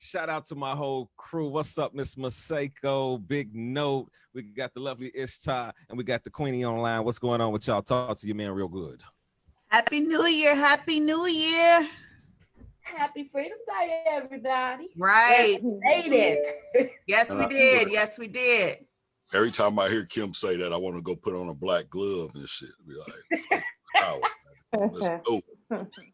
Shout out to my whole crew. What's up, Miss Maseko, Big Note. We got the lovely Ishtar, and we got the Queenie online. What's going on with y'all? Talk to your man real good. Happy New Year. Happy New Year. Happy Freedom Day, everybody. Right. We made it. Yes, we did. Yes, we did. Every time I hear Kim say that, I want to go put on a black glove and shit. Be like, power. Let's go.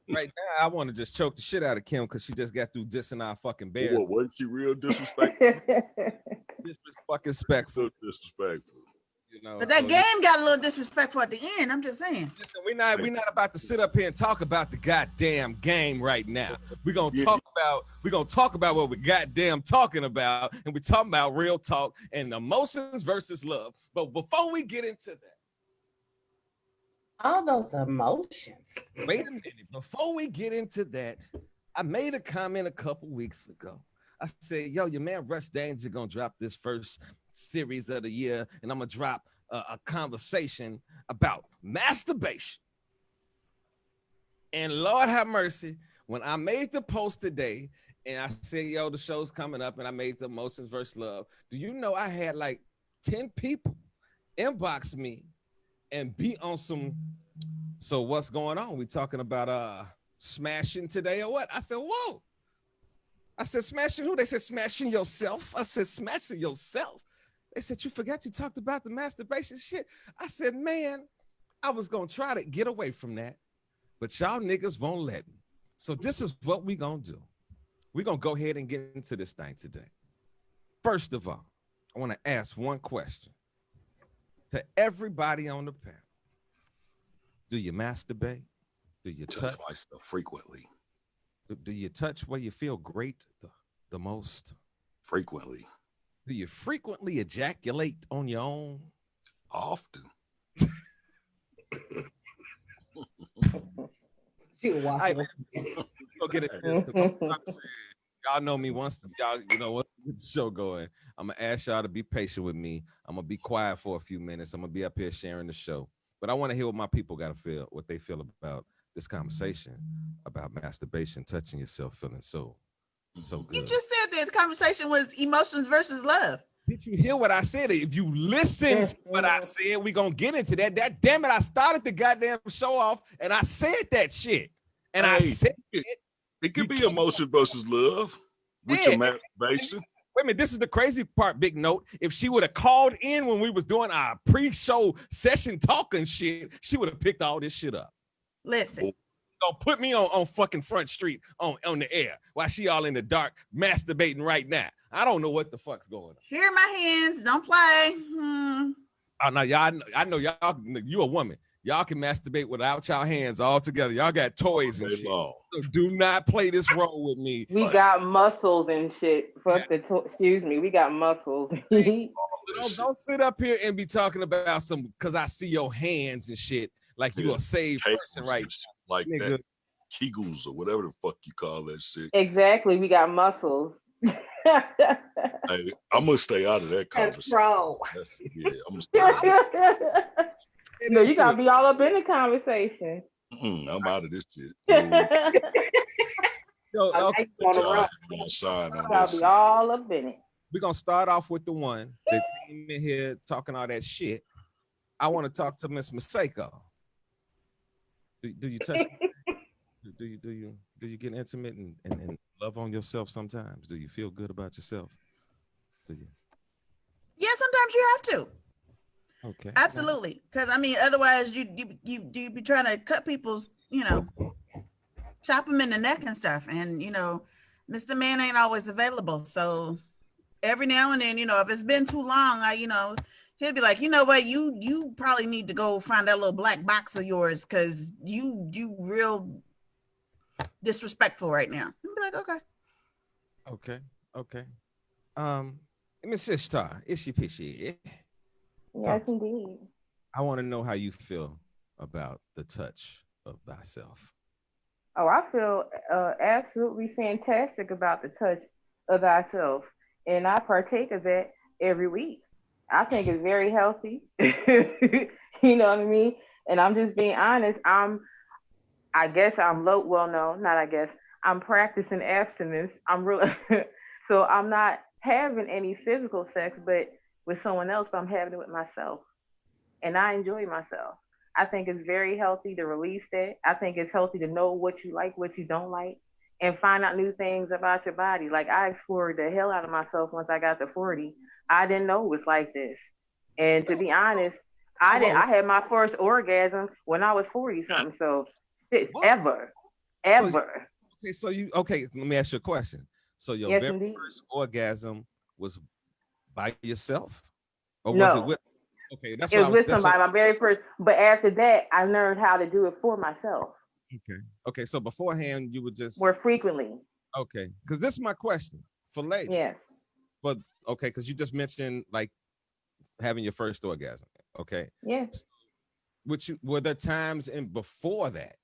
Right now, I want to just choke the shit out of Kim because she just got through dissing our fucking bear. Wasn't she real disrespectful? Disrespectful. Disrespectful. You know, But that game got a little disrespectful at the end. I'm just saying. Listen, we're not about to sit up here and talk about the goddamn game right now. We're gonna talk about what we goddamn talking about, and we're talking about real talk and emotions versus love. But before we get into that, All those emotions. wait a minute. Before we get into that, I made a comment a couple weeks ago. I said, yo, your man Rush Danger gonna drop this first series of the year, and I'm gonna drop a conversation about masturbation. And Lord have mercy, when I made the post today, and I said, yo, the show's coming up, and I made the emotions versus love. Do you know I had like 10 people inbox me and be on some, so what's going on? We talking about smashing today or what? I said, whoa. I said, smashing who? They said, smashing yourself. I said, smashing yourself. They said, you forgot you talked about the masturbation shit. I said, man, I was going to try to get away from that, but y'all niggas won't let me. So this is what we going to do. We're going to go ahead and get into this thing today. First of all, I want to ask one question to everybody on the panel. Do you masturbate? Do you touch myself frequently? Do you touch where you feel great the most? Frequently. Do you frequently ejaculate on your own? Often. Go get it. Y'all know me once y'all, you know what, get the show going. I'm gonna ask y'all to be patient with me. I'm gonna be quiet for a few minutes. I'm gonna be up here sharing the show. But I want to hear what my people gotta feel, what they feel about this conversation about masturbation, touching yourself, feeling so good. You just said that the conversation was emotions versus love. Did you hear what I said? If you listen to what I said, we're gonna get into that. That damn it, I started the goddamn show off and I said that shit. And I said it could be emotion versus love with your masturbation. Wait a minute, this is the crazy part, Big Note. If she would have called in when we was doing our pre-show session talking shit, she would have picked all this shit up. Listen. Gonna put me on fucking Front Street on the air while she all in the dark masturbating right now. I don't know what the fuck's going on. Here are my hands. Don't play. Oh no, y'all. I know y'all. You a woman. Y'all can masturbate without y'all hands all together. Y'all got toys and shit. So do not play this role with me. We got muscles and shit. Excuse me. We got muscles. don't sit up here and be talking about some because I see your hands and shit like you a saved person right now. Like nigga. That Kegels or whatever the fuck you call that shit. Exactly. We got muscles. Hey, I'm gonna stay out of that conversation. I'm gonna stay out of No, you gotta be all up in the conversation. I'm out of this shit. Yo, gotta be all up in it. We're gonna start off with the one that came in here talking all that shit. I want to talk to Miss Maseko. Do you touch? do you get intimate and love on yourself sometimes? Do you feel good about yourself? Do you? Yeah, sometimes you have to. Okay. Absolutely. Because I mean, otherwise you be trying to cut people's, chop them in the neck and stuff. And, Mr. Man ain't always available. So every now and then, if it's been too long, he'll be like, you know what, you probably need to go find that little black box of yours because you real disrespectful right now. I'll be like, okay. Miss Ishtar, Ishy Pishy. Yes, indeed. I want to know how you feel about the touch of thyself. Oh, I feel absolutely fantastic about the touch of thyself. And I partake of that every week. I think it's very healthy. You know what I mean? And I'm just being honest. I'm low. Well, no, not I guess. I'm practicing abstinence. I'm really so I'm not having any physical sex, but with someone else. But I'm having it with myself, and I enjoy myself. I think it's very healthy to release that. I think it's healthy to know what you like, what you don't like, and find out new things about your body. Like I explored the hell out of myself once I got to 40. I didn't know it was like this, and to be honest, I had my first orgasm when I was 40 something. So ever. Okay, so let me ask you a question. So your very first orgasm was by yourself, or was it with? Okay, that's what I was with somebody. My very first, but after that, I learned how to do it for myself. Okay. So beforehand, you would just more frequently. Okay, because this is my question for later. Yes. But okay, because you just mentioned like having your first orgasm. Okay. Yes. Were there times before that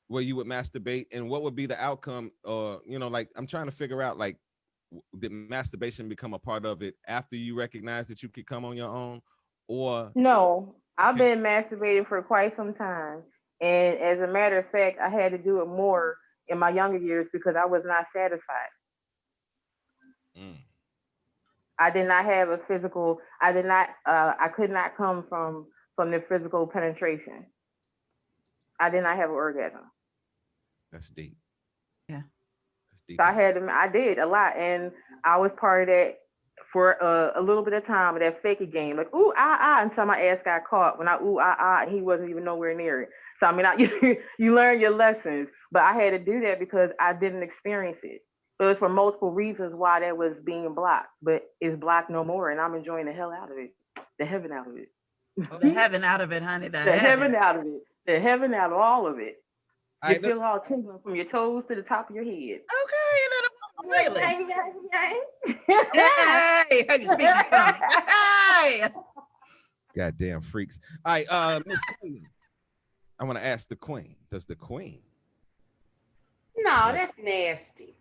where you would masturbate, and what would be the outcome? Or like I'm trying to figure out, like, did masturbation become a part of it after you recognized that you could come on your own, or no? I've been masturbating for quite some time, and as a matter of fact, I had to do it more in my younger years because I was not satisfied. I did not have a physical. I did not. I could not come from the physical penetration. I did not have an orgasm. That's deep. Yeah. That's deep. So I did a lot, and I was part of that for a little bit of time of that fake game, like ooh until my ass got caught when I and he wasn't even nowhere near it. So I mean, you learn your lessons, but I had to do that because I didn't experience it. So it's for multiple reasons why that was being blocked, but it's blocked no more, and I'm enjoying the hell out of it, the heaven out of it. The heaven out of it, honey. The heaven out of it. The heaven out of all of it. You I feel all tingling from your toes to the top of your head. Okay, little feeling. Hey, how you speaking from? Hey. Goddamn freaks. All right, Miss Queen. I want to ask the Queen. Does the Queen? No, that's nasty.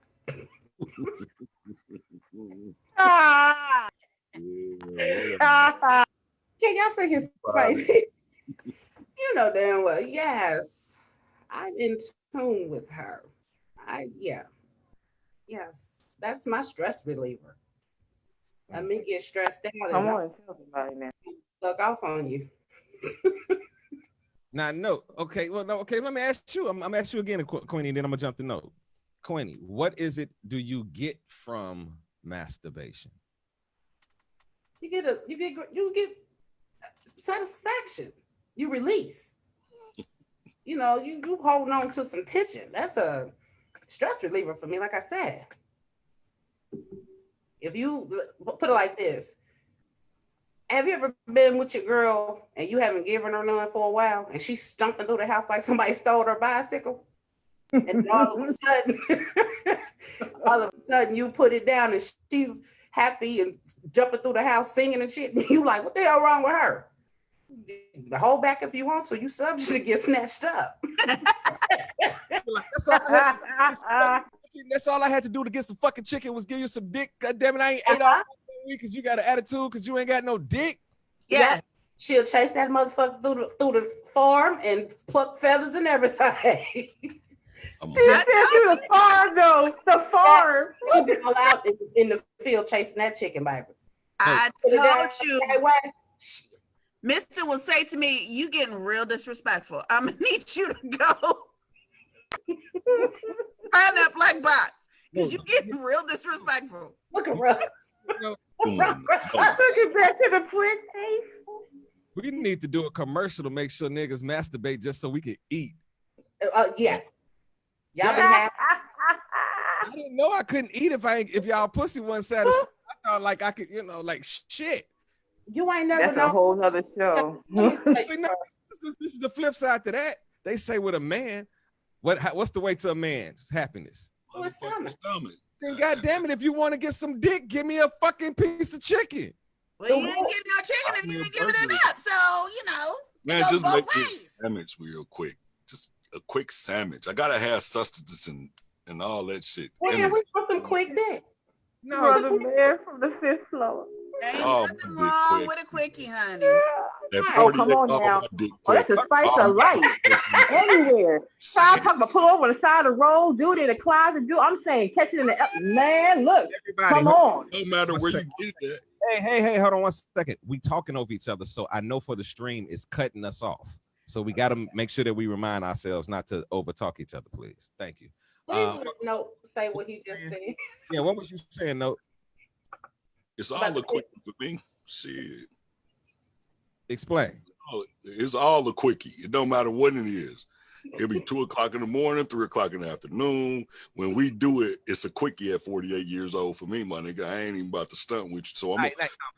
Can y'all see his face? You know damn well. Yes, I'm in tune with her. Yes, that's my stress reliever. Let me get stressed out. Come on, tell somebody now. Look off on you. Now, no. Okay, well, no. Okay, let me ask you. I'm asking you again, Queenie. Then I'm gonna jump to note. Queenie, what is it do you get from masturbation? You get satisfaction. You release. You holding on to some tension. That's a stress reliever for me. Like I said, if you put it like this, have you ever been with your girl and you haven't given her none for a while, and she's stomping through the house like somebody stole her bicycle? And all of a sudden you put it down and she's happy and jumping through the house singing and shit. And you like, what the hell wrong with her? Hold back if you want to. You subject to get snatched up. That's all I had to do to get some fucking chicken was give you some dick. God damn it, I ain't ate all week because you got an attitude because you ain't got no dick. Yeah. She'll chase that motherfucker through the farm and pluck feathers and everything. She said through the farm, though. The farm. All out in the field chasing that chicken, baby. I told you. Mister will say to me, "You getting real disrespectful. I'm gonna need you to go find that black box because you getting real disrespectful." Look at Russ. Took it back to the quick pace. We need to do a commercial to make sure niggas masturbate just so we can eat. Yes. Y'all I didn't know I couldn't eat if y'all pussy wasn't satisfied. I thought like I could, like shit. You ain't never. That's a whole nother show. See, no, this is the flip side to that. They say with a man, what's the way to a man's happiness? Oh, it's stomach. Then goddamn it, if you want to get some dick, give me a fucking piece of chicken. Well, you ain't getting no chicken if you ain't giving it up. So man, just make this sandwich real quick. Just a quick sandwich. I gotta have sustenance and all that shit. Well, yeah, we want some quick dick. No, the man from the 5th floor. Ain't Oh, nothing my dick wrong quick. with a quickie, honey. That Oh, 40, come on oh, now. my dick Oh, that's quick. a spice Oh, of life. Anywhere. Try shit. to pull over on the side of the road, do it in the closet, I'm saying catch it in the man. Look, Everybody, come on. No matter One where second. you get that. Hey, hold on 1 second. We talking over each other, so I know for the stream it's cutting us off. So we got to make sure that we remind ourselves not to overtalk each other, please. Thank you. Please let Note say what he just said. Yeah, what was you saying, Note? It's all a quickie for me. Shit. Explain. Oh, it's all a quickie. It don't matter what it is. It'll be 2 o'clock in the morning, 3 o'clock in the afternoon. When we do it, it's a quickie at 48 years old for me, my nigga. I ain't even about to stunt with you. So I'm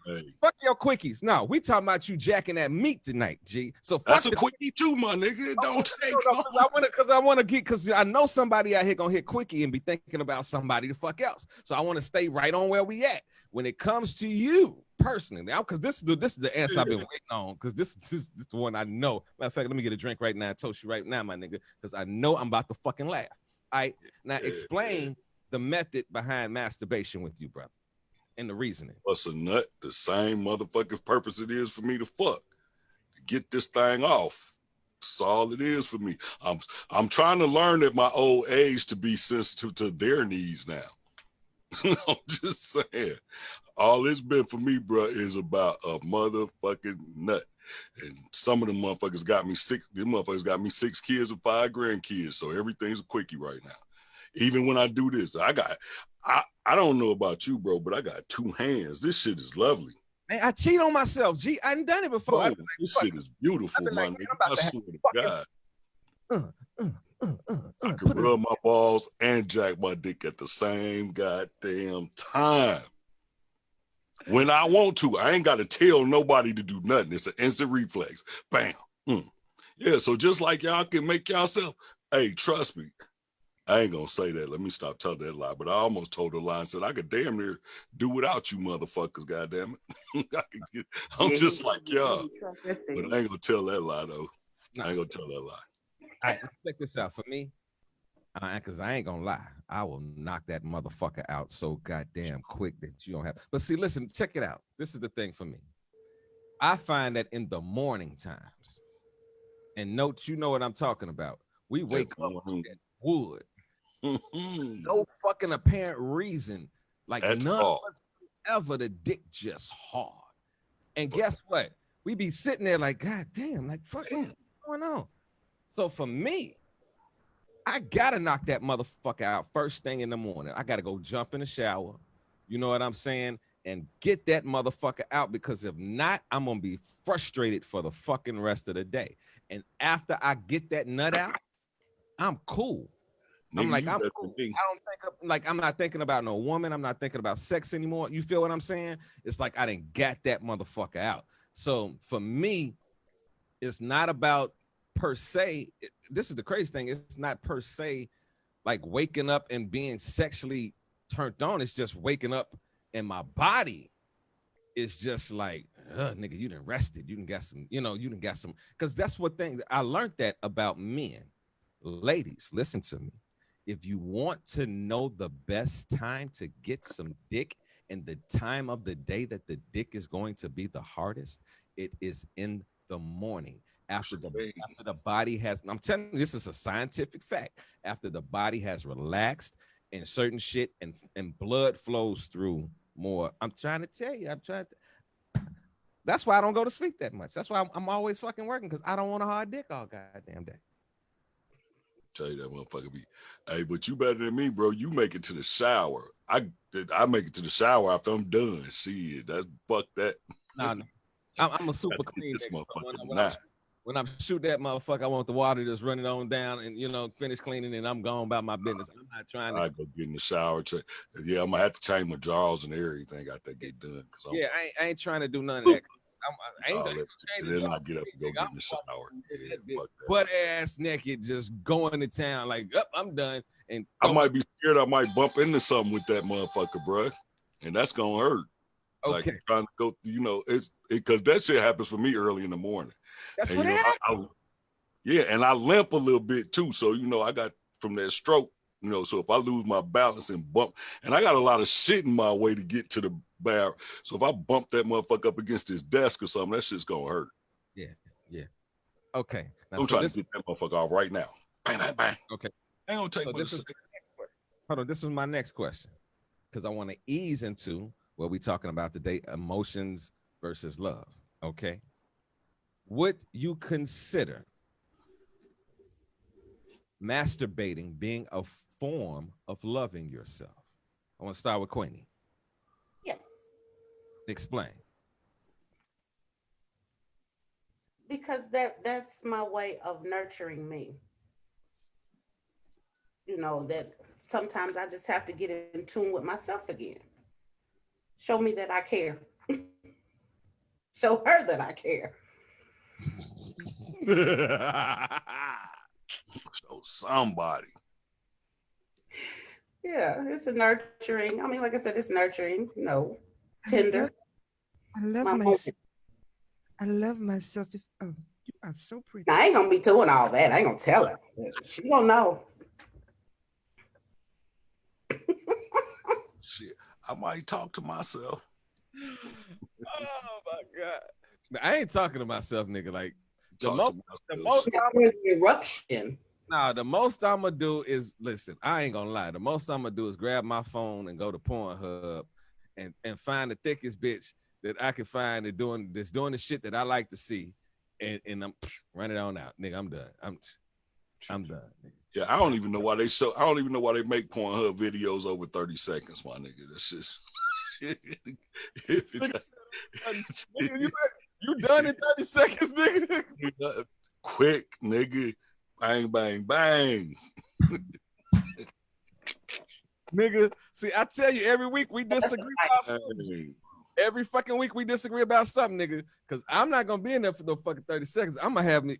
hey, fuck your quickies. No, we talking about you jacking that meat tonight, G. So fuck that's a quickie too, my nigga. It don't take long. I want to get, because I know somebody out here gonna hit quickie and be thinking about somebody the fuck else. So I want to stay right on where we at. When it comes to you personally, now, because this is the answer I've been waiting on, because this is the one I know. Matter of fact, let me get a drink right now and toast you right now, my nigga, because I know I'm about to fucking laugh. All right, now explain the method behind masturbation with you, brother, and the reasoning. What's a nut? The same motherfucking purpose it is for me to fuck. To get this thing off. That's all it is for me. I'm trying to learn at my old age to be sensitive to their needs now. I'm just saying. All it's been for me, bro, is about a motherfucking nut. And some of them motherfuckers got me 6 kids and 5 grandkids. So everything's a quickie right now. Even when I do this, I don't know about you, bro, but I got 2 hands. This shit is lovely. Man, I cheat on myself, G. I ain't done it before. Bro, this shit is beautiful, my nigga. I swear to God. I can rub my balls and jack my dick at the same goddamn time. When I want to, I ain't got to tell nobody to do nothing. It's an instant reflex. Bam. Yeah, so just like y'all can make yourself, hey, trust me. I ain't gonna say that. Let me stop telling that lie. But I almost told a lie and said I could damn near do without you motherfuckers, goddamn it. I'm just like y'all. But I ain't gonna tell that lie though. I ain't gonna tell that lie. All right, check this out. For me, because I ain't gonna lie, I will knock that motherfucker out so goddamn quick that you don't have. But see, listen, check it out. This is the thing for me. I find that in the morning times, and Note, you know what I'm talking about. We wake up with that wood. No fucking apparent reason. Like that's none of us ever the dick just hard. And guess what? We be sitting there like, God damn, like fucking what's going on? So for me, I gotta knock that motherfucker out first thing in the morning. I gotta go jump in the shower. You know what I'm saying? And get that motherfucker out, because if not, I'm gonna be frustrated for the fucking rest of the day. And after I get that nut out, I'm cool. I'm like, I'm cool. I don't think of, like, I'm not thinking about no woman. I'm not thinking about sex anymore. You feel what I'm saying? It's like I didn't get that motherfucker out. So for me, it's not about per se. This is the crazy thing. It's not per se like waking up and being sexually turned on. It's just waking up and my body is just like, nigga, you done rested. You done got some, you done got some. Because that's what thing I learned that about men. Ladies, listen to me. If you want to know the best time to get some dick and the time of the day that the dick is going to be the hardest, it is in the morning. After the body has, I'm telling you, this is a scientific fact. After the body has relaxed and certain shit and blood flows through more. I'm trying to tell you, that's why I don't go to sleep that much. That's why I'm always fucking working, because I don't want a hard dick all goddamn day. Tell you that motherfucker be, hey, but you better than me, bro. You make it to the shower. I make it to the shower after I'm done. Shit, that's fuck that. Nah, I'm a super clean nigga. When I'm shoot that motherfucker, I want the water just running on down and finish cleaning and I'm going about my business. I'm not trying to. I go get in the shower. Yeah, I'm gonna have to change my drawers and everything after I get done. Yeah, I ain't trying to do none of that. I ain't then I get up and go get in the shower. Yeah, butt ass naked, just going to town like, I'm done. And I might be scared I might bump into something with that motherfucker, bro, and that's gonna hurt. Okay, like trying to go, it's because that shit happens for me early in the morning. That's and, what happened. Yeah, and I limp a little bit too, so I got from that stroke. You know, so if I lose my balance and bump, and I got a lot of shit in my way to get to the bar, so if I bump that motherfucker up against his desk or something, that shit's gonna hurt. Yeah. Okay. Now, I'm so trying to get that motherfucker off right now. Bang, bang, bang. Okay. Ain't gonna take So much. this is hold on. This was my next question, because I want to ease into what we're talking about today: emotions versus love. Okay. Would you consider masturbating being a form of loving yourself? I want to start with Queenie. Yes. Explain. Because that's my way of nurturing me. You know, that sometimes I just have to get in tune with myself again. Show me that I care. Show her that I care. So somebody. Yeah, it's a nurturing. I mean, like I said, it's nurturing, you know, tender. I love My myself. I love myself. You are so pretty. Now, I ain't gonna be doing all that. I ain't gonna tell her. She gonna know. Shit, I might talk to myself. Oh my God. I ain't talking to myself, nigga. Like the Talk most to myself. Eruption. Nah, the most I'm gonna do is listen. I ain't gonna lie. The most I'm gonna do is grab my phone and go to Pornhub and find the thickest bitch that I can find that's doing the shit that I like to see, and I'm run it on out, nigga. I'm done. I'm done. Nigga. Yeah, I don't even know why they make Pornhub videos over 30 seconds, my nigga. That's just you done in 30 seconds, nigga. Quick, nigga. Bang, bang, bang. Nigga, see, I tell you, every week we disagree about something. Every fucking week we disagree about something, nigga. Because I'm not gonna be in there for no fucking 30 seconds. I'm gonna have me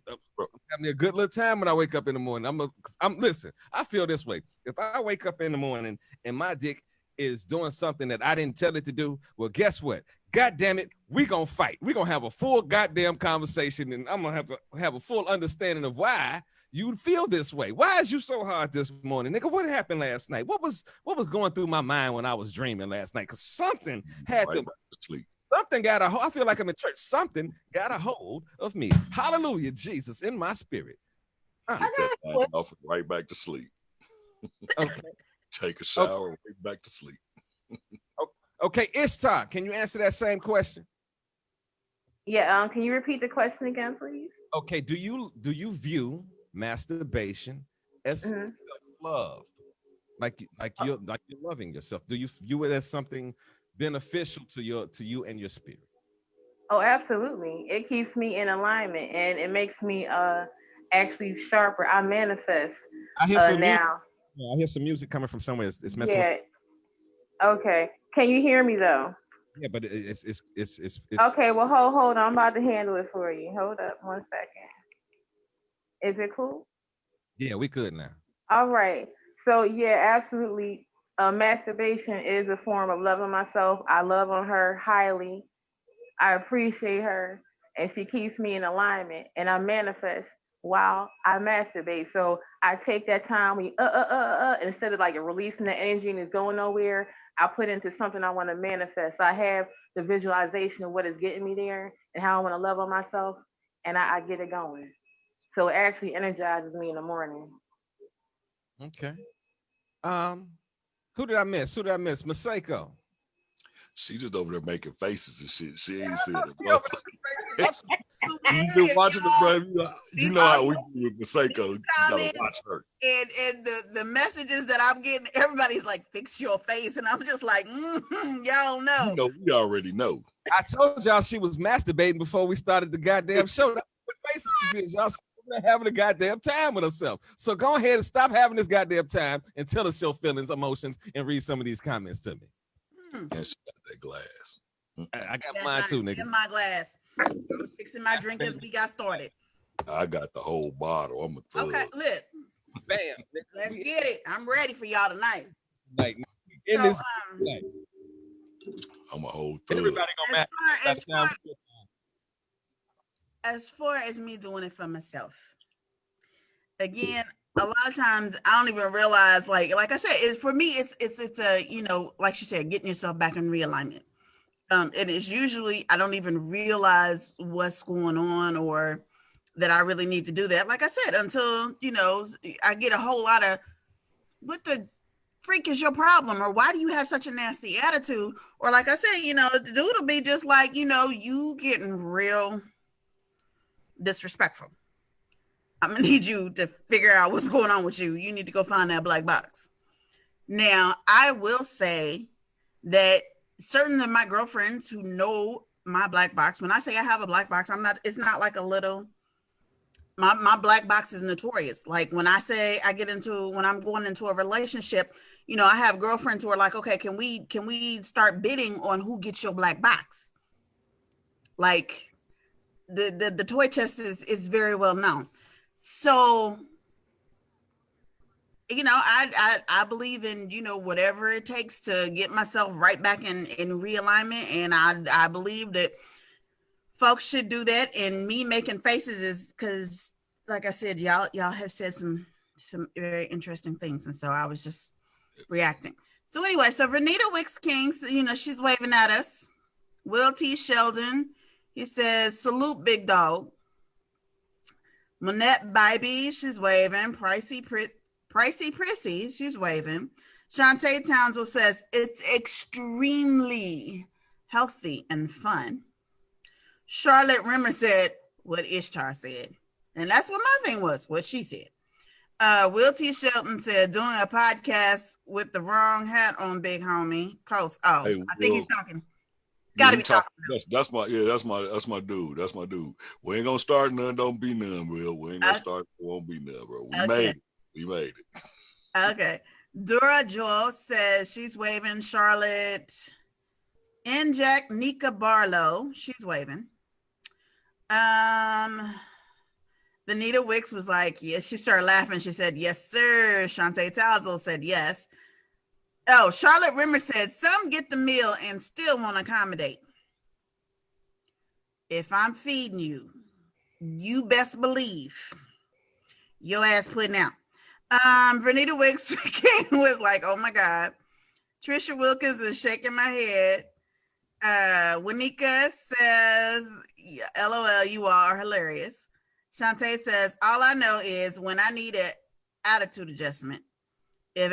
a good little time when I wake up in the morning. Listen, I feel this way. If I wake up in the morning and my dick is doing something that I didn't tell it to do, well, guess what? God damn it, we gonna fight. We gonna have a full goddamn conversation, and I'm gonna have to have a full understanding of why you feel this way. Why is you so hard this morning, nigga? What happened last night? What was going through my mind when I was dreaming last night? Because something had to sleep. Something got a hold. I feel like I'm in church. Something got a hold of me. Hallelujah, Jesus, in my spirit. Off right back to sleep. Okay. Take a shower, right back to sleep. Okay, Ishtar, can you answer that same question? Yeah, can you repeat the question again, please? Okay, do you view masturbation as self-love? Like you're loving yourself. Do you view it as something beneficial to you and your spirit? Oh, absolutely. It keeps me in alignment and it makes me actually sharper. I manifest now. I hear some music coming from somewhere. It's messing with. Okay. Can you hear me though? Yeah, but it's okay. Well, hold on. I'm about to handle it for you. Hold up 1 second. Is it cool? Yeah, we could now. All right. So yeah, absolutely. Masturbation is a form of loving myself. I love on her highly. I appreciate her, and she keeps me in alignment. And I manifest while I masturbate. So I take that time instead of like releasing the energy and it's going nowhere. I put into something I want to manifest. So I have the visualization of what is getting me there and how I want to love on myself, and I get it going. So it actually energizes me in the morning. Okay. Who did I miss? Maseko. She just over there making faces and shit. She ain't said it. You've been watching the bro. You know how we do with Maseko. You gotta watch her. And the messages that I'm getting, everybody's like, "Fix your face," and I'm just like, y'all know. You know, we already know. I told y'all she was masturbating before we started the goddamn show. That's what faces is. Y'all having a goddamn time with herself. So go ahead and stop having this goddamn time and tell us your feelings, emotions, and read some of these comments to me. And she got that glass. I got mine too, nigga. In my glass. I was fixing my drink as we got started. I got the whole bottle. I'm a thug. Okay, look. Bam. Let's get it. I'm ready for y'all tonight. Like in So, this, I'm a whole thug. Everybody gonna as far as me doing it for myself, again, a lot of times I don't even realize, like I said, it's for me, it's a, you know, like she said, getting yourself back in realignment. It is usually I don't even realize what's going on or that I really need to do that. Like I said, until, you know, I get a whole lot of, what the freak is your problem? Or why do you have such a nasty attitude? Or like I said, you know, the dude will be just like, you know, you getting real disrespectful. I'm gonna need you to figure out what's going on with you. You need to go find that black box. Now, I will say that certain of my girlfriends who know my black box, when I say I have a black box, it's not like a little, my black box is notorious. Like when I say when I'm going into a relationship, you know, I have girlfriends who are like, okay, can we start bidding on who gets your black box? Like the toy chest is very well known. So, you know, I believe in, you know, whatever it takes to get myself right back in realignment. And I believe that folks should do that. And me making faces is because, like I said, y'all have said some very interesting things. And so I was just reacting. So anyway, so Renita Wicks King, you know, she's waving at us. Will T. Sheldon, he says, salute, big dog. Monette Bybee, she's waving. Pricey Prissy, she's waving. Shantae Townsend says, it's extremely healthy and fun. Charlotte Rimmer said what Ishtar said. And that's what my thing was, what she said. Will T. Shelton said, doing a podcast with the wrong hat on, big homie. Coast. Oh, hey, I think he's talking. Gotta be talking. That's my dude. That's my dude. We ain't gonna start none, don't be none, Will. We ain't gonna start, won't be none, bro. We made it. Okay. Dora Joel says she's waving. Charlotte Jack Nika Barlow, she's waving. Benita Wicks was like, yes, she started laughing. She said, yes, sir. Shantae Talzel said yes. Oh, Charlotte Rimmer said, some get the meal and still want to accommodate. If I'm feeding you, you best believe your ass putting out. Vernita Wicks was like, oh my God. Trisha Wilkins is shaking my head. Winika says, LOL, you are hilarious. Shantae says, all I know is when I need an attitude adjustment, if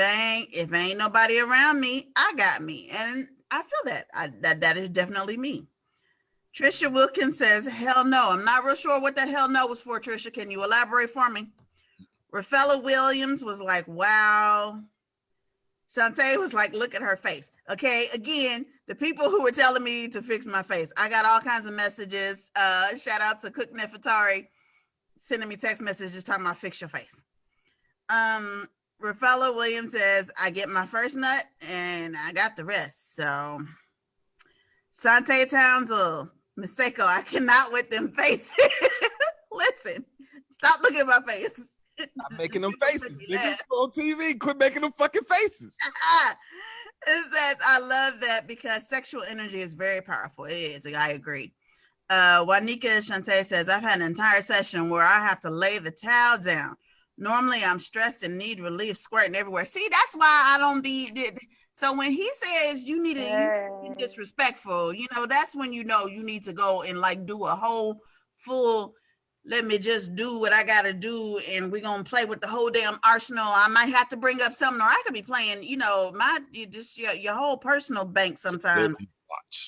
ain't nobody around me, I got me. And I feel that is definitely me. Trisha Wilkins says, hell no. I'm not real sure what that hell no was for, Trisha. Can you elaborate for me? Rafaela Williams was like, wow. Shantae was like, look at her face. Okay, again, the people who were telling me to fix my face. I got all kinds of messages. Shout out to Cook Nefertari sending me text messages talking about fix your face. Rafaela Williams says, I get my first nut and I got the rest. So Shantae Townsend, Miseko, I cannot with them faces. Listen, stop looking at my face. Stop making them faces. Niggas on TV, quit making them fucking faces. It says, I love that because sexual energy is very powerful. It is, I agree. Juanica Shantae says, I've had an entire session where I have to lay the towel down. Normally I'm stressed and need relief, squirting everywhere. See, that's why I don't be. So when he says you need to be disrespectful, you know, that's when you know you need to go and like do a whole full, let me just do what I got to do. And we're going to play with the whole damn arsenal. I might have to bring up something, or I could be playing, you know, your whole personal bank sometimes.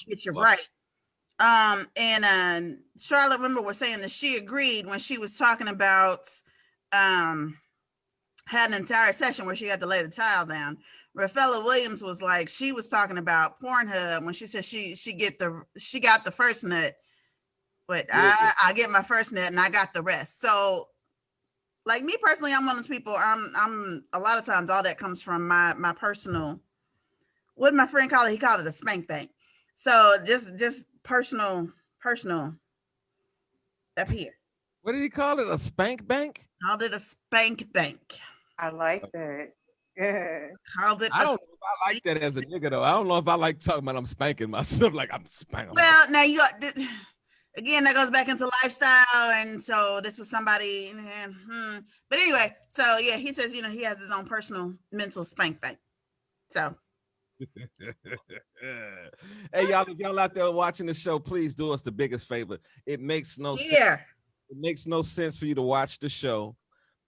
Get you right. And Charlotte, remember, was saying that she agreed when she was talking about had an entire session where she had to lay the towel down. Rafaela Williams was like, she was talking about Pornhub when she said she got the first nut, but I get my first nut and I got the rest. So like me personally, I'm one of those people, I'm a lot of times all that comes from my personal, what did my friend call it? He called it a spank bank. So just personal up here. What did he call it? A spank bank? Called it a spank bank. I like that. Yeah. Called it. I don't know if I like that as a nigga though. I don't know if I like talking about I'm spanking myself like I'm spanking. Well, now you again, that goes back into lifestyle. And so this was somebody, but anyway, so yeah, he says, you know, he has his own personal mental spank bank. So. Hey, y'all, if y'all out there watching the show, please do us the biggest favor. It makes no sense. It makes no sense for you to watch the show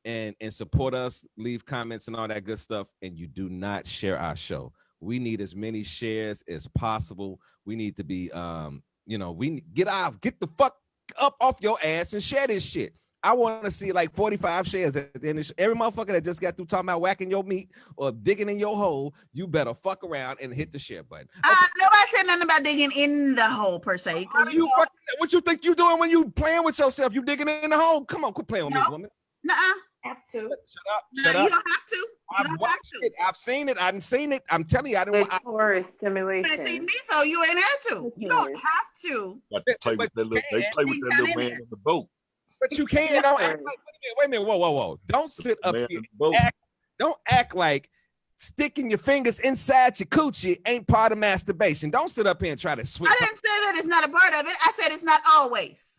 and support us, leave comments and all that good stuff, and you do not share our show. We need as many shares as possible. We need to be, you know, we get the fuck up off your ass and share this shit. I want to see like 45 shares at the end of every motherfucker that just got through talking about whacking your meat or digging in your hole. You better fuck around and hit the share button. Okay. Nobody said nothing about digging in the hole per se. What you think you doing when you playing with yourself? You digging in the hole? Come on, quit playing with me, woman. Nuh-uh. Have to. Shut up. No, you don't have to. I've watched it. I've seen it. I've seen it. I'm telling you, I didn't. Clitoris stimulation. You ain't seen me, so you ain't had to. You don't have to. They play with that little man in the boat. But you can't. Don't act like, wait a minute. Whoa. Don't sit up here. Don't act like sticking your fingers inside your coochie ain't part of masturbation. Don't sit up here and try to switch. I didn't say that it's not a part of it. I said it's not always.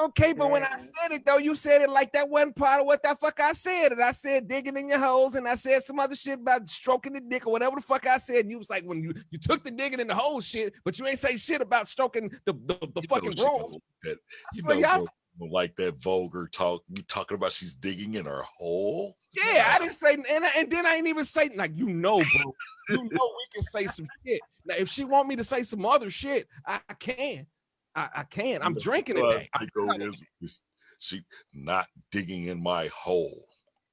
Okay, but when I said it though, you said it like that wasn't part of what the fuck I said. And I said digging in your holes, and I said some other shit about stroking the dick or whatever the fuck I said. And you was like, when you took the digging in the hole shit, but you ain't say shit about stroking the fucking room. You like that vulgar talk. You talking about she's digging in her hole? Yeah, I didn't say, and then I ain't even say, like, bro. You know we can say some shit. Now, if she want me to say some other shit, I can. I can. I'm drinking today. She not digging in my hole.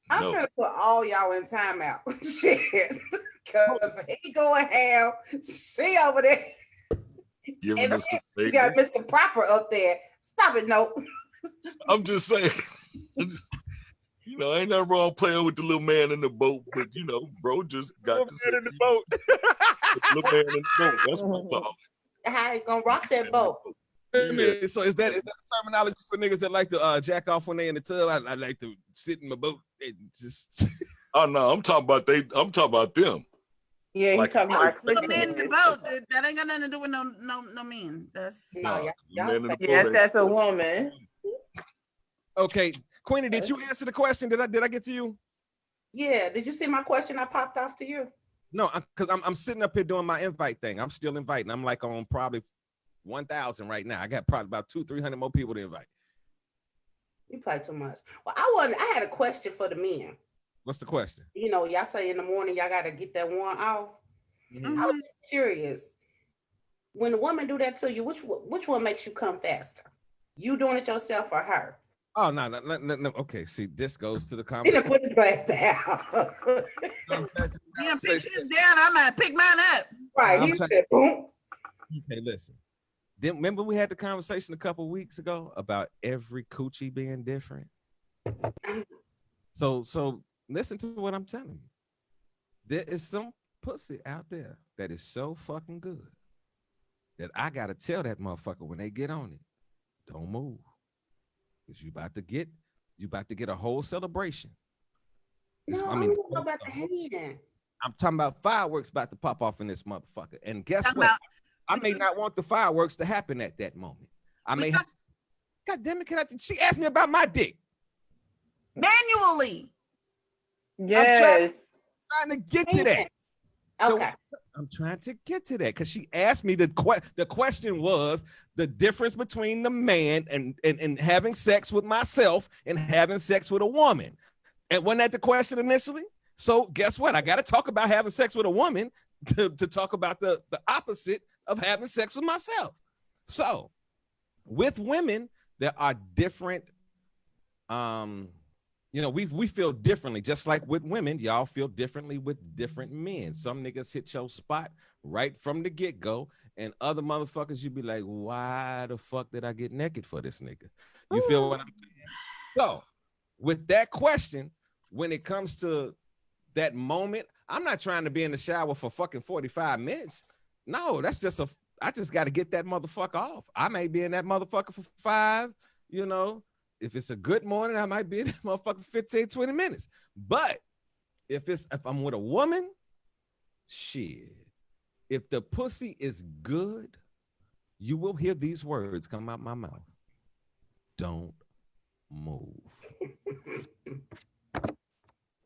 I'm gonna put all y'all in timeout. Shit. Cause he going ham. She over there. You got Mr. Proper up there. Stop it, no. I'm just saying. You know, ain't nothing wrong playing with the little man in the boat, but you know, bro just got to sit in the boat. The little man in the boat. That's what I'm talking. How you gonna rock that boat? Yeah. So is that terminology for niggas that like to jack off when they in the tub? I like to sit in my boat and just. Oh no, I'm talking about them. Yeah, like, he's talking about men in the boat. That ain't got nothing to do with no men. That's yes, that's a woman. Okay, Queenie, did you answer the question? Did I get to you? Yeah. Did you see my question? I popped off to you. No, because I'm sitting up here doing my invite thing. I'm still inviting. I'm like on probably 1,000 right now. I got probably about 200-300 more people to invite. You play too much. Well, I had a question for the men. What's the question? You know, y'all say in the morning y'all got to get that one off. Mm-hmm. I was curious. When a woman do that to you, which one makes you come faster? You doing it yourself or her? Oh no. Okay, see, this goes to the He conversation. done put his glass down. Pick his down. I'm gonna pick mine up. Right. He said, boom. Okay, listen. Then remember we had the conversation a couple weeks ago about every coochie being different. So listen to what I'm telling you. There is some pussy out there that is so fucking good that I gotta tell that motherfucker when they get on it, don't move. Because you about to get a whole celebration. No, I don't know about the hand. I'm talking about fireworks about to pop off in this motherfucker. And guess what? I may not want the fireworks to happen at that moment. I may have, God damn it, she asked me about my dick. Manually. Yes. I'm trying to get to that. Okay. So I'm trying to get to that because she asked me the question was the difference between the man and having sex with myself and having sex with a woman. And wasn't that the question initially? So guess what? I got to talk about having sex with a woman to talk about the opposite of having sex with myself. So with women, there are different, we feel differently. Just like with women, y'all feel differently with different men. Some niggas hit your spot right from the get-go, and other motherfuckers, you be like, why the fuck did I get naked for this nigga? You feel what I'm saying? So with that question, when it comes to that moment, I'm not trying to be in the shower for fucking 45 minutes. No, that's just I just got to get that motherfucker off. I may be in that motherfucker for 5, if it's a good morning, I might be in that motherfucker 15, 20 minutes. But if I'm with a woman, shit, if the pussy is good, you will hear these words come out my mouth. Don't move.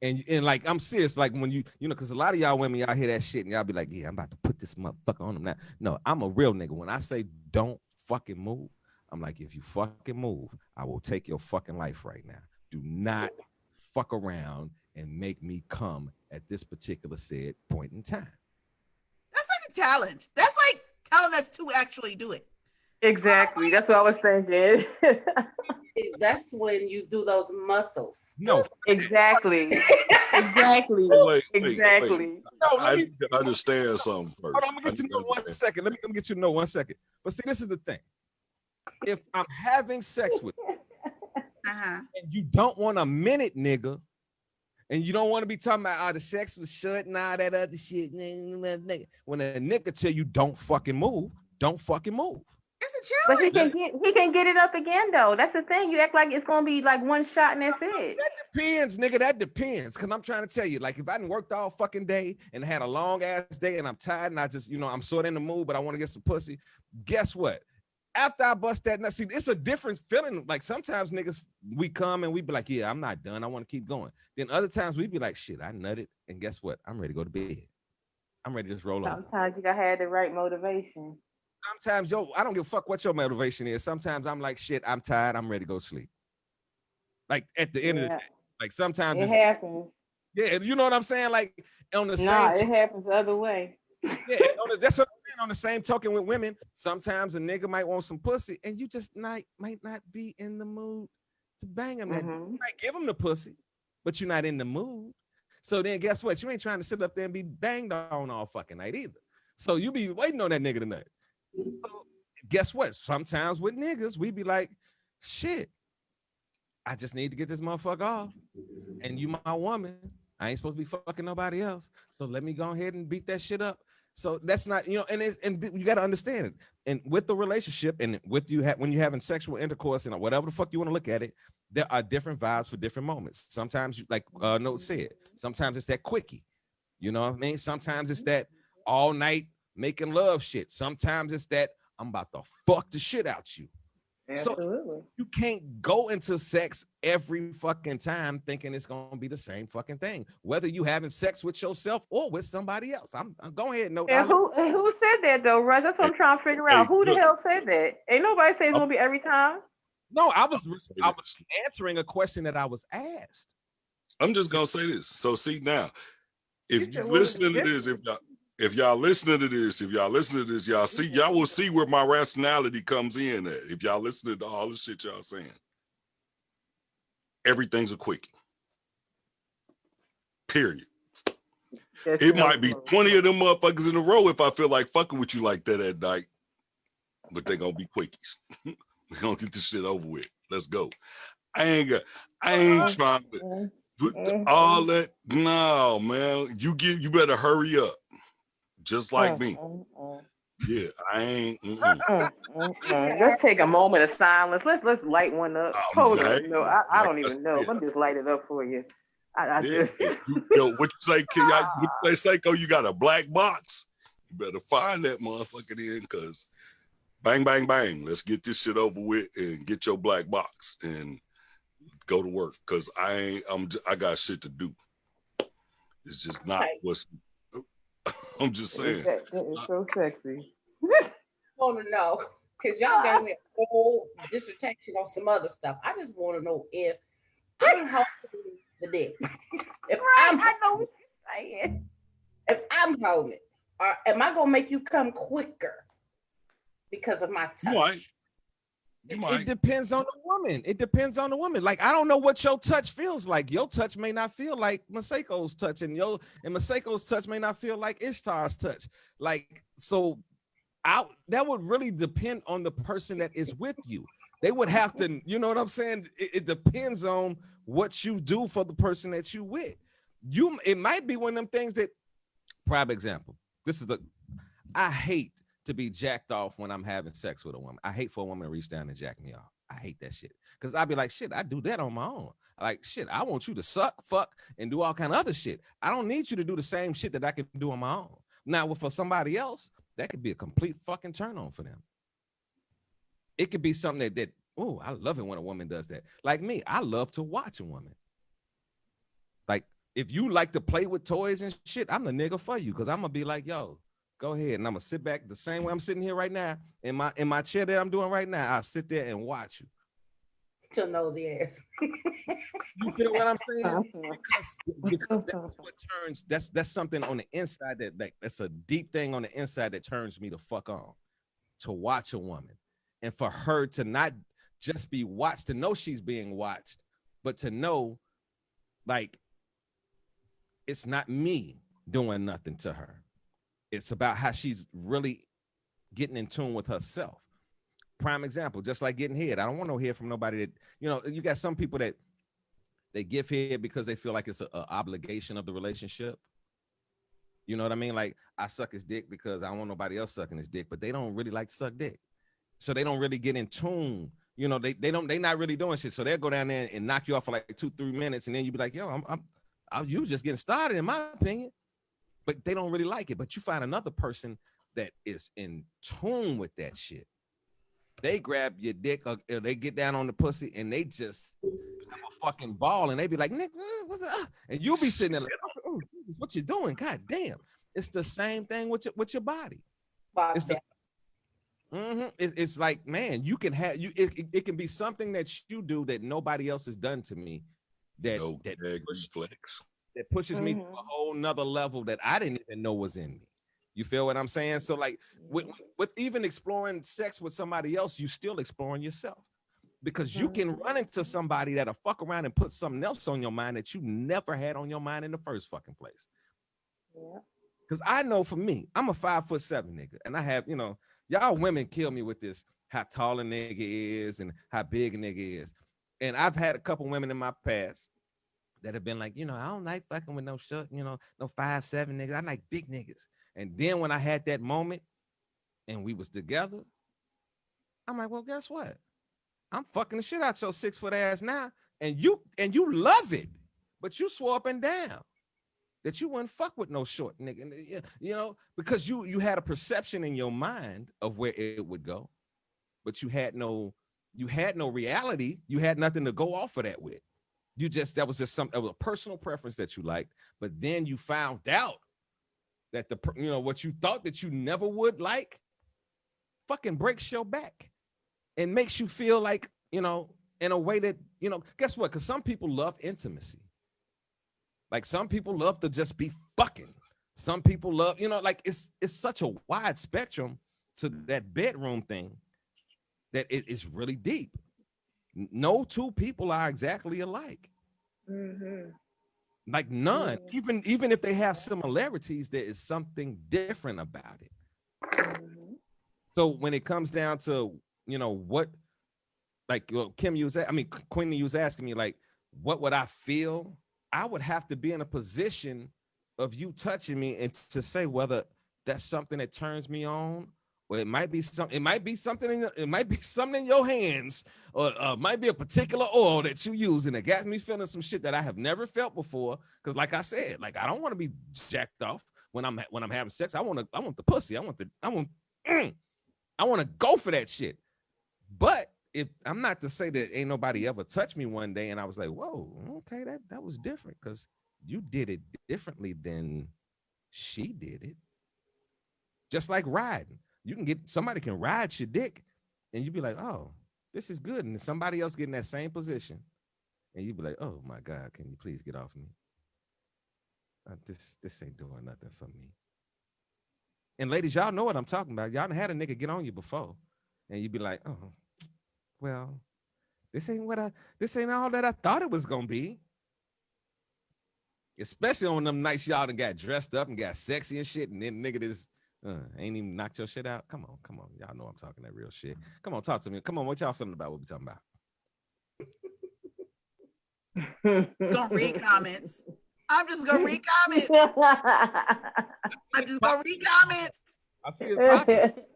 And like, I'm serious. Like when you know, because a lot of y'all women, y'all hear that shit and y'all be like, yeah, I'm about to put this motherfucker on them now. No, I'm a real nigga. When I say don't fucking move, I'm like, if you fucking move, I will take your fucking life right now. Do not fuck around and make me come at this particular said point in time. That's like a challenge. That's like telling us to actually do it. Exactly. That's what I was thinking. That's when you do those muscles. No, Exactly. Exactly. Wait. Exactly. no, I need to understand something first. hold on, I'm gonna get you to know 1 second. Let me get you to know 1 second. But see, this is the thing. If I'm having sex with you Uh-huh. and you don't want a minute, nigga, and you don't want to be talking about the sex was short and all that other shit. When a nigga tell you don't fucking move, don't fucking move. It's a But challenge. he can get it up again though. That's the thing. You act like it's gonna be like one shot and that's it. That depends, nigga. That depends. Cause I'm trying to tell you, like, if I didn't worked all fucking day and had a long ass day and I'm tired and I just, I'm sort of in the mood, but I want to get some pussy. Guess what? After I bust that nut, see, it's a different feeling. Like sometimes niggas, we come and we be like, yeah, I'm not done. I want to keep going. Then other times we be like, shit, I nutted. And guess what? I'm ready to go to bed. I'm ready to just roll over. Sometimes you gotta have the right motivation. Sometimes, I don't give a fuck what your motivation is. Sometimes I'm like, shit, I'm tired. I'm ready to go sleep. Like at the end of the day. Like sometimes it happens. Yeah, you know what I'm saying? Like on the Nah, same. it happens the other way. Yeah, that's what I'm saying. On the same token with women, sometimes a nigga might want some pussy, and you just might not be in the mood to bang him. Mm-hmm. You might give him the pussy, but you're not in the mood. So then, guess what? You ain't trying to sit up there and be banged on all fucking night either. So you be waiting on that nigga tonight. So guess what? Sometimes with niggas, we be like, shit, I just need to get this motherfucker off. And you my woman. I ain't supposed to be fucking nobody else. So let me go ahead and beat that shit up. So that's not, and you got to understand it. And with the relationship and with when you're having sexual intercourse and whatever the fuck you want to look at it, there are different vibes for different moments. Sometimes, like Note said, sometimes it's that quickie. You know what I mean? Sometimes it's that all night making love shit. Sometimes it's that I'm about to fuck the shit out you. Absolutely. So you can't go into sex every fucking time thinking it's gonna be the same fucking thing, whether you having sex with yourself or with somebody else. I'm go ahead. No, and who said that though, Russ? That's what I'm trying to figure out. Who the hell said that? Ain't nobody say it's gonna be every time. No, I was answering a question that I was asked. I'm just gonna say this. So see now, if you're listening to this, if y'all listening to this, y'all will see where my rationality comes in at. If y'all listening to all the shit y'all saying, everything's a quickie. Period. It might be 20 of them motherfuckers in a row if I feel like fucking with you like that at night, but they gonna be quickies. We're gonna get this shit over with. Let's go. I ain't trying to all that. No, man. You better hurry up. Just like me. Yeah, I ain't. Let's take a moment of silence. Let's light one up. Hold on. No, I don't even know. Let me just light it up for you. What you say, kid? What you say, Seiko? You got a black box? You better find that motherfucker in, because bang, bang, bang. Let's get this shit over with and get your black box and go to work. Because I got shit to do. It's just not what's. I'm just saying. It's so sexy. I want to know, because y'all gave me a whole dissertation on some other stuff. I just want to know if I'm holding the dick. If I know what you're saying. If I'm holding it, or am I gonna make you come quicker because of my touch? It depends on the woman. It depends on the woman. Like, I don't know what your touch feels like. Your touch may not feel like Maseko's touch, and Maseko's touch may not feel like Ishtar's touch. Like, so that would really depend on the person that is with you. They would have to, you know what I'm saying? It depends on what you do for the person that you with. It might be one of them things that, prime example, I hate to be jacked off when I'm having sex with a woman. I hate for a woman to reach down and jack me off. I hate that shit. Because I'd be like, shit, I do that on my own. Like, shit, I want you to suck, fuck, and do all kind of other shit. I don't need you to do the same shit that I can do on my own. Now, for somebody else, that could be a complete fucking turn on for them. It could be something that oh, I love it when a woman does that. Like me, I love to watch a woman. Like, if you like to play with toys and shit, I'm the nigga for you, because I'm gonna be like, yo, go ahead, and I'm gonna sit back the same way I'm sitting here right now in my chair that I'm doing right now. I'll sit there and watch you. Your nosy ass. You feel what I'm saying? Because that's what turns. That's something on the inside that's a deep thing on the inside that turns me the fuck on. To watch a woman, and for her to not just be watched, to know she's being watched, but to know, like, it's not me doing nothing to her. It's about how she's really getting in tune with herself. Prime example, just like getting head. I don't want no head from nobody that, you know, you got some people that they give head because they feel like it's an obligation of the relationship. You know what I mean? Like, I suck his dick because I don't want nobody else sucking his dick, but they don't really like to suck dick. So they don't really get in tune. You know, they not really doing shit. So they'll go down there and knock you off for like 2-3 minutes. And then you be like, yo, you was just getting started, in my opinion. But they don't really like it. But you find another person that is in tune with that shit. They grab your dick or they get down on the pussy and they just have a fucking ball, and they be like, Nick, what's up? And you'll be sitting there like, oh, what you doing? God damn. It's the same thing with your body. It's like, man, you can have it can be something that you do that nobody else has done to me that pushes me to a whole nother level that I didn't even know was in me. You feel what I'm saying? So like with even exploring sex with somebody else, you still exploring yourself, because you can run into somebody that'll fuck around and put something else on your mind that you never had on your mind in the first fucking place. Yeah. Because I know for me, I'm a 5'7" nigga, and I have, you know, y'all women kill me with this, how tall a nigga is and how big a nigga is. And I've had a couple women in my past that have been like, you know, I don't like fucking with no short, you know, no 5'7" niggas. I like big niggas. And then when I had that moment and we was together, I'm like, well, guess what? I'm fucking the shit out your 6-foot ass now. And you love it, but you swore up and down that you wouldn't fuck with no short nigga, you know, because you had a perception in your mind of where it would go, but you had no reality. You had nothing to go off of that with. That was a personal preference that you liked, but then you found out that what you thought that you never would like fucking breaks your back and makes you feel like, you know, in a way that, you know, guess what? Because some people love intimacy. Like, some people love to just be fucking. Some people love, you know, like it's such a wide spectrum to that bedroom thing that it is really deep. No two people are exactly alike. Mm-hmm. Like none. Mm-hmm. Even if they have similarities, there is something different about it. Mm-hmm. So when it comes down to, you know, what, like, well, Queenie was asking me, like, what would I feel? I would have to be in a position of you touching me and to say whether that's something that turns me on, or it might be something in your hands, or might be a particular oil that you use, and it got me feeling some shit that I have never felt before. Because like I said, like, I don't want to be jacked off when I'm having sex. I want the pussy. I want to go for that shit. But if I'm not to say that ain't nobody ever touched me one day and I was like, whoa, okay, that was different, because you did it differently than she did it. Just like riding. Somebody can ride your dick and you be like, oh, this is good. And somebody else get in that same position and you be like, oh my God, can you please get off me? This ain't doing nothing for me. And ladies, y'all know what I'm talking about. Y'all done had a nigga get on you before and you be like, oh, well, this ain't all that I thought it was gonna be. Especially on them nights y'all done got dressed up and got sexy and shit, and then nigga just ain't even knocked your shit out. Come on. Y'all know I'm talking that real shit. Come on, talk to me. Come on, what y'all feeling about what we talking about? Gonna read comments. I'm just gonna read comments. I see it.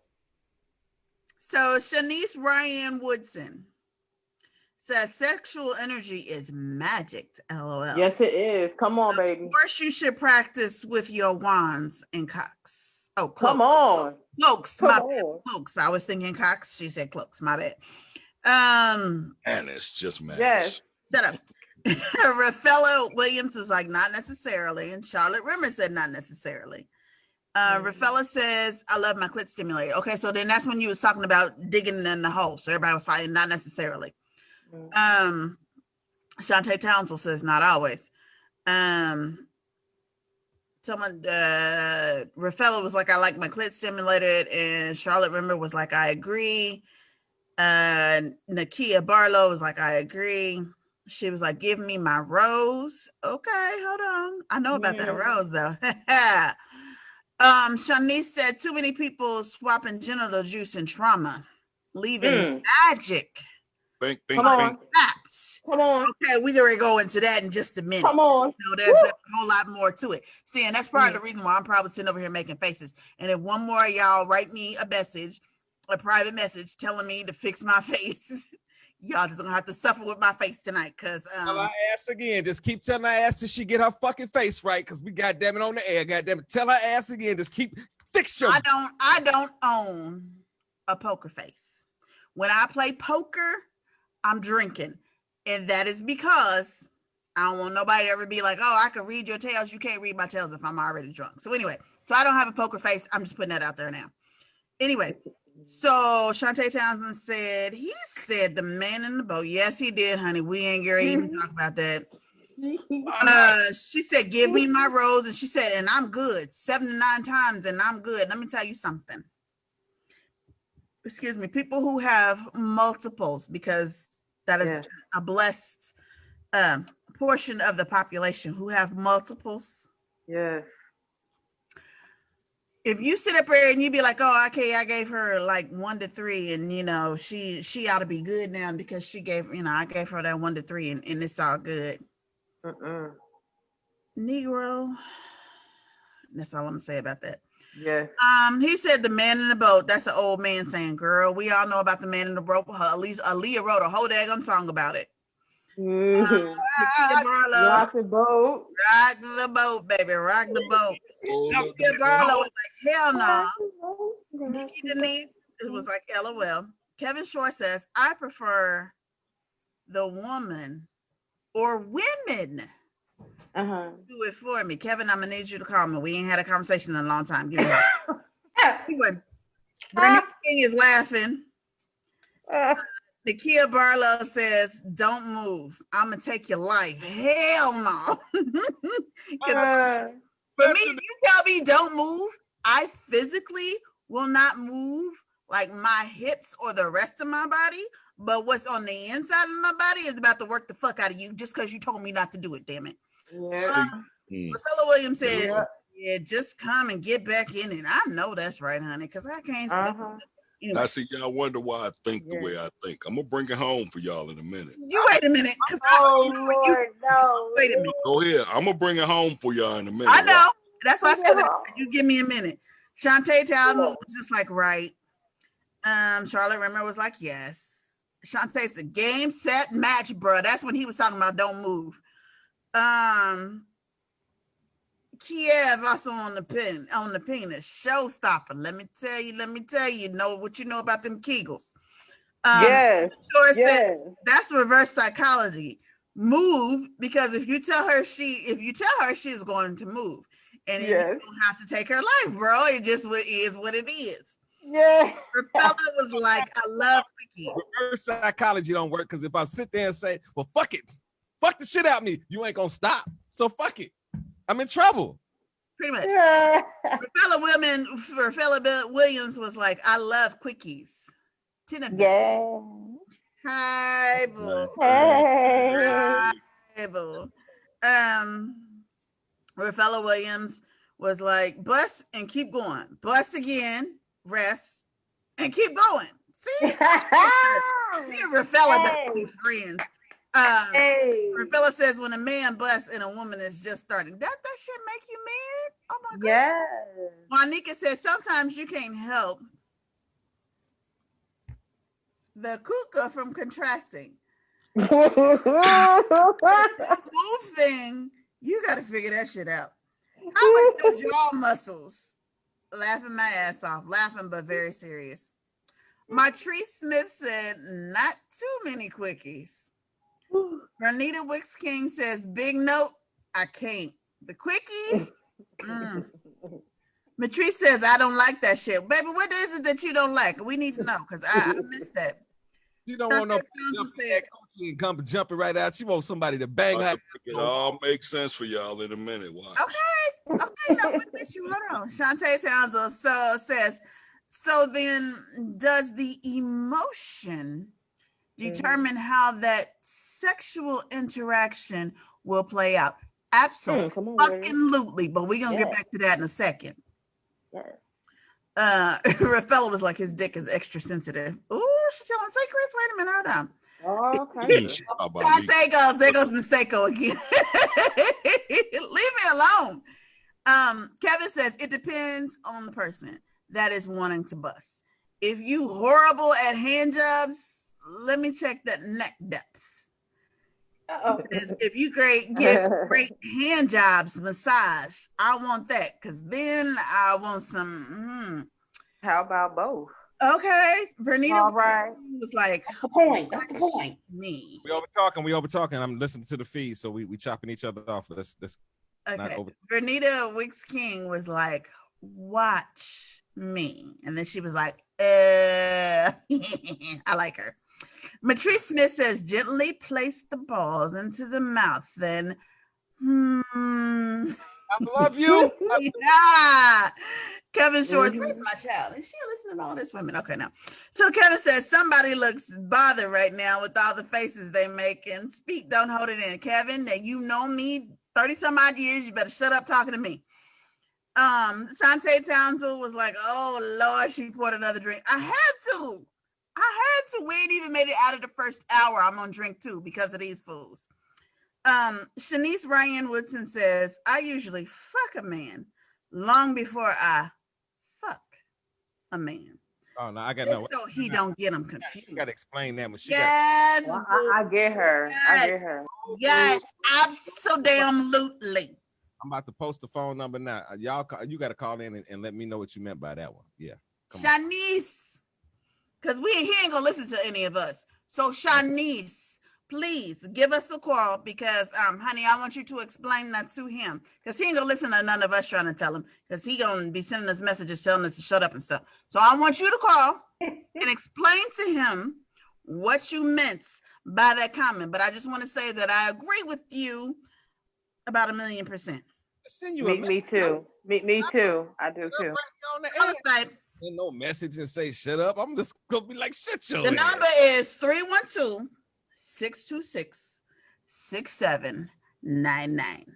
So Shanice Ryan Woodson says sexual energy is magic. LOL. Yes, it is. Come on, baby. Of course, you should practice with your wands and cocks. Oh, Come on. cloaks. Come My bad. on. Cloaks. I was thinking cocks. She said cloaks. My bad. And it's just mad. Yes. Shut up. Rafaela Williams was like, not necessarily. And Charlotte Rimmer said, not necessarily. Rafaela says, I love my clit stimulator. Okay, so then that's when you was talking about digging in the hole. So everybody was like, not necessarily. Shantae Townsend says, not always. Someone, Rafaela was like, I like my clit stimulated. And Charlotte Rimmer was like, I agree. Nakia Barlow was like, I agree. She was like, give me my rose. Okay, hold on. I know about that rose though. Shanice said, too many people swapping genital juice and trauma, leaving magic. Bink, Come on. Apps. Come on. Okay, we're gonna go into that in just a minute. Come on. There's a whole lot more to it. See, and that's part of the reason why I'm probably sitting over here making faces. And if one more of y'all write me a message, a private message telling me to fix my face, y'all just gonna have to suffer with my face tonight. Cause tell her ass again. Just keep telling her ass till she get her fucking face right. Cause we goddamn it on the air. Goddamn it. Tell her ass again. Just keep fix your. I don't own a poker face. When I play poker, I'm drinking. And that is because I don't want nobody to ever be like, oh, I can read your tails. You can't read my tails if I'm already drunk. So anyway, so I don't have a poker face. I'm just putting that out there now. Anyway, so Shantae Townsend said, he said the man in the boat. Yes, he did, honey. We ain't gonna even talk about that. She said, give me my rose. And she said, and I'm good. 7 to 9 times and I'm good. Let me tell you something. Excuse me. People who have multiples, because that is a blessed portion of the population who have multiples. Yes. If you sit up there and you be like, oh, okay, I gave her like 1 to 3, and you know, she ought to be good now because she gave, you know, I gave her that 1 to 3 and it's all good. Negro. That's all I'm gonna say about that. Yes. He said the man in the boat. That's an old man saying, girl, we all know about the man in the boat. At least Aaliyah wrote a whole daggone song about it. Rock the boat. Rock the boat, baby. Rock the boat. Nakia Barlow was like, hell no. Nikki Denise, it was like, LOL. Kevin Shore says, I prefer the woman or women do it for me. Kevin, I'm gonna need you to call me. We ain't had a conversation in a long time. Give me anyway, Brenda King is laughing. Nakia Barlow says, don't move. I'm gonna take your life. Hell no. For me, if you tell me don't move, I physically will not move like my hips or the rest of my body. But what's on the inside of my body is about to work the fuck out of you just because you told me not to do it, damn it. Rafaela Williams said, yeah, just come and get back in it. I know that's right, honey, because I can't sleep. Anyway. I see y'all wonder why I think the way I think. I'm gonna bring it home for y'all in a minute. You wait a minute. Oh Lord, no. Wait a minute. Go ahead. I'm gonna bring it home for y'all in a minute. I know. That's why I said that. You give me a minute. Shantae Townsend was just like, right. Charlotte Rimmer was like, yes. Shantae said, game, set, match, bro. That's when he was talking about don't move. Kiev also on the penis. Showstopper. Let me tell you, know what you know about them Kegels. Yes. Sure said, that's reverse psychology. Move, because if you tell her she's going to move. And you don't have to take her life, bro. It just is what it is. Yeah. Rafaela was like, I love quickie. Reverse psychology don't work, because if I sit there and say, well, fuck it. Fuck the shit out of me, you ain't gonna stop. So fuck it. I'm in trouble. Pretty much. Yeah. Rafaela Williams was like, I love quickies. Yeah. Hi, boo. Hey. Hi, boo. Rafaela Williams was like, bust and keep going. Bust again, rest, and keep going. See? Me and Rafaela definitely friends. Rafaela says when a man busts and a woman is just starting, that shit make you mad? Oh my God. Yes. Monica says sometimes you can't help the kuka from contracting. The move thing, you got to figure that shit out. How about your jaw muscles laughing my ass off, laughing but very serious. Martrice Smith said, not too many quickies. Bernita Wicks King says, big note, I can't. The quickies? Matrice says, I don't like that shit. Baby, what is it that you don't like? We need to know because I missed that. You don't want no come jumping right out. She wants somebody to bang her. It all makes sense for y'all in a minute. Watch. Okay, no, with you. Hold on. Shantae Townsend says, so then does the emotion determine how that sexual interaction will play out? Absolutely. But we're gonna get back to that in a second. Yes. Rafaela was like, his dick is extra sensitive. Ooh, she's telling secrets. Wait a minute, hold on. There goes Maseko again. Leave me alone. Kevin says it depends on the person that is wanting to bust. If you horrible at hand jobs, let me check that neck depth. If you get great hand jobs, massage, I want that because then I want some. How about both? Okay, Vernita. All right. Was like, that's the point. That's the point. Me. We over talking. I'm listening to the feed, so we chopping each other off. Let's okay. Vernita Wicks King was like, watch me, and then she was like, I like her. Matrice Smith says, gently place the balls into the mouth, then I love you. Yeah. Kevin Shores, where's my child? Is she listening to all this women? Okay, now. So Kevin says, somebody looks bothered right now with all the faces they make, and speak, don't hold it in. Kevin, that you know me 30 some odd years, you better shut up talking to me. Shantae Townsend was like, oh Lord, she poured another drink. I had to. We ain't even made it out of the first hour. I'm on drink 2 because of these fools. Shanice Ryan Woodson says, I usually fuck a man long before I fuck a man. Oh no, I got no. So he don't get them confused. You got to explain that. When she yes, well, I get her. Yes. I get her. Yes, absolutely. I'm about to post the phone number now. Y'all, you got to call in and let me know what you meant by that one. Yeah, Shanice, because he ain't gonna listen to any of us. So Shanice, please give us a call because, honey, I want you to explain that to him because he ain't gonna listen to none of us trying to tell him because he gonna be sending us messages telling us to shut up and stuff. So I want you to call and explain to him what you meant by that comment. But I just want to say that I agree with you about 1,000,000%. Send you me too. Me too. I do too. And no message and say shut up. I'm just gonna be like shit. The number is 312-626-6799.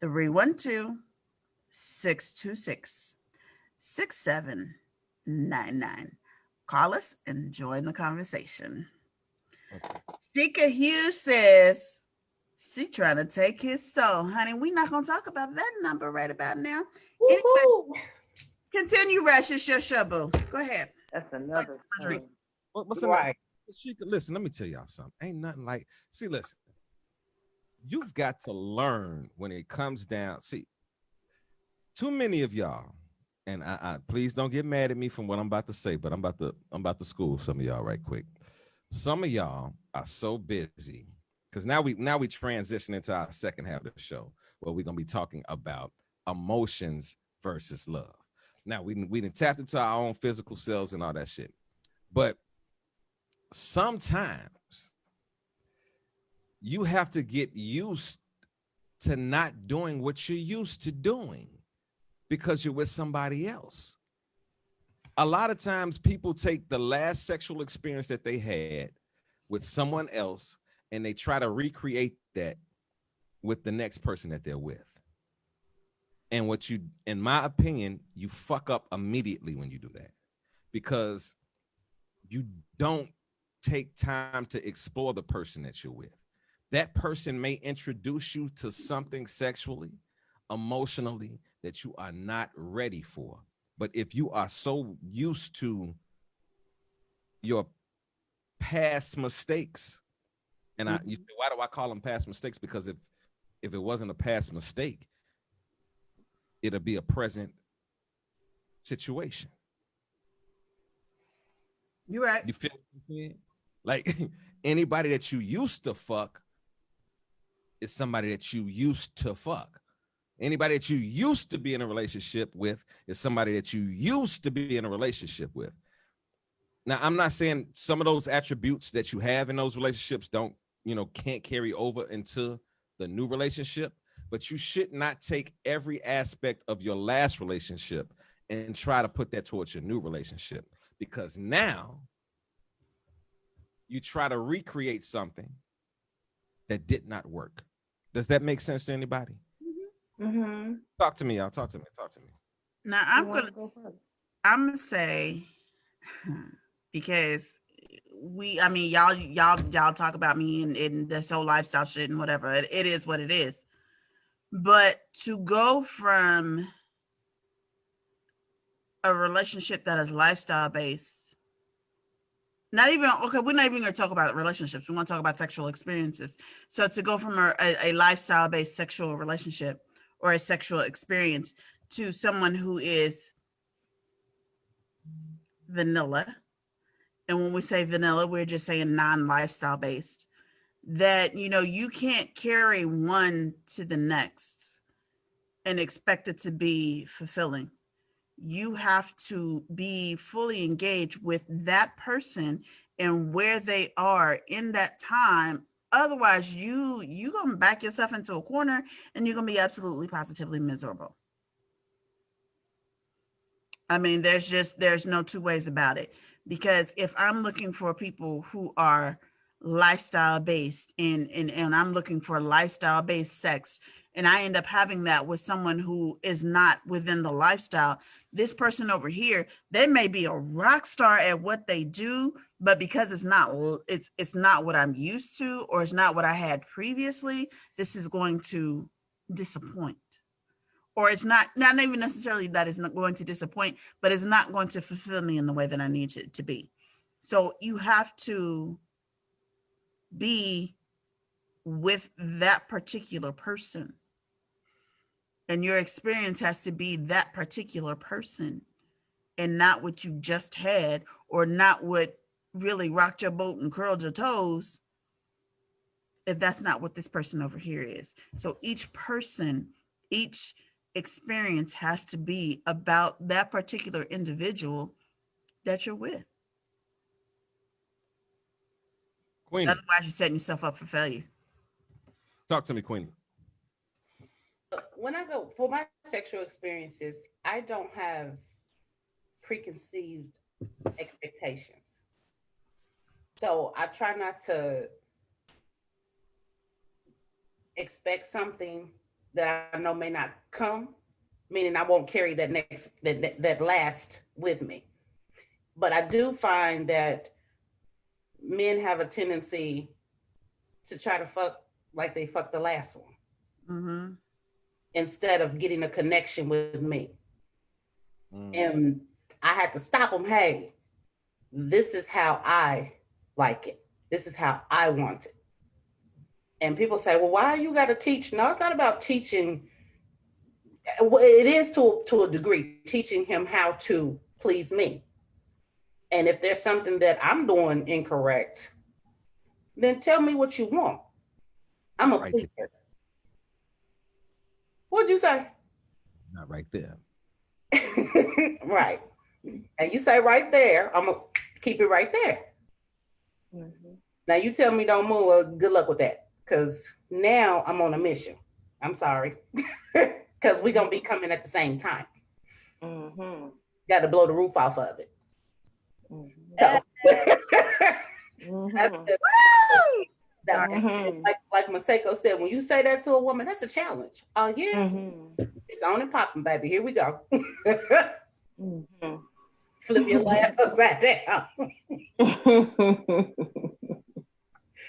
312-626-6799. Call us and join the conversation. Shika Hughes says she trying to take his soul. Honey, we're not gonna talk about that number right about now. Anyway, continue, Rush. It's your show, boo. Go ahead. That's another thing. What's right. Shika, listen, let me tell y'all something. Ain't nothing like, see, listen, you've got to learn when it comes down. See, too many of y'all, and I please don't get mad at me from what I'm about to say, but I'm about to school some of y'all right quick. Some of y'all are so busy because now we transition into our second half of the show where we're gonna be talking about emotions versus love. Now we done tapped into our own physical selves and all that shit, but sometimes you have to get used to not doing what you're used to doing because you're with somebody else. A lot of times people take the last sexual experience that they had with someone else and they try to recreate that with the next person that they're with. And what you, in my opinion, you fuck up immediately when you do that because you don't take time to explore the person that you're with. That person may introduce you to something sexually, emotionally that you are not ready for. But if you are so used to your past mistakes, and why do I call them past mistakes? Because if it wasn't a past mistake, it'll be a present situation. You're right. You feel what I'm saying? Like anybody that you used to fuck is somebody that you used to fuck. Anybody that you used to be in a relationship with is somebody that you used to be in a relationship with. Now, I'm not saying some of those attributes that you have in those relationships can't carry over into the new relationship, but you should not take every aspect of your last relationship and try to put that towards your new relationship, because now you try to recreate something that did not work. Does that make sense to anybody? Mm-hmm. Talk to me, y'all. Talk to me. Now I'm gonna say, because y'all talk about me and this whole lifestyle shit and whatever. It is what it is. But to go from a relationship that is lifestyle based, we're not even gonna talk about relationships. We want to talk about sexual experiences. So to go from a lifestyle based sexual relationship or a sexual experience to someone who is vanilla. And when we say vanilla, we're just saying non-lifestyle based, that, you can't carry one to the next and expect it to be fulfilling. You have to be fully engaged with that person and where they are in that time. Otherwise, you're going to back yourself into a corner and you're going to be absolutely positively miserable. I mean, there's no two ways about it. Because if I'm looking for people who are lifestyle based and I'm looking for lifestyle based sex, and I end up having that with someone who is not within the lifestyle, this person over here, they may be a rock star at what they do, but because it's not what I'm used to, or it's not what I had previously, this is going to disappoint. Or it's not even necessarily that it's not going to disappoint, but it's not going to fulfill me in the way that I need it to be. So you have to be with that particular person. And your experience has to be that particular person and not what you just had, or not what really rocked your boat and curled your toes, if that's not what this person over here is. So each person, each experience has to be about that particular individual that you're with. Queenie, Otherwise, you're setting yourself up for failure. talk to me, Queenie. When I go for my sexual experiences, I don't have preconceived expectations. So I try not to expect something that I know may not come, meaning I won't carry that last with me. But I do find that men have a tendency to try to fuck like they fucked the last one, Mm-hmm. instead of getting a connection with me. Mm. And I had to stop them. Hey, this is how I like it. This is how I want it. And people say, well, why you got to teach? No, it's not about teaching. It is to a degree, teaching him how to please me. And if there's something that I'm doing incorrect, then tell me what you want. I'm a pleaser. There. What'd you say? Not right there. Right. And you say right there, I'm going to keep it right there. Mm-hmm. Now you tell me don't move, well, good luck with that. Because now I'm on a mission. I'm sorry. Because we're going to be coming at the same time. Mm-hmm. Got to blow the roof off of it. Mm-hmm. So, like Maseko said, when you say that to a woman, that's a challenge. Oh, yeah. Mm-hmm. It's on and popping, baby. Here we go. Mm-hmm. Flip your ass upside down.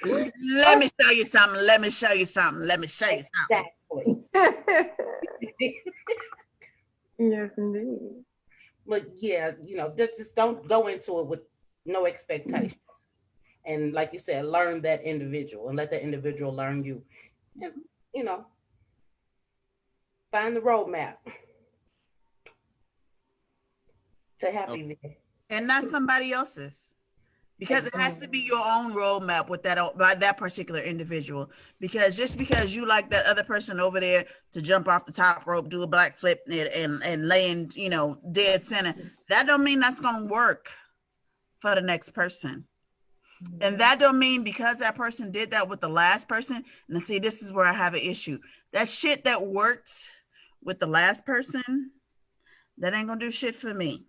Let me show you something. Let me show you something. Let me show you something. Exactly. Yes, indeed. But yeah, just don't go into it with no expectations. And like you said, learn that individual and let that individual learn you. And, find the roadmap. to happy video. And not somebody else's. Because it has to be your own roadmap with that by that particular individual. Because just because you like that other person over there to jump off the top rope, do a black flip and lay in, dead center, that don't mean that's gonna work for the next person. And that don't mean because that person did that with the last person. And see, this is where I have an issue. That shit that worked with the last person, that ain't gonna do shit for me.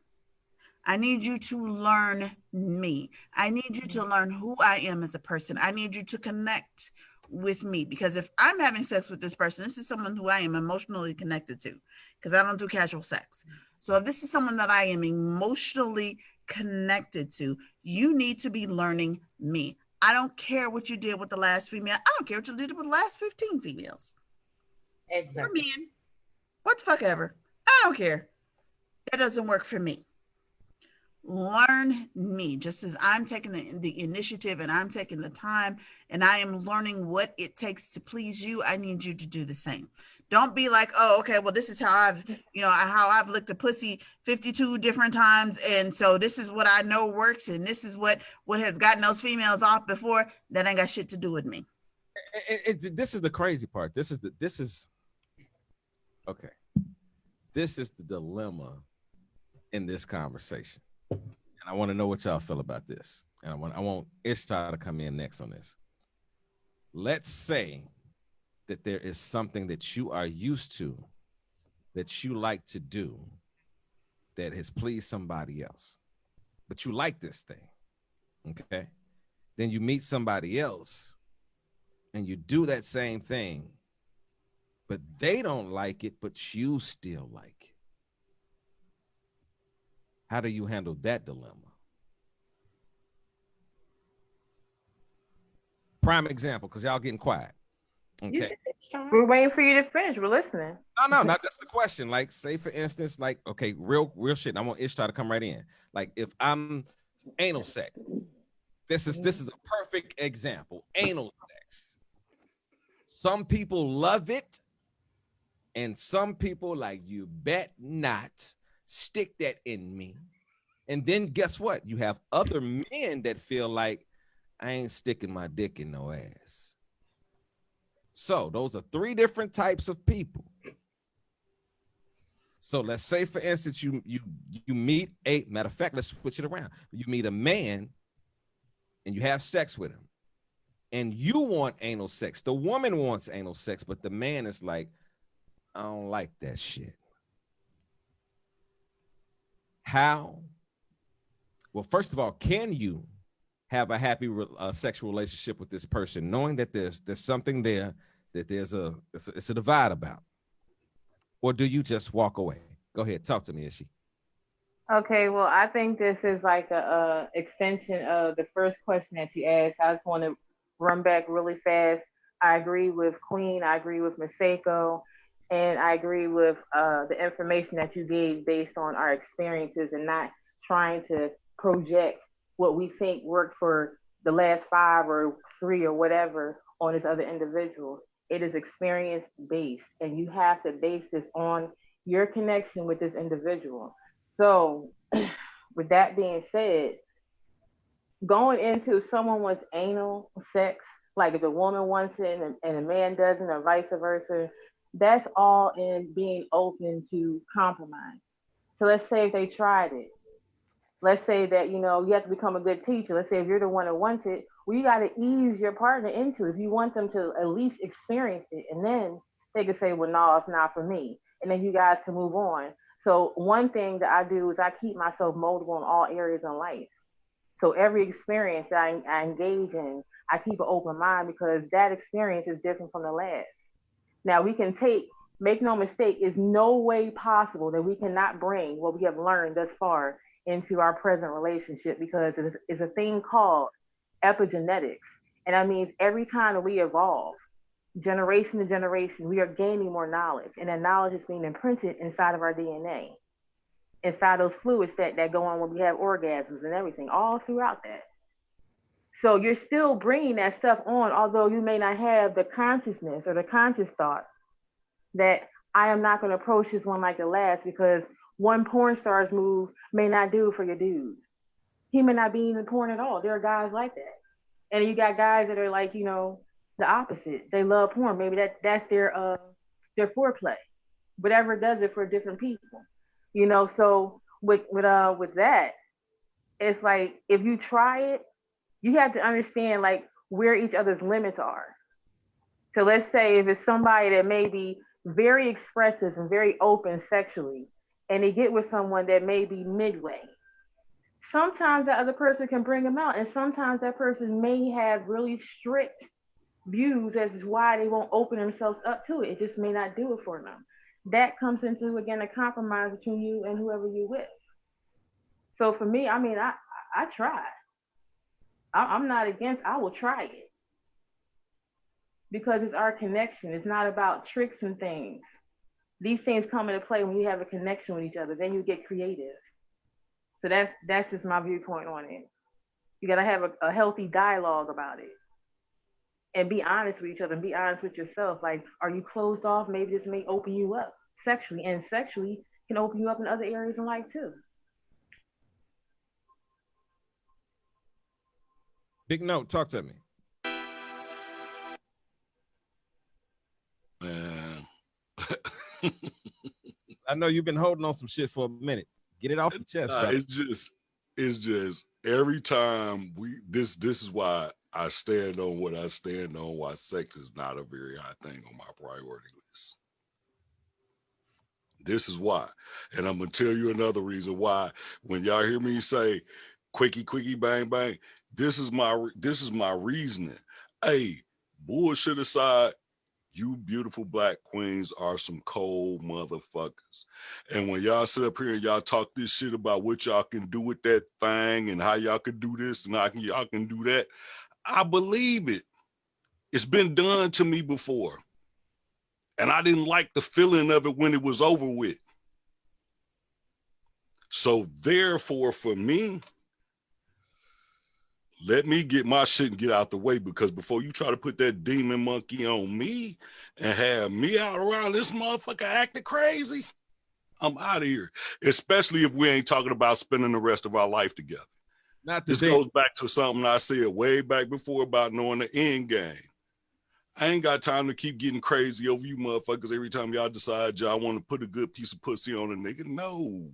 I need you to learn me. I need you to learn who I am as a person. I need you to connect with me, because if I'm having sex with this person, this is someone who I am emotionally connected to, because I don't do casual sex. So if this is someone that I am emotionally connected to, you need to be learning me. I don't care what you did with the last female. I don't care what you did with the last 15 females. Exactly. For men, what the fuck ever. I don't care. That doesn't work for me. Learn me, just as I'm taking the initiative and I'm taking the time and I am learning what it takes to please you. I need you to do the same. Don't be like, oh, okay, well, this is how I've licked a pussy 52 different times, and so this is what I know works, and this is what has gotten those females off before. That ain't got shit to do with me. This is the crazy part. This is the dilemma in this conversation. And I want to know what y'all feel about this. And I want Ishtar to come in next on this. Let's say that there is something that you are used to, that you like to do, that has pleased somebody else, but you like this thing, okay? Then you meet somebody else and you do that same thing, but they don't like it, but you still like it. How do you handle that dilemma? Prime example, because y'all getting quiet. Okay. We're waiting for you to finish. We're listening. No, not just the question. Like, say for instance, like, okay, real shit. I want Ishtar to come right in. Like, if I'm anal sex, this is a perfect example. Anal sex. Some people love it, and some people like, you bet not. Stick that in me. And then guess what? You have other men that feel like, I ain't sticking my dick in no ass. So those are three different types of people. So let's say, for instance, you meet matter of fact, let's switch it around. You meet a man and you have sex with him, and you want anal sex. The woman wants anal sex, but the man is like, I don't like that shit. How? Well, first of all, can you have a happy sexual relationship with this person, knowing that there's something there, that it's a divide about? Or do you just walk away? Go ahead, talk to me, Ishi. Okay, well, I think this is like a extension of the first question that you asked. I just want to run back really fast. I agree with Queen. I agree with Maseko. And I agree with the information that you gave based on our experiences, and not trying to project what we think worked for the last 5 or 3 or whatever on this other individual. It is experience based, and you have to base this on your connection with this individual. So with that being said, going into someone with anal sex, like if a woman wants it and a man doesn't, or vice versa, that's all in being open to compromise. So let's say if they tried it. Let's say that, you have to become a good teacher. Let's say if you're the one that wants it, well, you got to ease your partner into it. If you want them to at least experience it, and then they can say, well, no, it's not for me. And then you guys can move on. So one thing that I do is I keep myself moldable in all areas of life. So every experience that I engage in, I keep an open mind, because that experience is different from the last. Now we can make no mistake, is no way possible that we cannot bring what we have learned thus far into our present relationship, because it's a thing called epigenetics. And that means every time that we evolve, generation to generation, we are gaining more knowledge, and that knowledge is being imprinted inside of our DNA, inside those fluids that go on when we have orgasms and everything, all throughout that. So you're still bringing that stuff on, although you may not have the consciousness or the conscious thought that I am not going to approach this one like the last, because one porn star's move may not do it for your dude. He may not be in porn at all. There are guys like that. And you got guys that are like, the opposite. They love porn. Maybe that's their foreplay. Whatever does it for different people. So with that, it's like if you try it, you have to understand like where each other's limits are. So let's say if it's somebody that may be very expressive and very open sexually, and they get with someone that may be midway, sometimes that other person can bring them out, and sometimes that person may have really strict views as to why they won't open themselves up to it. It just may not do it for them. That comes into, again, a compromise between you and whoever you're with. So for me, I mean, I try. I'm not against, I will try it. Because it's our connection. It's not about tricks and things. These things come into play when you have a connection with each other. Then you get creative. So that's just my viewpoint on it. You got to have a healthy dialogue about it. And be honest with each other and be honest with yourself. Like, are you closed off? Maybe this may open you up sexually. And sexually can open you up in other areas in life too. Big Note, talk to me. Man. I know you've been holding on some shit for a minute. Get it off the chest, bro. It's just every time this is why I stand on what I stand on, why sex is not a very high thing on my priority list. This is why. And I'm gonna tell you another reason why. When y'all hear me say quickie, quickie, bang, bang, this is my reasoning. Hey, bullshit aside, you beautiful black queens are some cold motherfuckers. And when y'all sit up here and y'all talk this shit about what y'all can do with that thing and how y'all can do this and how y'all can do that, I believe it. It's been done to me before. And I didn't like the feeling of it when it was over with. So therefore, for me, let me get my shit and get out the way, because before you try to put that demon monkey on me and have me out around this motherfucker acting crazy, I'm out of here. Especially if we ain't talking about spending the rest of our life together. This goes back to something I said way back before about knowing the end game. I ain't got time to keep getting crazy over you motherfuckers every time y'all decide y'all want to put a good piece of pussy on a nigga. No.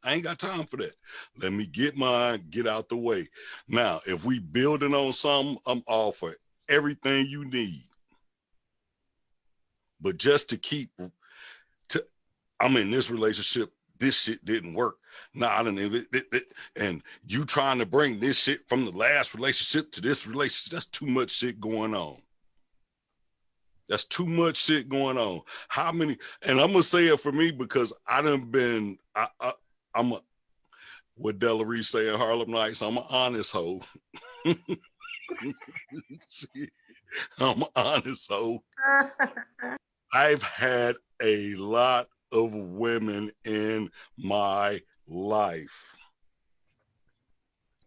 I ain't got time for that. Let me get mine, get out the way. Now, if we building on something, I'm all for everything you need. But just to keep, I'm in this relationship, this shit didn't work. Nah, I don't even, and you trying to bring this shit from the last relationship to this relationship, that's too much shit going on. That's too much shit going on. How many, and I'm gonna say it for me because I done been, I'm a, what Della Reese say in Harlem Nights, I'm an honest hoe. I'm an honest hoe. I've had a lot of women in my life.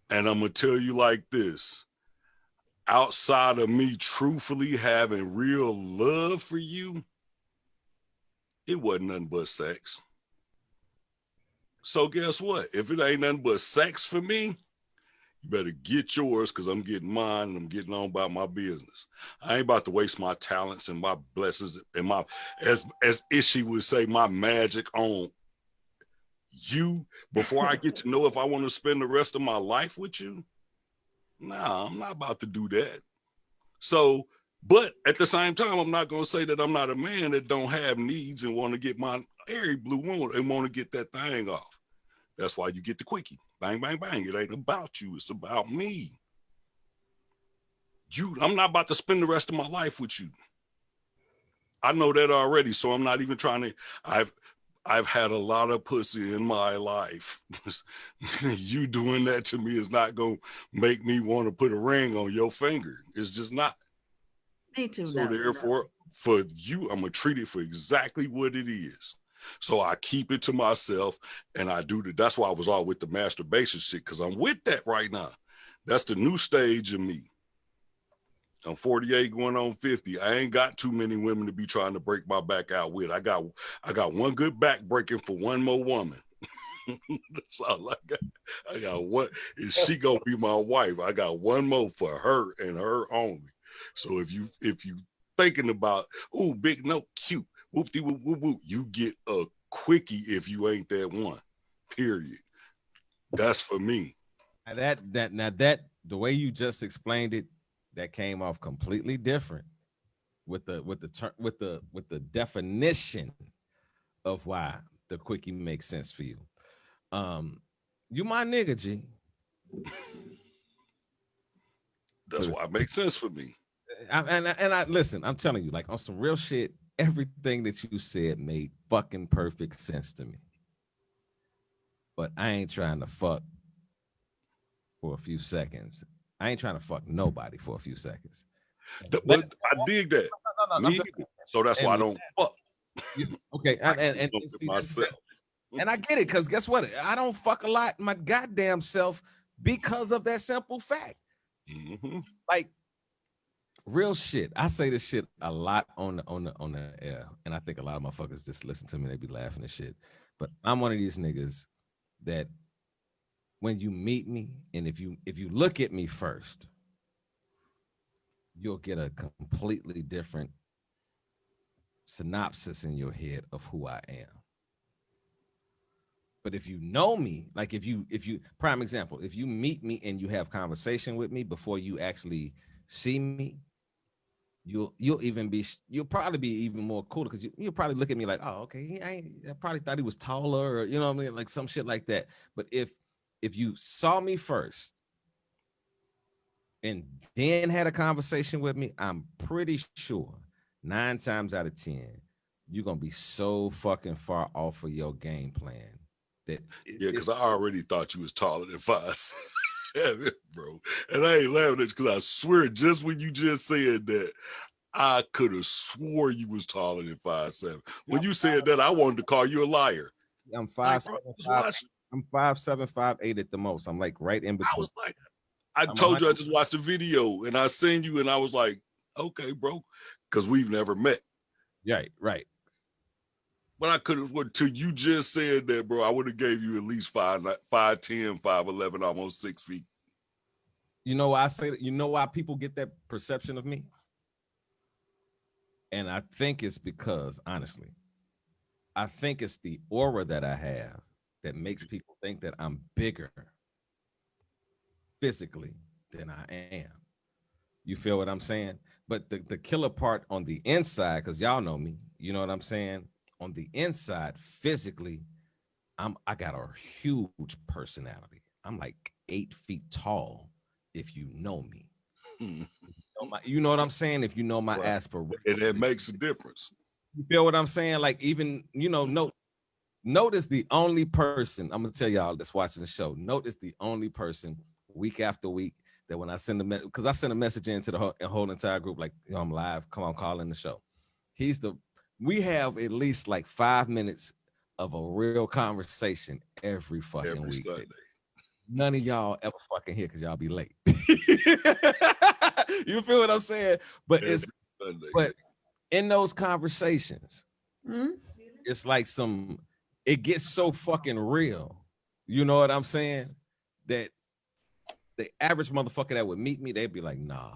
And I'm going to tell you like this. Outside of me truthfully having real love for you, it wasn't nothing but sex. So guess what? If it ain't nothing but sex for me, you better get yours, because I'm getting mine and I'm getting on about my business. I ain't about to waste my talents and my blessings and my, as Ishi would say, my magic on you before I get to know if I want to spend the rest of my life with you. Nah, I'm not about to do that. So, but at the same time, I'm not going to say that I'm not a man that don't have needs and want to get my airy blue one and want to get that thing off. That's why you get the quickie. Bang, bang, bang. It ain't about you. It's about me. I'm not about to spend the rest of my life with you. I know that already, so I'm not even trying to. I've had a lot of pussy in my life. You doing that to me is not going to make me want to put a ring on your finger. It's just not. Me too. So therefore, for you, I'm going to treat it for exactly what it is. So I keep it to myself, and I do that. That's why I was all with the masturbation shit, because I'm with that right now. That's the new stage of me. I'm 48 going on 50. I ain't got too many women to be trying to break my back out with. I got one good back breaking for one more woman. That's all I got. I got one. Is she gonna be my wife? I got one more for her and her only. So if you thinking about, oh, big note, cute, whoop-de whoop whoop whoop, you get a quickie if you ain't that one. Period. That's for me. That the way you just explained it, that came off completely different with the definition of why the quickie makes sense for you. You my nigga, G. That's why it makes sense for me. I listen, I'm telling you, like on some real shit, everything that you said made fucking perfect sense to me. But I ain't trying to fuck for a few seconds. I ain't trying to fuck nobody for a few seconds. But I dig that. No, so that's why I don't fuck. Okay, and myself. And I get it, because guess what? I don't fuck a lot my goddamn self because of that simple fact. Mm-hmm. Like real shit. I say this shit a lot on the air, and I think a lot of motherfuckers just listen to me. They be laughing and shit. But I'm one of these niggas that when you meet me, and if you look at me first, you'll get a completely different synopsis in your head of who I am. But if you know me, like if you prime example, if you meet me and you have conversation with me before you actually see me, you'll probably be even more cool, because you'll probably look at me like, oh, okay, I probably thought he was taller, or you know what I mean, like some shit like that. But if you saw me first and then had a conversation with me, I'm pretty sure 9 times out of 10, you're gonna be so fucking far off of your game plan. Yeah, because I already thought you was taller than 5'7", bro. And I ain't laughing at you, because I swear, just when you just said that, I could have swore you was taller than 5'7". When you said that, I wanted to call you a liar. I'm 5'7", I'm 5'7", 5'8" at the most. I'm like right in between. I was like, I told you I just watched the video, and I seen you, and I was like, okay, bro, because we've never met. Right. But I could have, until you just said that, bro, I would have gave you at least 5'10", 5'11", almost 6 feet. You know why I say that? You know why people get that perception of me? And I think it's because, honestly, I think it's the aura that I have that makes people think that I'm bigger physically than I am. You feel what I'm saying? But the killer part on the inside, because y'all know me, you know what I'm saying? On the inside, physically, I got a huge personality. I'm like 8 feet tall, if you know me. You know what I'm saying? If you know my aspirations. And it makes a difference. You feel what I'm saying? Like even, Note is the only person, I'm gonna tell y'all that's watching the show, Note is the only person week after week that when I send because I send a message into the whole entire group, like, I'm live, come on, call in the show. We have at least like 5 minutes of a real conversation every fucking week. Sunday. None of y'all ever fucking here because y'all be late. You feel what I'm saying? But but in those conversations, it's like it gets so fucking real. You know what I'm saying? That the average motherfucker that would meet me, they'd be like, nah,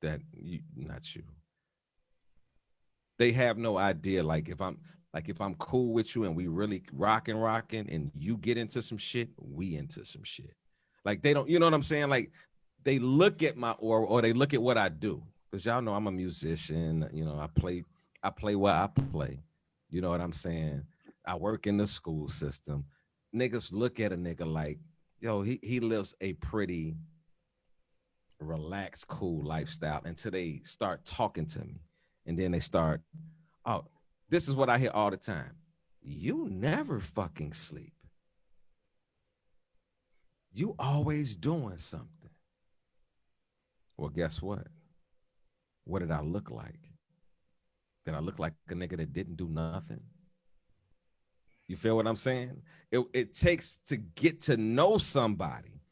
not you. They have no idea. Like if I'm cool with you and we really rocking and you get into some shit, we into some shit. Like they don't, you know what I'm saying? Like they look at my or they look at what I do. Because y'all know I'm a musician, I play what I play. You know what I'm saying? I work in the school system. Niggas look at a nigga like, yo, he lives a pretty relaxed, cool lifestyle until they start talking to me. And then they start, oh, this is what I hear all the time. You never fucking sleep. You always doing something. Well, guess what? What did I look like? Did I look like a nigga that didn't do nothing? You feel what I'm saying? It takes to get to know somebody.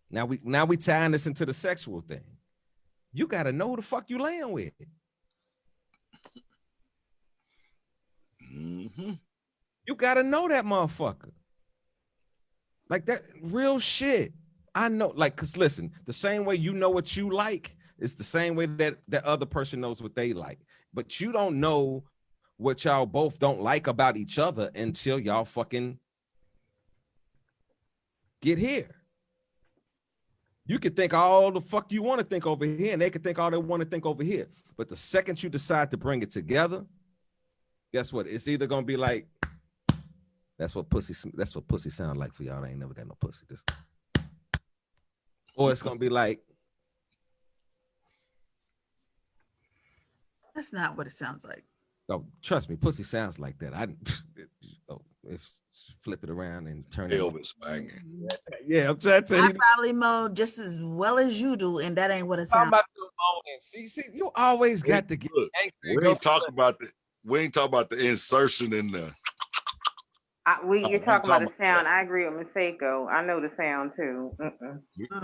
Now we tying this into the sexual thing. you gotta know who the fuck you laying with. Mm-hmm. You gotta know that motherfucker. Like that real shit. I know, like, cause listen, the same way you know what you like, it's the same way that that other person knows what they like. But you don't know what y'all both don't like about each other until y'all fucking get here. You can think all the fuck you want to think over here, and they can think all they want to think over here. But the second you decide to bring it together, guess what? It's either gonna be like, that's what pussy sound like for y'all. I ain't never got no pussy. Or it's gonna be like, That's not what it sounds like. oh, trust me, pussy sounds like that. If flip it around and turn it. Elvis banging. Yeah, I'm trying to tell I you. probably mow just as well as you do, and that ain't what it Talking sounds. about the moaning. See, you always got to get Look, angry. we ain't talking about the insertion in the. You're talking about the sound. I agree with Maseko. I know the sound too.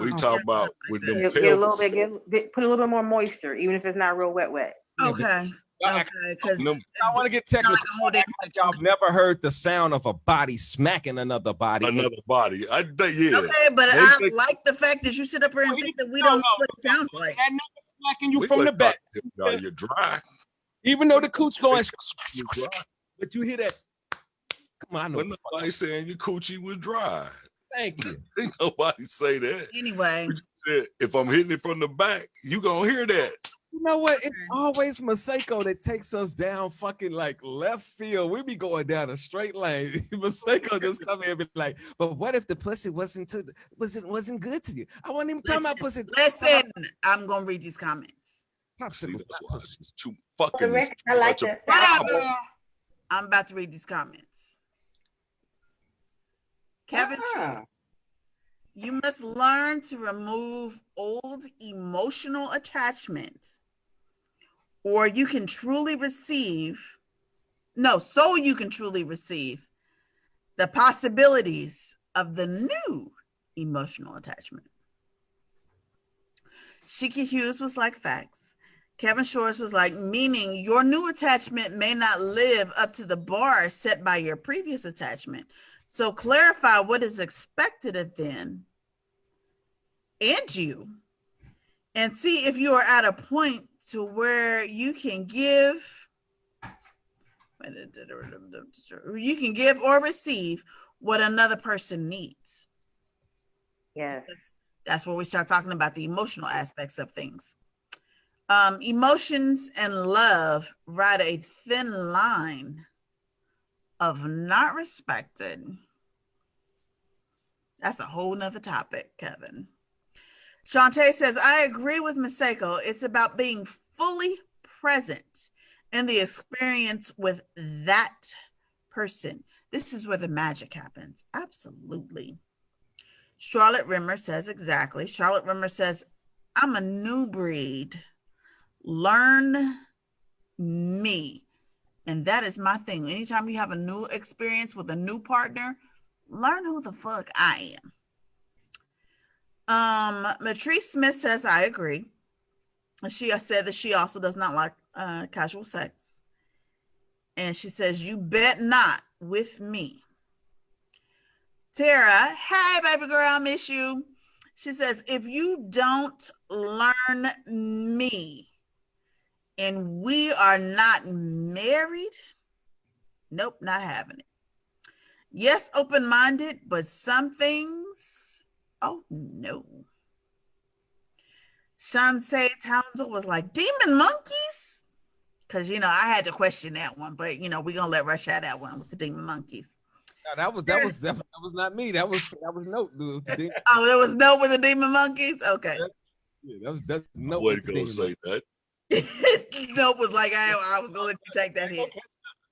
We talk about with them Get a little pelvis. bit, put a little bit more moisture, even if it's not real wet. Okay. Okay, because I want to get technical. Y'all never heard the sound of a body smacking another body. Another body. Yeah. Okay, but I like the fact that you sit up here and think that we don't know what it sounds like. That nigga smacking you from the back. You're dry. Even though the cooch going, but you hear that. Come on, I know. When nobody saying your coochie was dry. Thank you. Ain't nobody say that. Anyway, if I'm hitting it from the back, you gonna hear that. You know what? It's always Maseko that takes us down fucking like left field. We be going down a straight lane. Maseko just come here and be like, but what if the pussy wasn't good to you? I wasn't even talking about pussy. Listen, I'm gonna read these comments. See, that's why it's too fucking. I like that sound. I'm about to read these comments. Kevin, you must learn to remove old emotional attachment, or you can truly receive, so you can truly receive the possibilities of the new emotional attachment. Shiki Hughes was like, facts. Kevin Shores was like, meaning your new attachment may not live up to the bar set by your previous attachment. So clarify what is expected of them and you, and see if you are at a point to where you can give or receive what another person needs. Yes. That's where we start talking about the emotional aspects of things. Emotions and love ride a thin line of not respected. That's a whole nother topic, Kevin. Shantae says, I agree with Maseko. It's about being fully present in the experience with that person. This is where the magic happens. Absolutely. Charlotte Rimmer says, exactly. Charlotte Rimmer says, I'm a new breed. Learn me. And that is my thing. Anytime you have a new experience with a new partner, learn who the fuck I am. Matrice Smith says, I agree. She said that she also does not like casual sex. And she says, you bet not with me. Tara, hey, baby girl, I miss you. She says, if you don't learn me and we are not married, nope, not having it. Yes, open-minded, but some things, oh no. Shantae Townsend was like, demon monkeys? Because, I had to question that one, but, we're going to let Rush out that one with the demon monkeys. No, that was not me. That was Note. Dude, oh, there was Note with the demon monkeys? Okay. Yeah, that Note. I wasn't going to say that. Nope was like, I was gonna let you take that hit.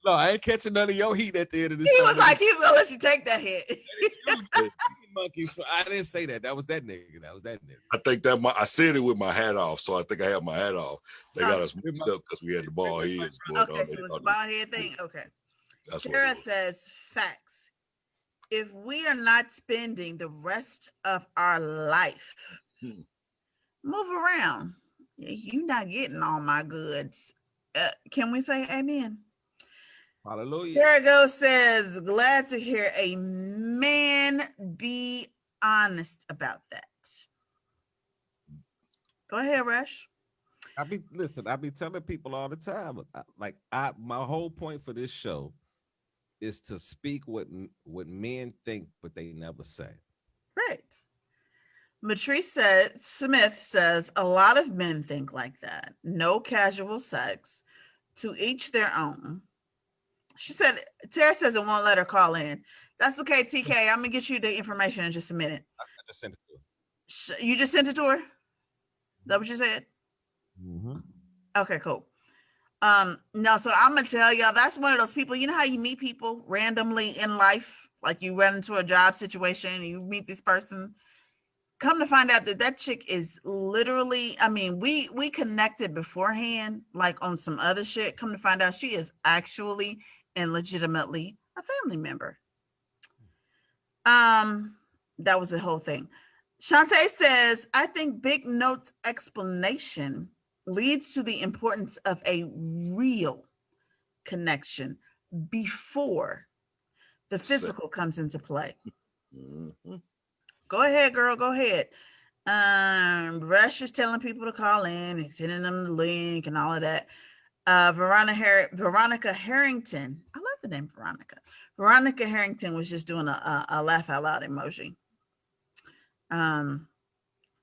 No, I ain't catching none of your heat at the end of this. He was like, he's gonna let you take that hit. Monkeys. I didn't say that. That was that nigga. I think I said it with my hat off, so I think I have my hat off. They got us mixed up because we had the bald heads. Okay, so it's the bald head thing. Okay. That's Sarah says, facts. If we are not spending the rest of our life, move around. You not getting all my goods. Can we say amen? Hallelujah. Jericho says, glad to hear a man be honest about that. Go ahead, Rush. I be telling people all the time, my whole point for this show is to speak what men think, but they never say. Right. Smith says, a lot of men think like that. No casual sex, to each their own. She said, Tara says it won't let her call in. That's okay, TK. I'm going to get you the information in just a minute. I just sent it to her. You just sent it to her? Is that what you said? Mm-hmm. Okay, cool. No, so I'm gonna tell y'all, that's one of those people, you know how you meet people randomly in life, like you run into a job situation and you meet this person, come to find out that chick is literally, I mean, we connected beforehand, like on some other shit. Come to find out she is actually and legitimately a family member. That was the whole thing. Shantae says, I think Big Note's explanation leads to the importance of a real connection before the physical comes into play. Mm-hmm. Go ahead, girl. Go ahead. Rush is telling people to call in and sending them the link and all of that. Veronica Harrington. I love the name Veronica. Veronica Harrington was just doing a laugh out loud emoji.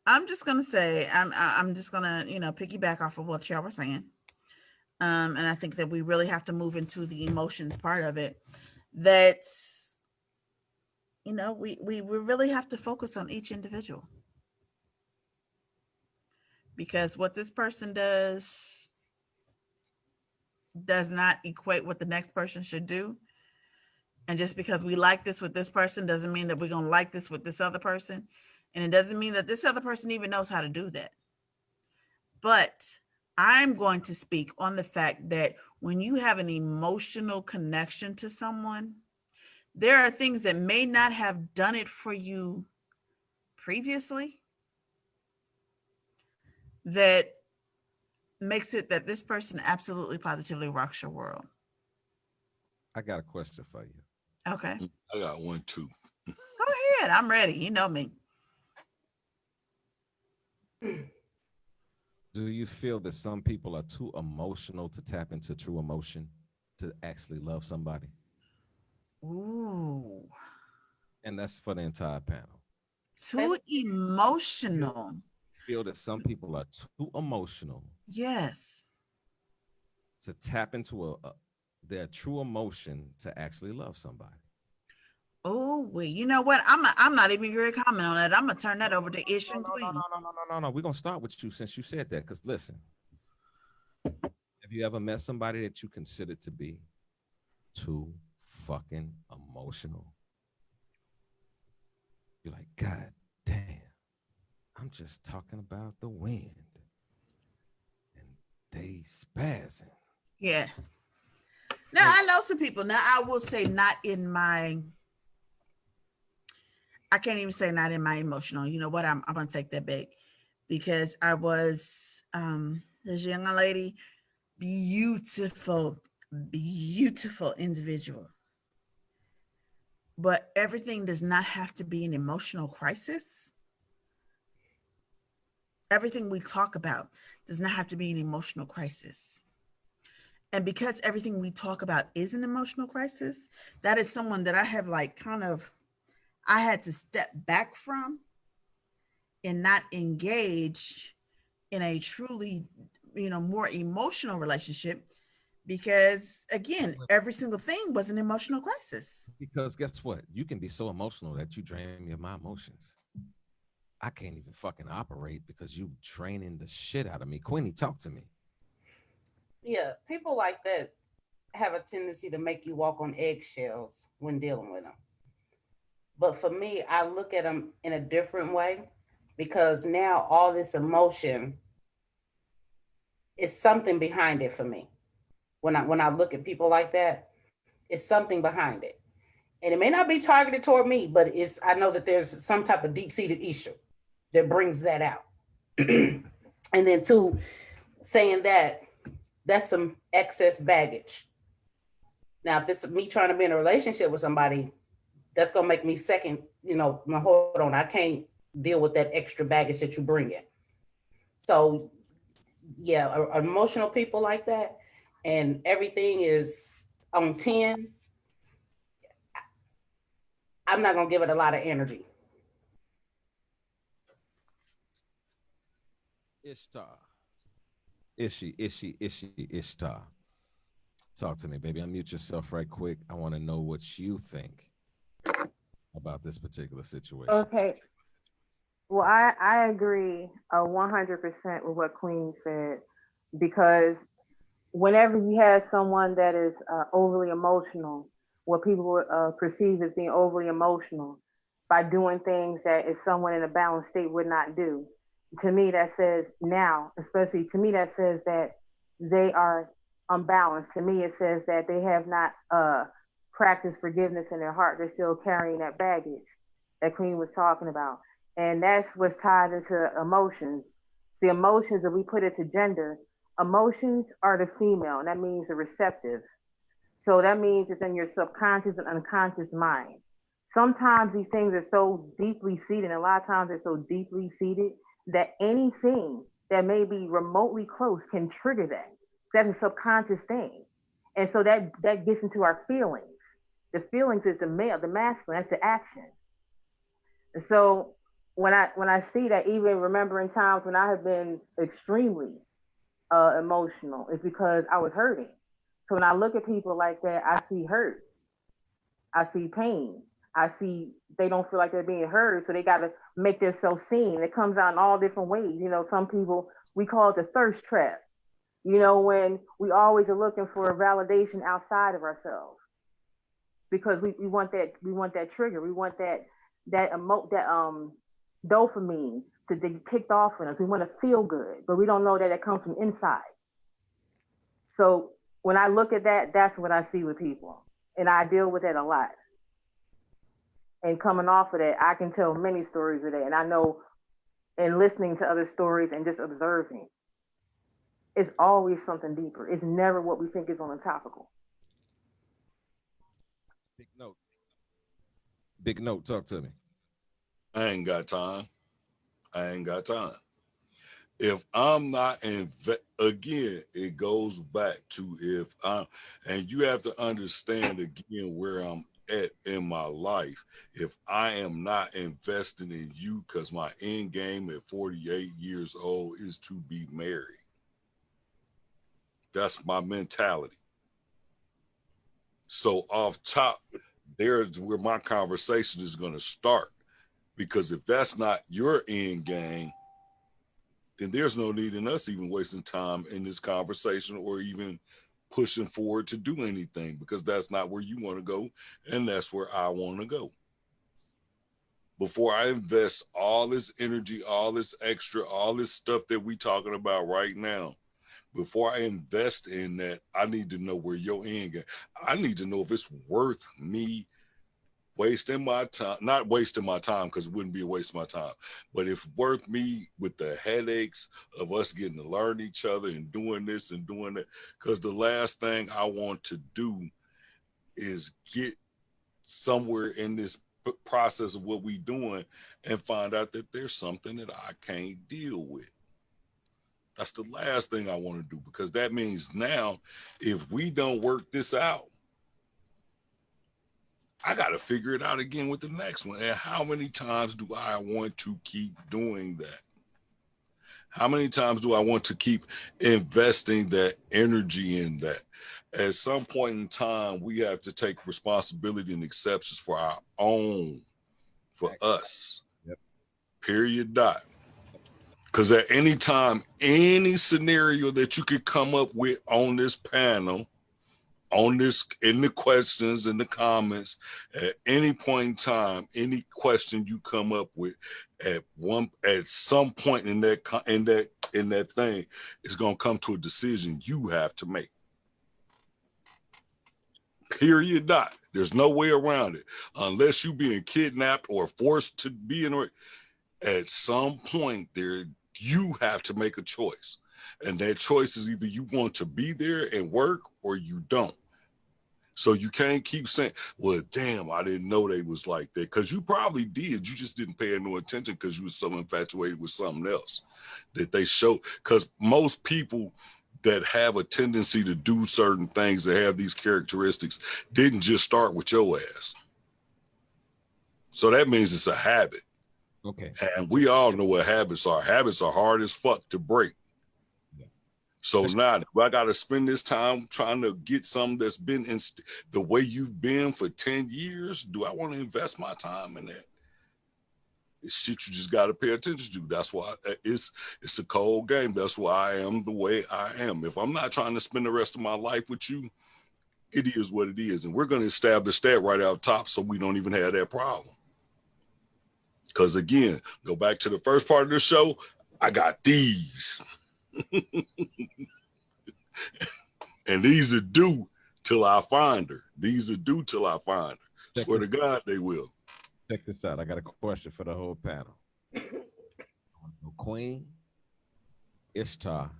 I'm just gonna say, I'm just gonna, piggyback off of what y'all were saying. And I think that we really have to move into the emotions part of it. That, we really have to focus on each individual. Because what this person does not equate what the next person should do. And just because we like this with this person doesn't mean that we're gonna like this with this other person. And it doesn't mean that this other person even knows how to do that. But I'm going to speak on the fact that when you have an emotional connection to someone, there are things that may not have done it for you previously that makes it that this person absolutely positively rocks your world. I got a question for you. Okay. I got one too. Go ahead. I'm ready. You know me. Do you feel that some people are too emotional to tap into true emotion to actually love somebody? Ooh. And that's for the entire panel. Too emotional. Feel that some people are too emotional. Yes. To tap into their true emotion to actually love somebody. Oh, well, you know what? I'm not even going to comment on that. I'm gonna turn that over to Ish and Queen. No. We're gonna start with you since you said that. Because listen, have you ever met somebody that you considered to be too fucking emotional? You're like, God damn, I'm just talking about the wind, and they spazzing. Yeah. Now I know some people. Now I will say not in my. I can't even say not in my emotional. You know what? I'm gonna take that back because I was this young lady, beautiful individual. But everything does not have to be an emotional crisis. Everything we talk about does not have to be an emotional crisis. And because everything we talk about is an emotional crisis, that is someone that I have I had to step back from and not engage in a truly, more emotional relationship because, again, every single thing was an emotional crisis. Because guess what? You can be so emotional that you drain me of my emotions. I can't even fucking operate because you draining the shit out of me. Queenie, talk to me. Yeah, people like that have a tendency to make you walk on eggshells when dealing with them. But for me, I look at them in a different way because now all this emotion is something behind it for me. When I look at people like that, it's something behind it. And it may not be targeted toward me, but I know that there's some type of deep-seated issue that brings that out. And then two, saying that that's some excess baggage. Now, if it's me trying to be in a relationship with somebody, that's gonna make me second, hold on, I can't deal with that extra baggage that you bring in. So yeah, emotional people like that, and everything is on 10, I'm not gonna give it a lot of energy. Ishtar. Ishtar. Talk to me, baby. Unmute yourself right quick. I want to know what you think about this particular situation. Okay. Well, I agree 100% with what Queen said, because whenever you have someone that is overly emotional, what people perceive as being overly emotional by doing things that if someone in a balanced state would not do, to me that says now, especially to me that says that they are unbalanced. To me it says that they have not practiced forgiveness in their heart. They're still carrying that baggage that Queen was talking about. And that's what's tied into emotions. The emotions, that we put it to gender, emotions are the female, and that means the receptive. So that means it's in your subconscious and unconscious mind. Sometimes these things are so deeply seated, and a lot of times they're so deeply seated that anything that may be remotely close can trigger that. That's a subconscious thing. And so that gets into our feelings. The feelings is the male, the masculine, that's the action. And so when I see that, even remembering times when I have been extremely emotional, it's because I was hurting. So when I look at people like that, I see hurt, I see pain, I see they don't feel like they're being heard, so they got to make themselves seen. It comes out in all different ways. Some people, we call it the thirst trap. When we always are looking for a validation outside of ourselves, because we want that trigger, we want that dopamine to get kicked off in us. We want to feel good, but we don't know that it comes from inside. So when I look at that, that's what I see with people, and I deal with it a lot. And coming off of that, I can tell many stories a day, and I know, in listening to other stories and just observing, it's always something deeper. It's never what we think is on the topical. Big note, talk to me. I ain't got time. If I'm not again, it goes back to if I'm, and you have to understand again where I'm at in my life. If I am not investing in you, because my end game at 48 years old is to be married. That's my mentality. So off top, there's where my conversation is going to start. Because if that's not your end game, then there's no need in us even wasting time in this conversation or even pushing forward to do anything, because that's not where you want to go, and that's where I want to go. Before I invest all this energy, all this extra, all this stuff that we talking about right now, before I invest in that, I need to know where your end game. I need to know if it's worth me wasting my time, not wasting my time, because it wouldn't be a waste of my time, but if worth me with the headaches of us getting to learn each other and doing this and doing that. Because the last thing I want to do is get somewhere in this process of what we doing and find out that there's something that I can't deal with. That's the last thing I want to do, because that means now if we don't work this out, I got to figure it out again with the next one. And how many times do I want to keep doing that? How many times do I want to keep investing that energy in that? At some point in time, we have to take responsibility and exceptions for our own, for us. Yep. Period. Dot. Because at any time, any scenario that you could come up with on this panel, on this, in the questions, in the comments, at any point in time, any question you come up with at some point in that thing, it's gonna come to a decision you have to make. Period. Dot. There's no way around it, unless you being kidnapped or forced to be in. At some point, you have to make a choice. And that choice is either you want to be there and work or you don't. So you can't keep saying, well, damn, I didn't know they was like that. Because you probably did. You just didn't pay no attention because you was so infatuated with something else that they show. Because most people that have a tendency to do certain things, that have these characteristics, didn't just start with your ass. So that means it's a habit. Okay. And we all know what habits are. Habits are hard as fuck to break. So now I got to spend this time trying to get something that's been the way you've been for 10 years. Do I want to invest my time in that? It's shit you just got to pay attention to. That's why it's a cold game. That's why I am the way I am. If I'm not trying to spend the rest of my life with you, it is what it is. And we're going to establish that right out top so we don't even have that problem. Because again, go back to the first part of the show, I got these. And these are due till I find her. These are due till I find her. Swear to God, they will. Check this out. I got a question for the whole panel. Queen, Ishtar,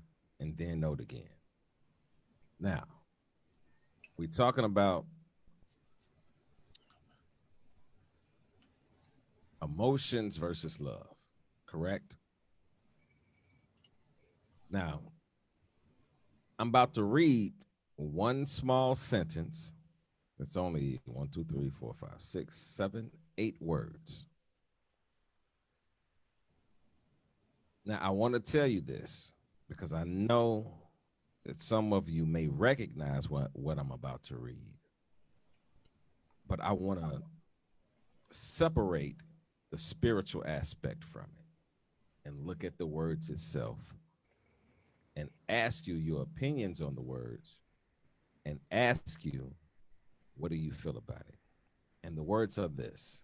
and then Note again. Now, we're talking about emotions versus love, correct? Now, I'm about to read one small sentence. It's only 1, 2, 3, 4, 5, 6, 7, 8 words. Now, I want to tell you this because I know that some of you may recognize what I'm about to read. But I want to separate the spiritual aspect from it and look at the words itself and ask you your opinions on the words and ask you, what do you feel about it? And the words are this: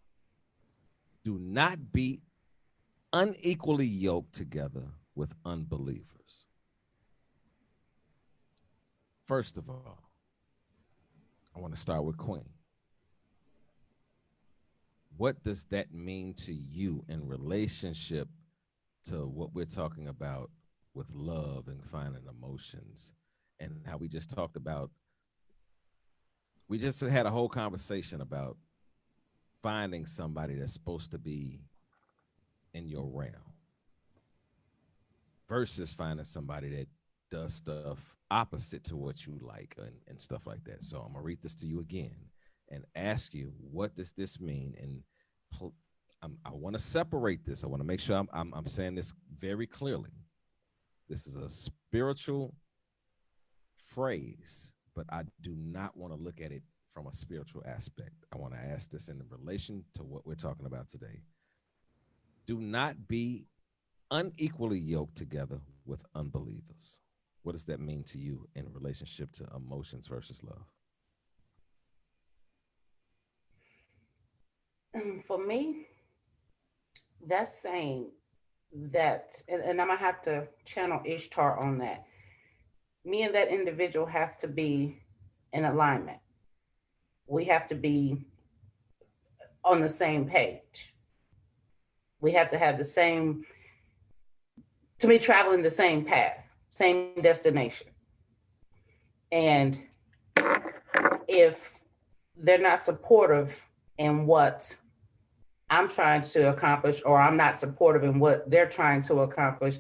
do not be unequally yoked together with unbelievers. First of all, I want to start with Queen. What does that mean to you in relationship to what we're talking about with love and finding emotions, and how we just talked about, we just had a whole conversation about finding somebody that's supposed to be in your realm versus finding somebody that does stuff opposite to what you like and stuff like that. So I'm gonna read this to you again and ask you, what does this mean? And I want to separate this. I want to make sure I'm saying this very clearly. This is a spiritual phrase, but I do not want to look at it from a spiritual aspect. I want to ask this in relation to what we're talking about today. Do not be unequally yoked together with unbelievers. What does that mean to you in relationship to emotions versus love? For me, that's saying that, and I'm gonna have to channel Ishtar on that. Me and that individual have to be in alignment. We have to be on the same page. We have to have the same, to be traveling the same path, same destination. And if they're not supportive in what I'm trying to accomplish, or I'm not supportive in what they're trying to accomplish,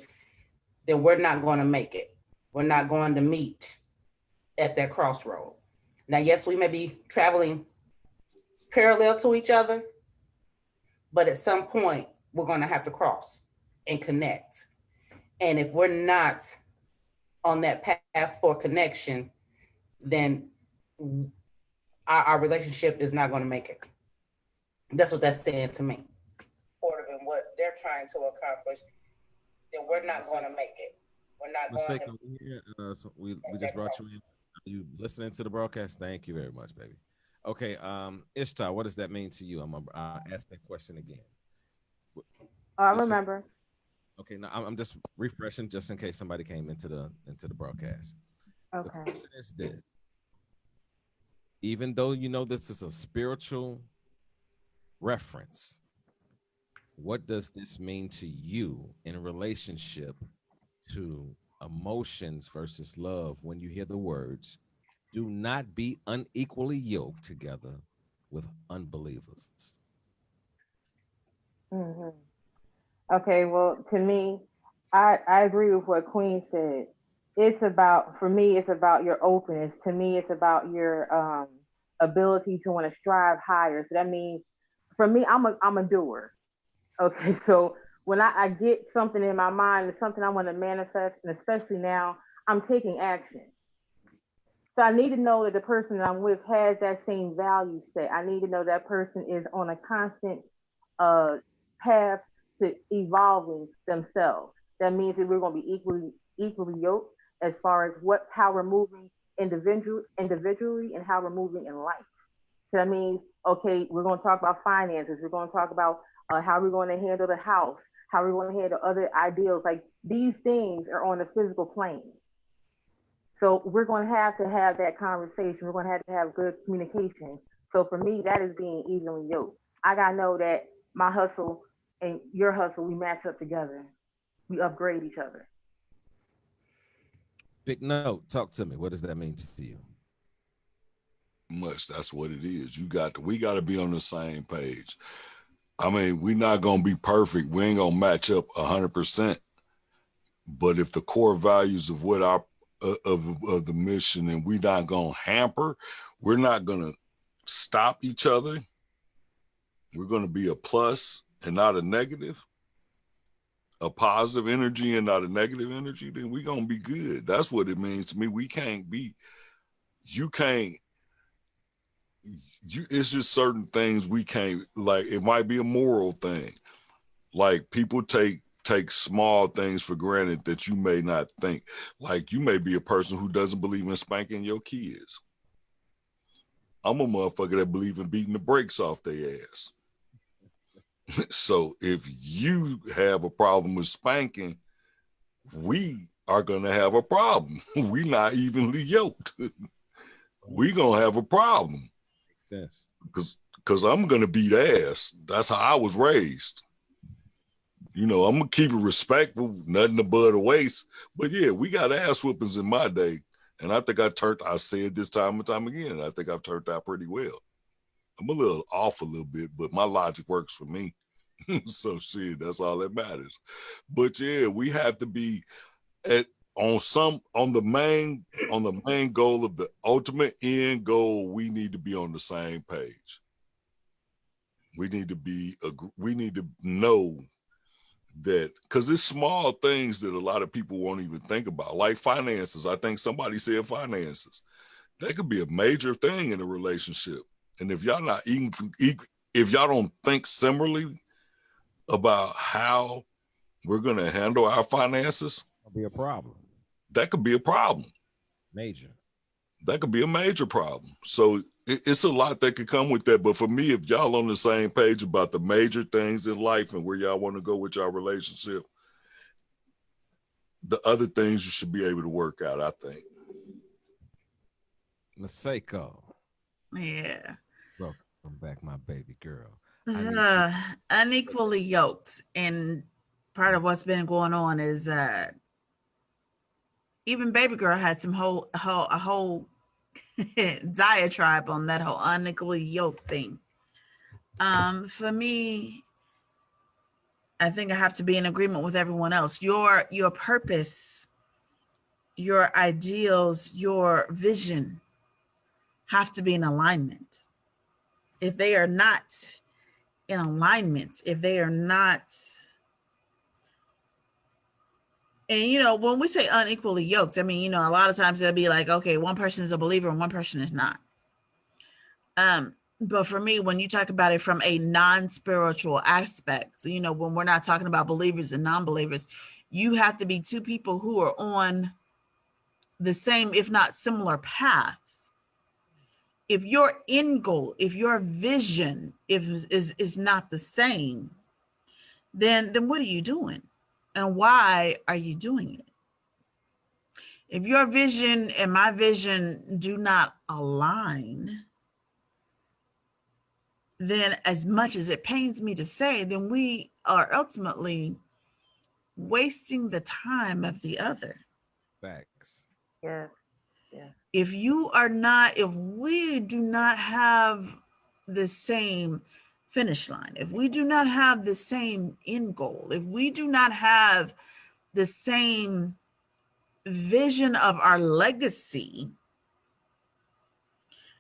then we're not going to make it. We're not going to meet at that crossroad. Now, yes, we may be traveling parallel to each other, but at some point we're going to have to cross and connect. And if we're not on that path for connection, then our relationship is not going to make it. That's what that's saying to me. Supportive in what they're trying to accomplish, then we're not going to make it. We're not going to. So we just brought you in. You listening to the broadcast? Thank you very much, baby. Okay, Ishtar, what does that mean to you? I'll ask that question again. I remember. Okay, now I'm just refreshing just in case somebody came into the broadcast. Okay. The question is this: even though you know this is a spiritual reference, what does this mean to you in relationship to emotions versus love when you hear the words, do not be unequally yoked together with unbelievers? Mhm. Okay, well, to me, I agree with what Queen said. It's about, for me, it's about your openness. To me, it's about your ability to want to strive higher. So that means, for me, I'm a doer. Okay, so when I get something in my mind, it's something I want to manifest, and especially now, I'm taking action. So I need to know that the person that I'm with has that same value set. I need to know that person is on a constant uh, path to evolving themselves. That means that we're going to be equally yoked as far as how we're moving individually and how we're moving in life. So that means, okay, we're going to talk about finances. We're going to talk about how we're going to handle the house, how we're going to handle other ideals. Like these things are on the physical plane. So we're going to have that conversation. We're going to have good communication. So for me, that is being evenly yoked. I got to know that my hustle and your hustle, we match up together. We upgrade each other. Big Note, talk to me. What does that mean to you? Much. That's what it is. We got to be on the same page. I mean, we're not gonna be perfect. We ain't gonna match up 100%. But if the core values of what our of the mission, and we not gonna hamper, we're not gonna stop each other. We're gonna be a plus and not a negative, a positive energy and not a negative energy. Then we gonna be good. That's what it means to me. We can't be. You can't. It's just certain things we can't, like it might be a moral thing. Like people take small things for granted that you may not think. Like you may be a person who doesn't believe in spanking your kids. I'm a motherfucker that believe in beating the brakes off their ass. So if you have a problem with spanking, we are gonna have a problem. We not evenly yoked. We gonna have a problem. Makes sense. Because I'm gonna beat ass. That's how I was raised. You know, I'm gonna keep it respectful, nothing above the waist. But yeah, we got ass whoopings in my day. And I think I said this time and time again, and I think I've turned out pretty well. I'm a little off a little bit, but my logic works for me. So shit, that's all that matters. But yeah, we have to be on the main goal of the ultimate end goal. We need to be on the same page. We need to know that, because it's small things that a lot of people won't even think about, like finances. I think somebody said finances. That could be a major thing in a relationship. And if y'all not even, if y'all don't think similarly about how we're going to handle our finances, That'll be a problem. that could be a problem. Major. That could be a major problem. So it's a lot that could come with that. But for me, if y'all on the same page about the major things in life and where y'all want to go with your relationship, the other things you should be able to work out, I think. Masako. Yeah. Welcome back, my baby girl. Unequally yoked. And part of what's been going on is even baby girl had some a whole diatribe on that whole unequally yoked thing. For me, I think I have to be in agreement with everyone else. Your purpose, your ideals, your vision have to be in alignment. If they are not in alignment, if they are not, and you know, when we say unequally yoked, I mean, you know, a lot of times they'll be like, okay, one person is a believer and one person is not. But for me, when you talk about it from a non-spiritual aspect, you know, when we're not talking about believers and non-believers, you have to be two people who are on the same, if not similar paths. If your end goal, if your vision is not the same, then what are you doing? And why are you doing it? If your vision and my vision do not align, then as much as it pains me to say, then we are ultimately wasting the time of the other. Facts. Yes. Yes. If we do not have the same finish line, if we do not have the same end goal, if we do not have the same vision of our legacy,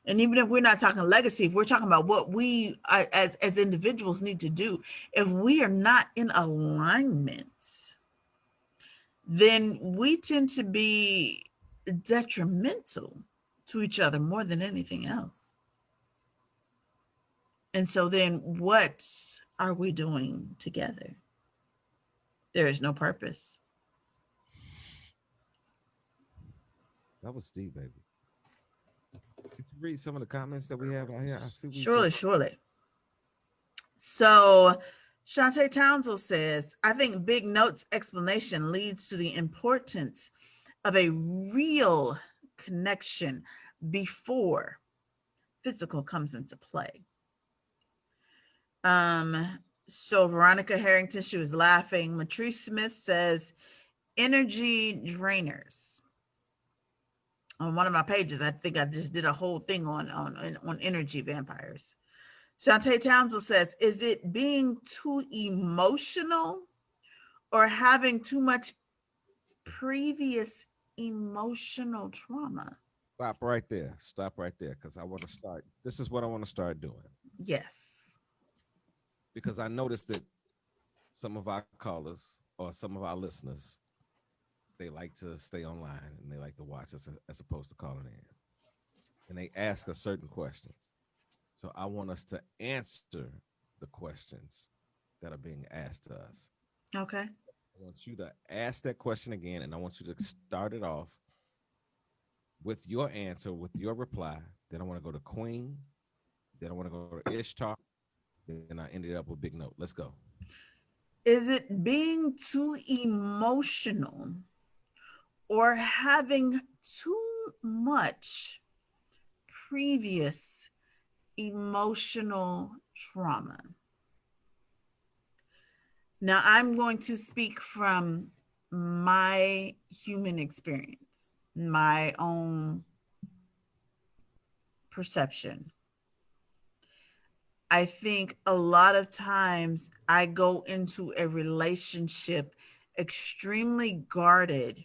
and even if we're not talking legacy, if we're talking about what we as individuals need to do, if we are not in alignment, then we tend to be detrimental to each other more than anything else. And so then what are we doing together? There is no purpose. That was Steve, baby. Could you read some of the comments that we have out here? I see. Surely. So Shantae Townsend says, I think Big Note's explanation leads to the importance of a real connection before physical comes into play. So Veronica Harrington, she was laughing. Matrice Smith says, energy drainers. On one of my pages, I think I just did a whole thing on energy vampires. Shantae Townsend says, is it being too emotional or having too much previous emotional trauma? Stop right there, because I want to start. This is what I want to start doing. Yes. Because I noticed that some of our callers or some of our listeners, they like to stay online and they like to watch us as opposed to calling in. And they ask us certain questions. So I want us to answer the questions that are being asked to us. Okay. I want you to ask that question again, and I want you to start it off with your answer, with your reply. Then I want to go to Queen. Then I want to go to Ishtar. Then I ended up with Big Note. Let's go. Is it being too emotional or having too much previous emotional trauma? Now, I'm going to speak from my human experience, my own perception. I think a lot of times I go into a relationship extremely guarded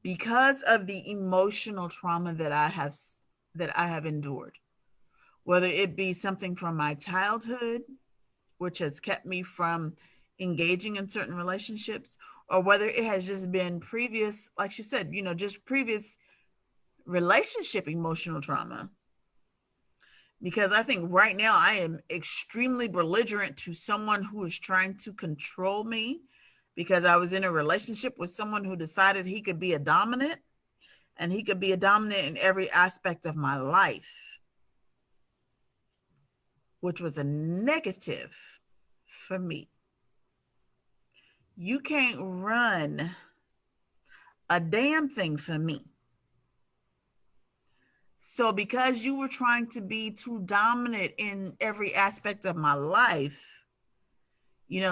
because of the emotional trauma that I have endured, whether it be something from my childhood, which has kept me from engaging in certain relationships, or whether it has just been previous, like she said, just previous relationship emotional trauma. Because I think right now I am extremely belligerent to someone who is trying to control me, because I was in a relationship with someone who decided he could be a dominant, and he could be a dominant in every aspect of my life, which was a negative for me. You can't run a damn thing for me. So because you were trying to be too dominant in every aspect of my life,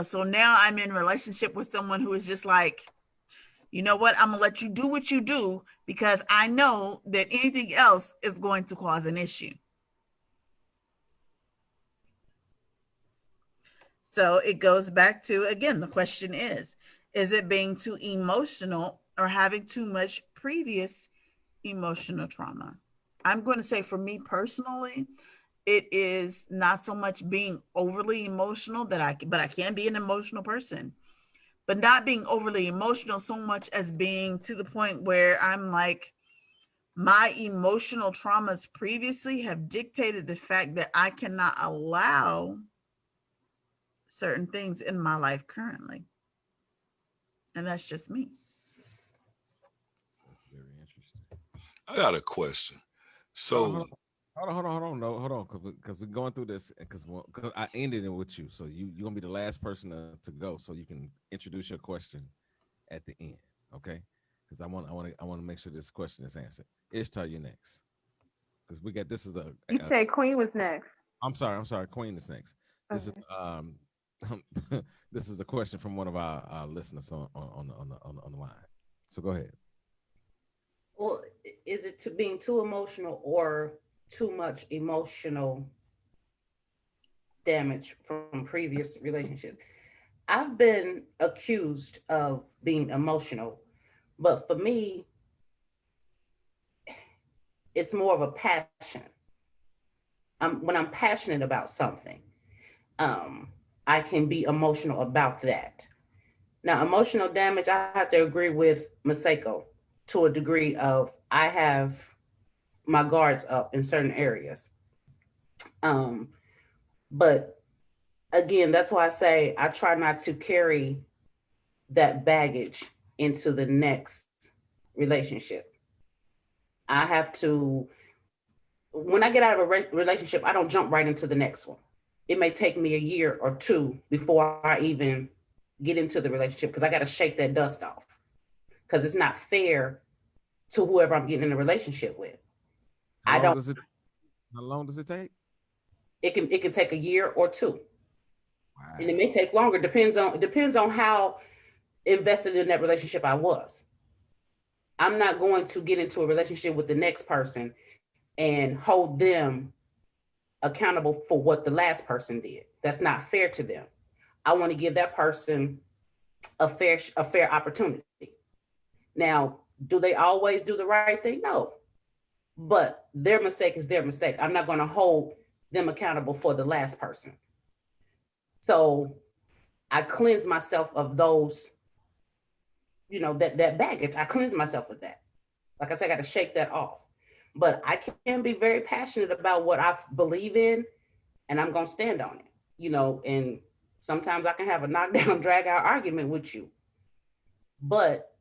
so now I'm in a relationship with someone who is just like, you know what, I'm gonna let you do what you do because I know that anything else is going to cause an issue. So it goes back to, again, the question is it being too emotional or having too much previous emotional trauma? I'm going to say for me personally, it is not so much being overly emotional but I can be an emotional person, but not being overly emotional so much as being to the point where I'm like, my emotional traumas previously have dictated the fact that I cannot allow certain things in my life currently. And that's just me. That's very interesting. I got a question. So hold on, because we're going through this, because I ended it with you, so you're gonna be the last person to go, so you can introduce your question at the end, okay? Because I want to make sure this question is answered. Ishtar, you next, because we got this is You say Queen was next. I'm sorry. Queen is next. This is this is a question from one of our listeners on the line. So go ahead. Well, is it to being too emotional or too much emotional damage from previous relationships? I've been accused of being emotional, but for me, it's more of a passion. When I'm passionate about something, I can be emotional about that. Now, emotional damage, I have to agree with Maseko to a degree of I have my guards up in certain areas. But again, that's why I say I try not to carry that baggage into the next relationship. I have to, when I get out of a relationship, I don't jump right into the next one. It may take me a year or two before I even get into the relationship because I got to shake that dust off because it's not fair to whoever I'm getting in a relationship with. How long does it take? It can take a year or two. Wow. And it may take longer. Depends on how invested in that relationship I was. I'm not going to get into a relationship with the next person and hold them accountable for what the last person did. That's not fair to them. I want to give that person a fair opportunity. Now, do they always do the right thing? No. But their mistake is their mistake. I'm not going to hold them accountable for the last person. So I cleanse myself of those, that baggage. I cleanse myself of that. Like I said, I got to shake that off. But I can be very passionate about what I believe in, and I'm going to stand on it, and sometimes I can have a knockdown, drag out argument with you. But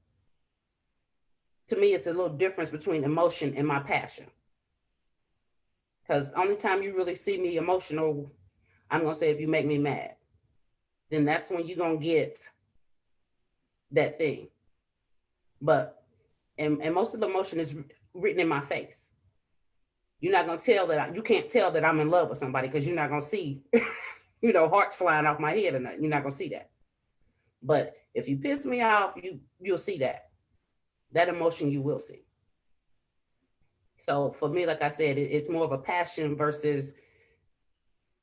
to me, it's a little difference between emotion and my passion. Because only time you really see me emotional, I'm going to say if you make me mad, then that's when you're going to get that thing. But, and most of the emotion is written in my face. You're not going to tell that, you can't tell that I'm in love with somebody because you're not going to see, hearts flying off my head or nothing. You're not going to see that. But if you piss me off, you'll see that. That emotion you will see. So for me, like I said, it's more of a passion versus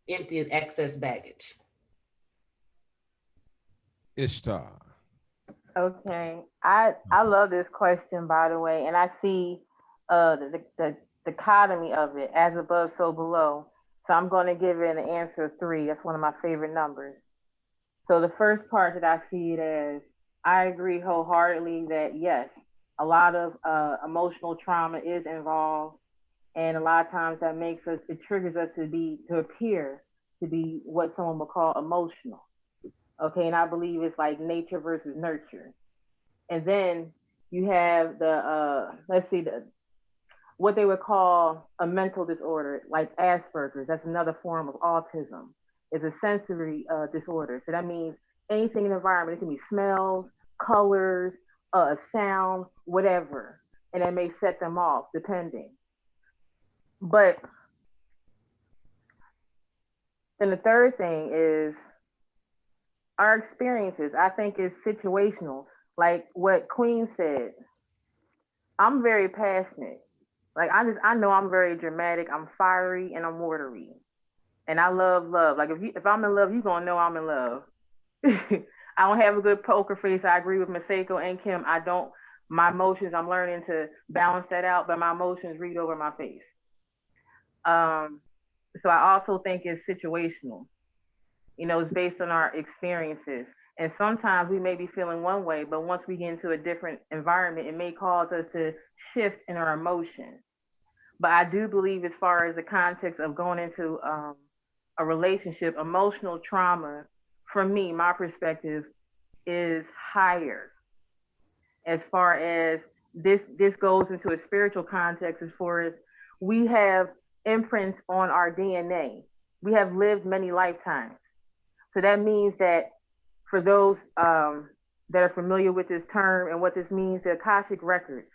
empty and excess baggage. Ishtar. Okay, I love this question, by the way, and I see the dichotomy of it, as above, so below. So I'm going to give it an answer of 3. That's one of my favorite numbers. So the first part that I see it as, I agree wholeheartedly that yes, a lot of emotional trauma is involved, and a lot of times it triggers us to appear to be what someone would call emotional. Okay, and I believe it's like nature versus nurture. And then you have what they would call a mental disorder, like Asperger's. That's another form of autism. It's a sensory disorder. So that means anything in the environment. It can be smells, colors, sound, whatever, and it may set them off depending. But then the third thing is our experiences. I think is situational. Like what Queen said, I'm very passionate. Like I know I'm very dramatic. I'm fiery and I'm watery, and I love love. Like if I'm in love, you gonna know I'm in love. I don't have a good poker face. I agree with Maseko and Kim. I don't. My emotions, I'm learning to balance that out, but my emotions read over my face. So I also think it's situational. It's based on our experiences. And sometimes we may be feeling one way, but once we get into a different environment, it may cause us to shift in our emotions. But I do believe, as far as the context of going into a relationship, emotional trauma, from me, my perspective, is higher. As far as this goes into a spiritual context, as far as we have imprints on our DNA. We have lived many lifetimes. So that means that for those that are familiar with this term and what this means, the Akashic records,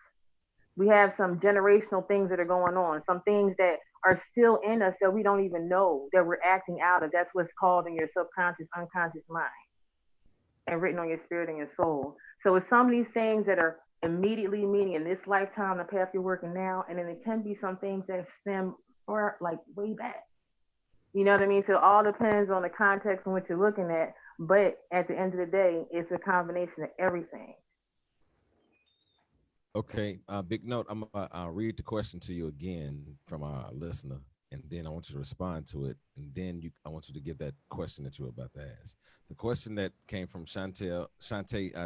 we have some generational things that are going on, some things that are still in us that we don't even know that we're acting out of. That's what's called in your subconscious, unconscious mind and written on your spirit and your soul. So it's some of these things that are immediately meaning in this lifetime, the path you're working now, and then it can be some things that stem or like way back. You know what I mean? So it all depends on the context in which you're looking at. But at the end of the day, it's a combination of everything. Okay, big note. I'll read the question to you again from our listener, and then I want you to respond to it, and then I want you to give that question that you were about to ask. The question that came from Shantae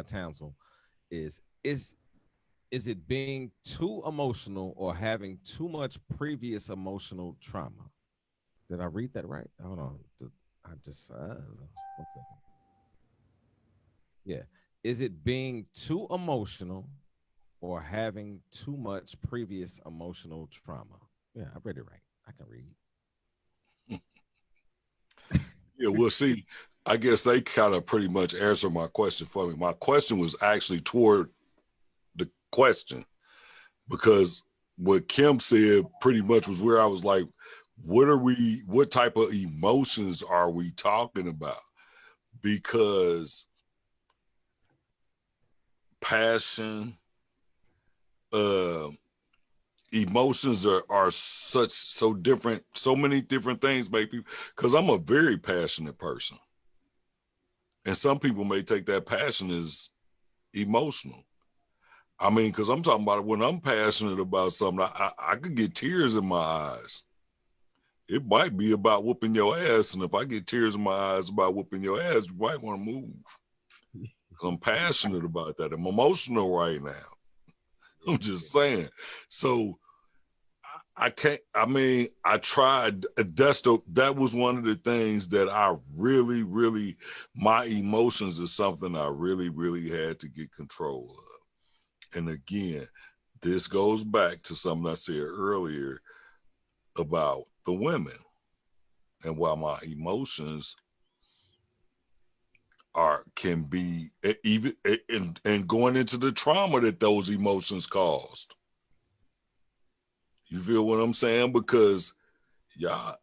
Townsend is it being too emotional or having too much previous emotional trauma? Did I read that right? Hold on. I just, I don't know. 1 second. Yeah. Is it being too emotional or having too much previous emotional trauma? Yeah, I read it right. I can read. Yeah, we'll see. I guess they kind of pretty much answered my question for me. My question was actually toward the question, because what Kim said pretty much was where I was like, what type of emotions are we talking about? Because passion, emotions are so different, so many different things, baby. Because I'm a very passionate person. And some people may take that passion as emotional. I mean, because I'm talking about when I'm passionate about something, I could get tears in my eyes. It might be about whooping your ass. And if I get tears in my eyes about whooping your ass, you might want to move. I'm passionate about that. I'm emotional right now. I'm just saying. So I can't, I mean, I tried. That was one of the things that I really, my emotions is something I really had to get control of. And again, this goes back to something I said earlier about the women and why my emotions can be even and going into the trauma that those emotions caused. You feel what I'm saying? Because y'all,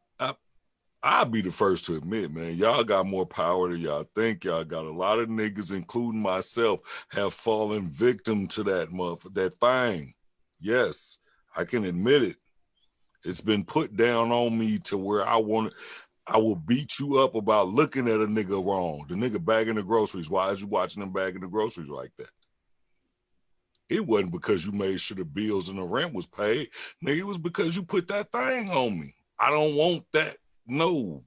I'll be the first to admit, man, y'all got more power than y'all think. Y'all got a lot of niggas, including myself, have fallen victim to that thing. Yes, I can admit it. It's been put down on me to where I will beat you up about looking at a nigga wrong. The nigga bagging the groceries. Why is you watching him bagging the groceries like that? It wasn't because you made sure the bills and the rent was paid. Nigga, it was because you put that thing on me. I don't want that. No.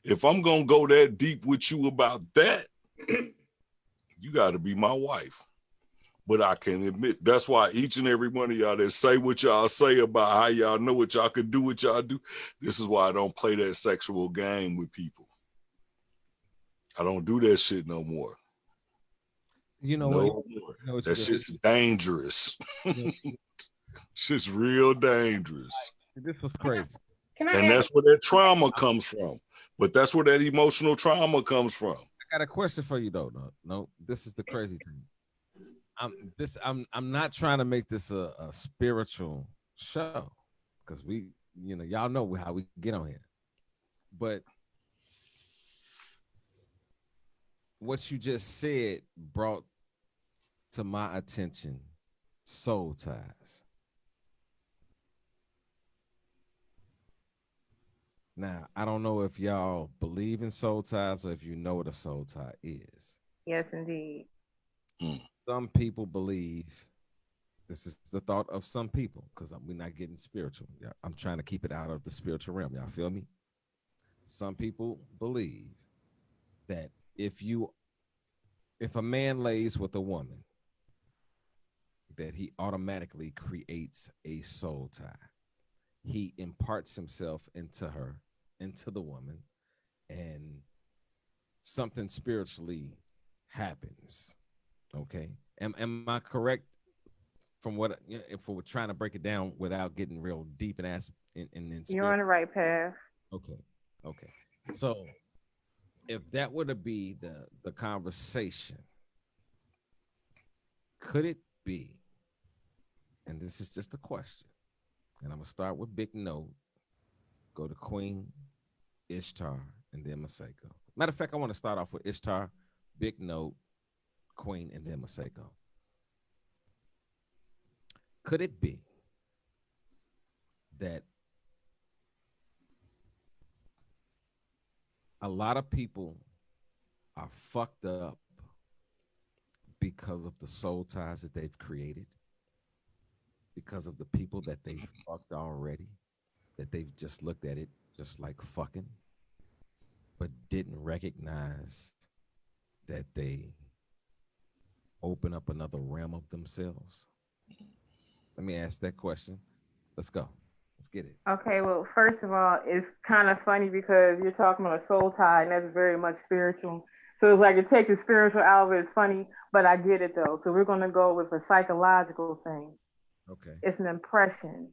If I'm going to go that deep with you about that, you got to be my wife. But I can admit, that's why each and every one of y'all that say what y'all say about how y'all know what y'all can do, what y'all do, this is why I don't play that sexual game with people. I don't do that shit no more. You know no what? more. You know That shit's dangerous. Shit's real dangerous. This was crazy. And that's where that trauma comes from. But that's where that emotional trauma comes from. I got a question for you though. No, this is the crazy thing. I'm not trying to make this a spiritual show, because we, y'all know how we get on here. But what you just said brought to my attention soul ties. Now, I don't know if y'all believe in soul ties or if you know what a soul tie is. Yes, indeed. Some people believe, this is the thought of some people, because we're not getting spiritual. I'm trying to keep it out of the spiritual realm. Y'all feel me? Some people believe that if a man lays with a woman, that he automatically creates a soul tie. He imparts himself into her, into the woman, and something spiritually happens. Okay. Am I correct from what, if we're trying to break it down without getting real deep and ask in You're on the right path. Okay. So if that were to be the conversation, could it be, and this is just a question, and I'm gonna start with Big Note, go to Queen, Ishtar, and then Maseko. Matter of fact, I want to start off with Ishtar, Big Note, Queen, and then Maseko. Could it be that a lot of people are fucked up because of the soul ties that they've created, because of the people that they've fucked already, that they've just looked at it just like fucking, but didn't recognize that they open up another realm of themselves? Let me ask that question. Let's go. Let's get it. Okay, well, first of all, it's kind of funny because you're talking about a soul tie, and that's very much spiritual. So it's like it takes the spiritual out of it. It's funny, but I get it though. So we're going to go with a psychological thing. Okay. It's an impression.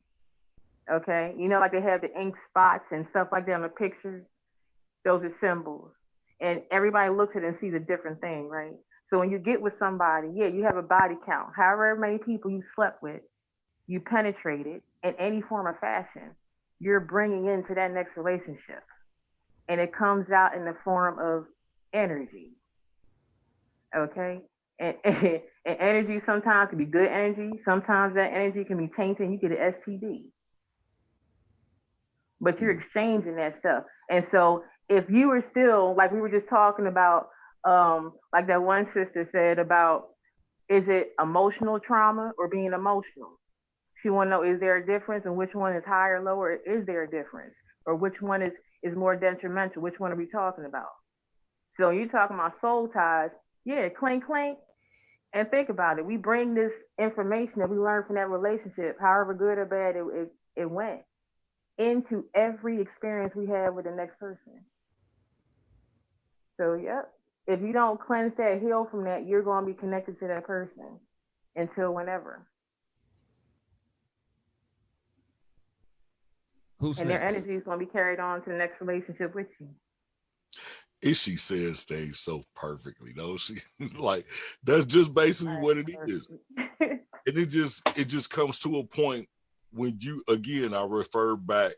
Okay, you know, like they have the ink spots and stuff like that on the pictures. Those are symbols, and everybody looks at it and sees a different thing, right? So when you get with somebody, yeah, you have a body count. However many people you slept with, you penetrated in any form or fashion, you're bringing into that next relationship, and it comes out in the form of energy. Okay, and energy sometimes can be good energy. Sometimes that energy can be tainted, and you get an STD. But you're exchanging that stuff. And so if you were still, like we were just talking about, like that one sister said about, is it emotional trauma or being emotional? She want to know, is there a difference, and which one is higher, lower? Is there a difference? Or which one is more detrimental? Which one are we talking about? So you're talking about soul ties. Yeah, clink, clink. And think about it. We bring this information that we learned from that relationship, however good or bad it went, into every experience we have with the next person. So, yep. If you don't cleanse that, heal from that, you're going to be connected to that person until whenever. Who's and next? their energy is going to be carried on to the next relationship with you. Ishi says things so perfectly, though. She like that's just basically what it is. And it just comes to a point when you, again, I refer back,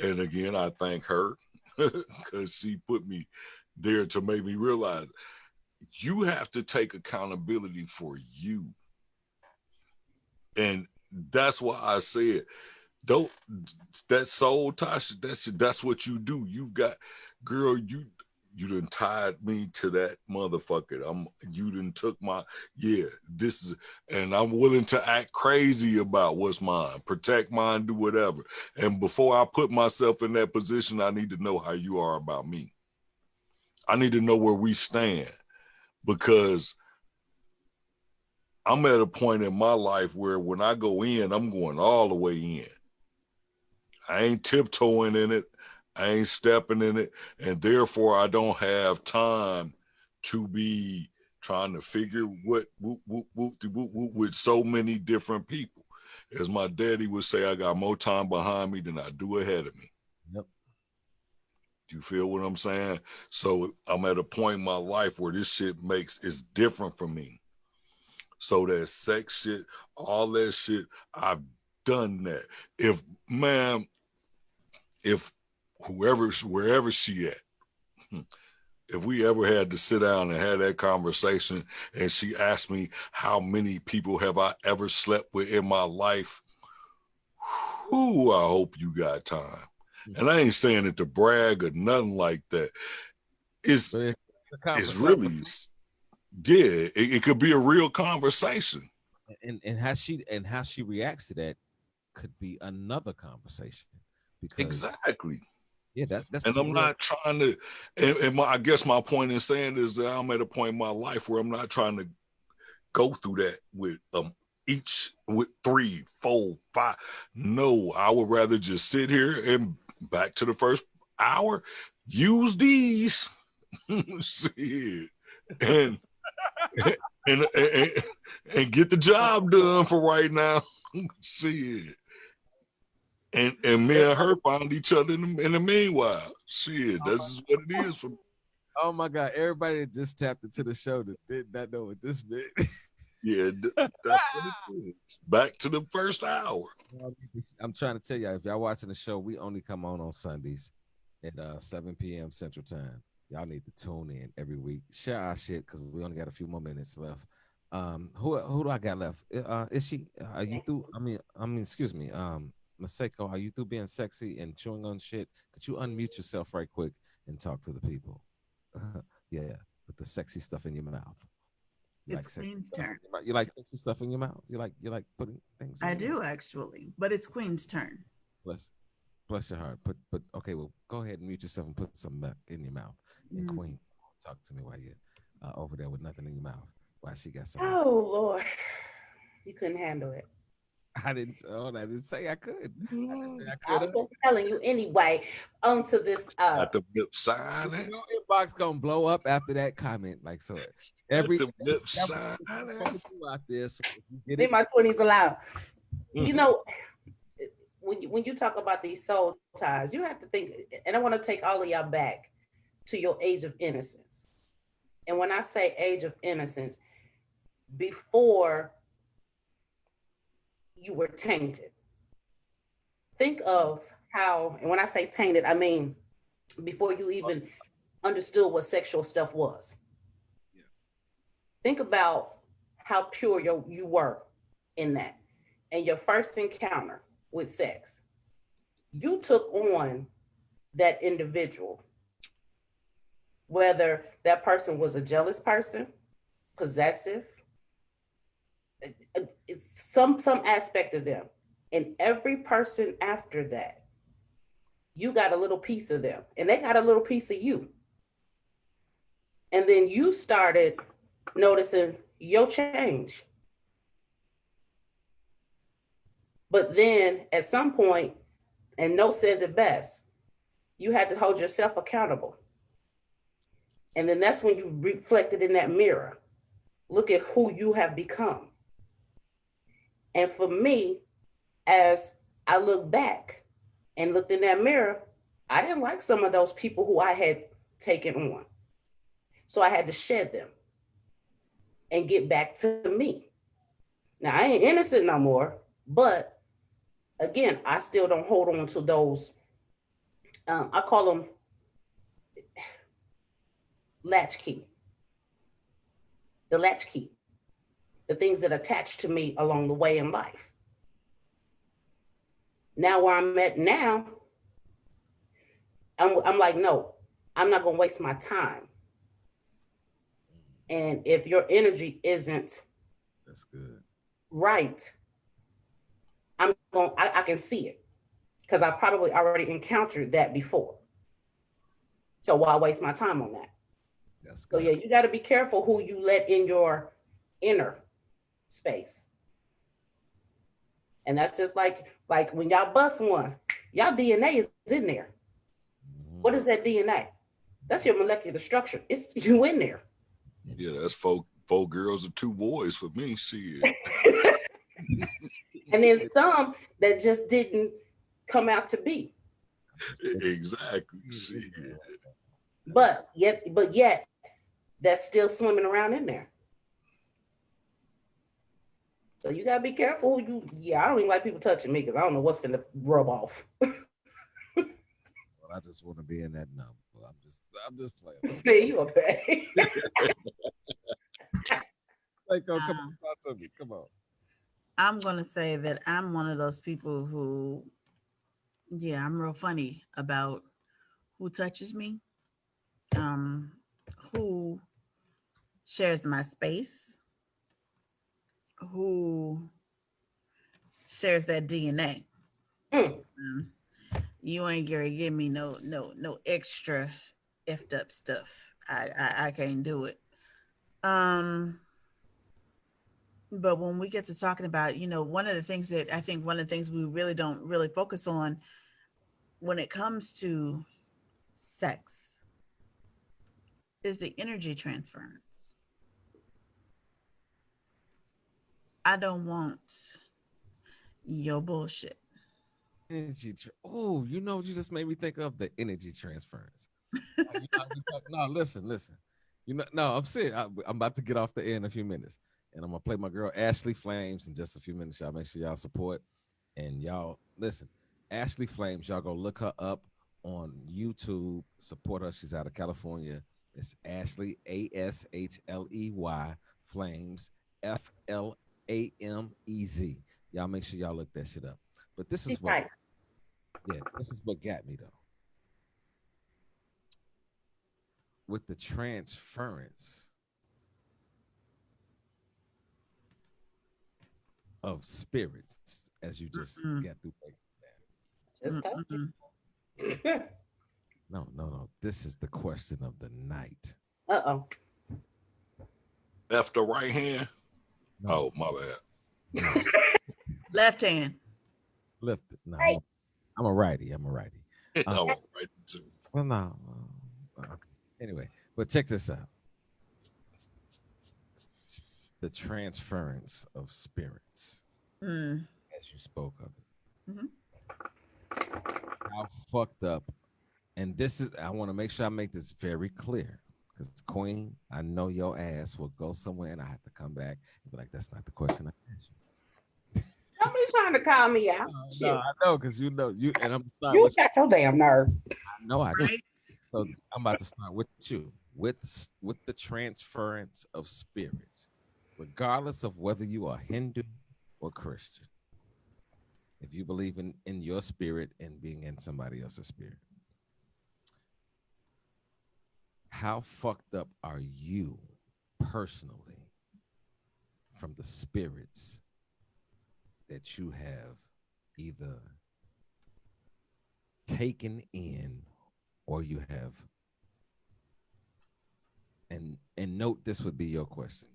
and again I thank her because she put me there to make me realize you have to take accountability for you. And that's why I said, don't, that soul tie, that's what you do. You've got, girl, you done tied me to that motherfucker. You done took my, this is, and I'm willing to act crazy about what's mine, protect mine, do whatever. And before I put myself in that position, I need to know how you are about me. I need to know where we stand, because I'm at a point in my life where when I go in, I'm going all the way in. I ain't tiptoeing in it. I ain't stepping in it. And therefore, I don't have time to be trying to figure what with so many different people. As my daddy would say, I got more time behind me than I do ahead of me. Yep. Do you feel what I'm saying? So I'm at a point in my life where this shit it's different for me. So that sex shit, all that shit, I've done that. If wherever she at, if we ever had to sit down and have that conversation and she asked me how many people have I ever slept with in my life, I hope you got time. And I ain't saying it to brag or nothing like that. It's really, it could be a real conversation. And how she reacts to that could be another conversation. Exactly. Yeah, that's. And I'm not trying to. And I guess my point in saying is that I'm at a point in my life where I'm not trying to go through that with each with 3, 4, 5. No, I would rather just sit here and back to the first hour, use these, shit, and get the job done for right now. Shit. And me and her found each other in the meanwhile. Shit, that's just what it is for me. Oh my God, everybody that just tapped into the show that did not know what this meant. Yeah, that's what it is. Back to the first hour. I'm trying to tell y'all, if y'all watching the show, we only come on Sundays at 7 p.m. Central Time. Y'all need to tune in every week. Share our shit because we only got a few more minutes left. Who do I got left? Is she? Are you through? I mean, excuse me. Maseko, are you through being sexy and chewing on shit? Could you unmute yourself right quick and talk to the people? Yeah, with the sexy stuff in your mouth. You It's Queen's stuff? turn. You like sexy stuff in your mouth? You like putting things? I do actually, but it's Queen's turn. Bless your heart. But okay, well, go ahead and mute yourself and put something back in your mouth. And Queen, talk to me while you're over there with nothing in your mouth. While she got something. Oh Lord, you couldn't handle it. I didn't say I could. I was just telling you anyway. Onto this. Got the lip sign. Your inbox gonna blow up after that comment. Like so, every the lip sign. out there. So in my 20s allowed. You know, when you talk about these soul ties, you have to think, and I want to take all of y'all back to your age of innocence. And when I say age of innocence, before you were tainted. Think of how, and when I say tainted, I mean before you even understood what sexual stuff was. Yeah. Think about how pure you were in that. And your first encounter with sex, you took on that individual, whether that person was a jealous person, possessive, it's some aspect of them. And every person after that, you got a little piece of them and they got a little piece of you. And then you started noticing your change. But then at some point, and No says it best, you had to hold yourself accountable. And then that's when you reflected in that mirror. Look at who you have become. And for me, as I look back and looked in that mirror, I didn't like some of those people who I had taken on. So I had to shed them and get back to me. Now, I ain't innocent no more, but again, I still don't hold on to those, I call them latchkey. The latchkey. The things that attach to me along the way in life. Now where I'm at now, I'm like, no, I'm not gonna waste my time. And if your energy isn't that's good, right, I can see it because I probably already encountered that before. So why waste my time on that? That's good. So yeah, you got to be careful who you let in your inner space. And that's just like when y'all bust one, y'all DNA is in there. What is that DNA? That's your molecular structure. It's you in there. Yeah, that's four girls and 2 boys for me. Shit. And then some that just didn't come out to be. Exactly. Shit. But yet that's still swimming around in there. So you gotta be careful who you. I don't even like people touching me because I don't know what's finna rub off. Well, I just want to be in that number. I'm just playing. See, you okay? Like, oh, come on, talk to me. Come on. I'm gonna say that I'm one of those people who, yeah, I'm real funny about who touches me, who shares my space, who shares that DNA. You ain't gonna give me no extra effed up stuff. I can't do it. But when we get to talking about, one of the things we really don't really focus on when it comes to sex is the energy transference. I don't want your bullshit. Energy. You just made me think of the energy transference. No, listen. No, I'm serious. I'm about to get off the air in a few minutes. And I'm gonna play my girl Ashley Flames in just a few minutes. Y'all make sure y'all support. And y'all listen, Ashley Flames, y'all go look her up on YouTube. Support her. She's out of California. It's Ashley ASHLEY Flames FLAMEZ. Y'all make sure y'all look that shit up. But this is what, yeah, this is what got me though. With the transference of spirits, as you just got through breaking Just Mm-mm. no. This is the question of the night. Uh-oh. Left or right hand? No, Oh, my bad. no. Left hand. Lift it. No, Right. I'm a righty. I'm a righty. I went right to Well, no. Okay. Anyway, but check this out. The transference of spirits, Mm. as you spoke of it. Mhm. How fucked up. And this is, I want to make sure I make this very clear. Because Queen, I know your ass will go somewhere and I have to come back and be like, that's not the question I asked you. Somebody's trying to call me out. Shit. No, I know, because you know you, and I'm sorry. You got your damn nerve. I know I do. Right. So I'm about to start with you, with the transference of spirits, regardless of whether you are Hindu or Christian. If you believe in your spirit and being in somebody else's spirit, how fucked up are you personally from the spirits that you have either taken in or you have, and note this would be your question,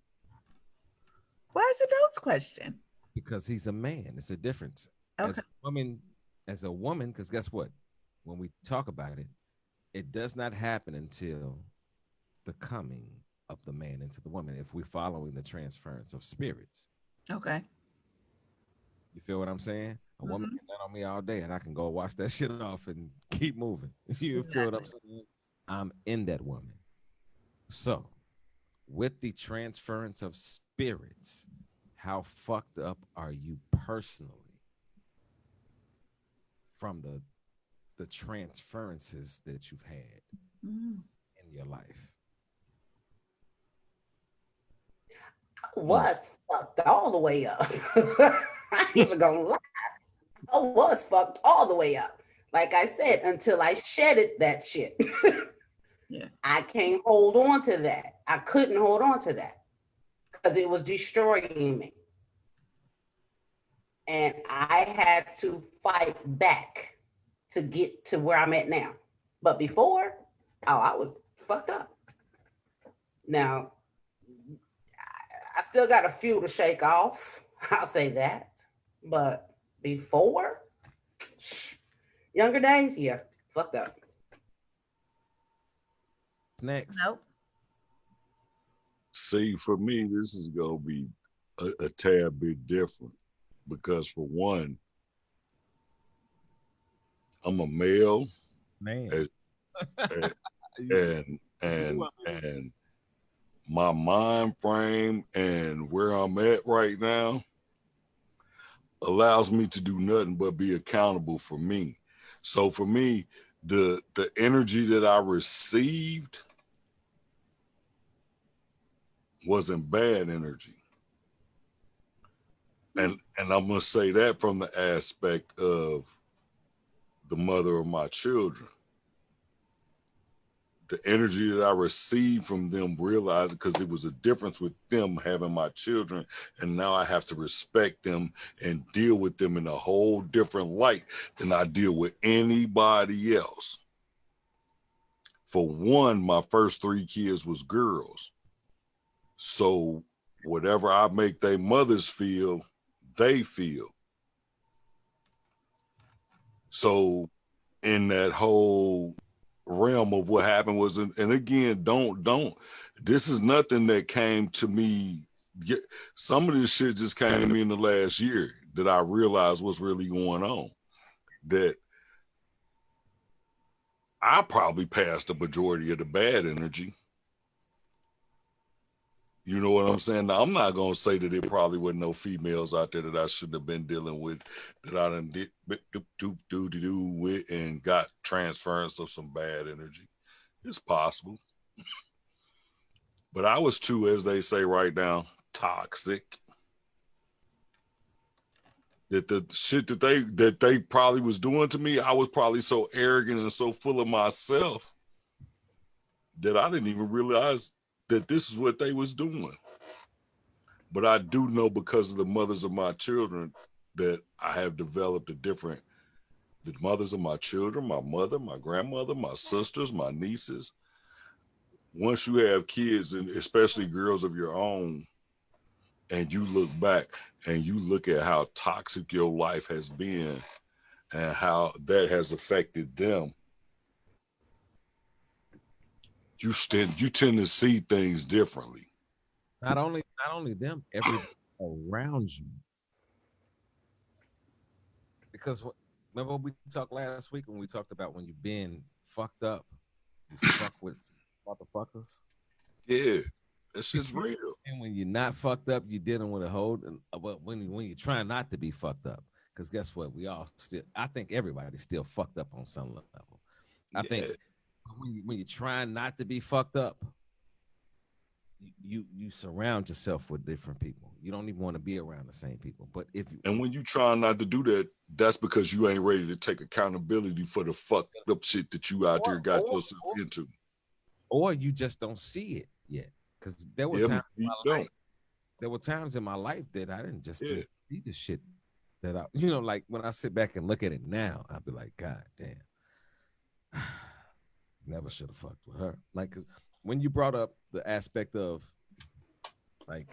Why is it Note's question? because he's a man. It's a difference. Okay. As a woman, because guess what? When we talk about it, it does not happen until the coming of the man into the woman if we're following the transference of spirits. Okay. You feel what I'm saying? A woman can nut on me all day and I can go wash that shit off and keep moving. You feel what I'm saying? I'm in that woman. So, with the transference of spirits, how fucked up are you personally from the transferences that you've had Mm. in your life? I was fucked all the way up. I ain't even gonna lie. I was fucked all the way up. Like I said, until I shedded that shit. Yeah. I can't hold on to that. I couldn't hold on to that because it was destroying me. And I had to fight back to get to where I'm at now. But before, I was fucked up. Now, I still got a few to shake off. I'll say that. But before, younger days, yeah, fucked up. Next. Nope. see, for me, this is gonna be a tad bit different because for one, I'm a male Man. and my mind frame and where I'm at right now allows me to do nothing but be accountable for me. So for me, the energy that I received wasn't bad energy. And I'm gonna say that from the aspect of the mother of my children. The energy that I received from them, realizing because it was a difference with them having my children, and now I have to respect them and deal with them in a whole different light than I deal with anybody else. For one, my first 3 kids was girls. So whatever I make their mothers feel, they feel. So in that whole realm of what happened was, and again, don't, this is nothing that came to me. Some of this shit just came to me in the last year that I realized what's really going on. That I probably passed the majority of the bad energy. You know what I'm saying? Now, I'm not gonna say that there probably wasn't no females out there that I shouldn't have been dealing with, that I done do with and got transference of some bad energy. It's possible. But I was too, as they say right now, toxic. That the shit that they probably was doing to me, I was probably so arrogant and so full of myself that I didn't even realize that this is what they was doing. But I do know, because of the mothers of my children, that I have developed the mothers of my children, my mother, my grandmother, my sisters, my nieces. Once you have kids, and especially girls of your own, and you look back and you look at how toxic your life has been and how that has affected them, you tend to see things differently. Not only them, everybody around you. Because remember we talked last week when we talked about when you've been fucked up, you fuck with motherfuckers. Yeah, that's just real. And when you're not fucked up, you're dealing with a whole. But when you're trying not to be fucked up, because guess what? We all still. I think everybody's still fucked up on some level. I think when you're trying not to be fucked up, you surround yourself with different people. You don't even want to be around the same people. But and when you try not to do that, that's because you ain't ready to take accountability for the fucked up shit that you out there got yourself into. Or you just don't see it yet. Because there were times in my life. There were times in my life that I didn't just see the shit that I, like when I sit back and look at it now, I'd be like, God damn, never should have fucked with her. Like, cause when you brought up the aspect of like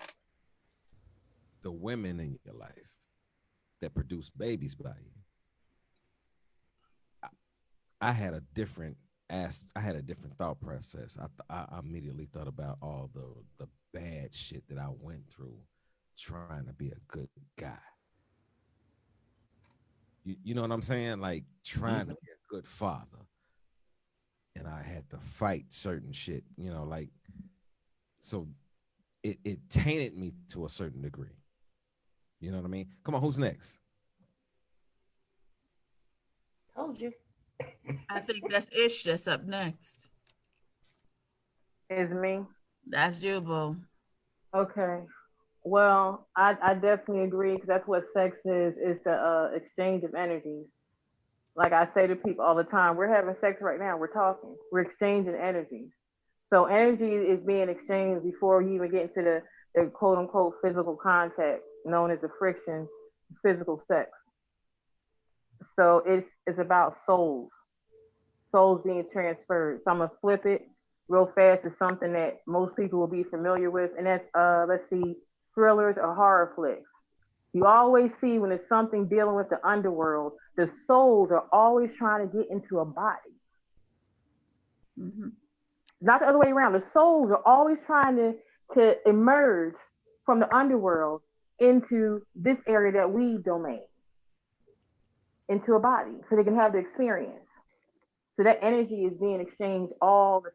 the women in your life that produce babies by you, I had a different thought process. I immediately thought about all the bad shit that I went through trying to be a good guy. You know what I'm saying? Like trying to be a good father. And I had to fight certain shit, like, so it tainted me to a certain degree. You know what I mean? Come on, who's next? Told you. I think that's Ish that's up next. Is me? That's you, boo. Okay. Well, I definitely agree, because that's what sex is the exchange of energies. Like I say to people all the time, we're having sex right now, we're talking, we're exchanging energies. So energy is being exchanged before you even get into the quote unquote physical contact known as the friction, physical sex. So it's about souls being transferred. So I'm gonna flip it real fast to something that most people will be familiar with, and that's let's see, thrillers or horror flicks. You always see when it's something dealing with the underworld, the souls are always trying to get into a body. Mm-hmm. Not the other way around. The souls are always trying to emerge from the underworld into this area that we domain, into a body, so they can have the experience. So that energy is being exchanged all the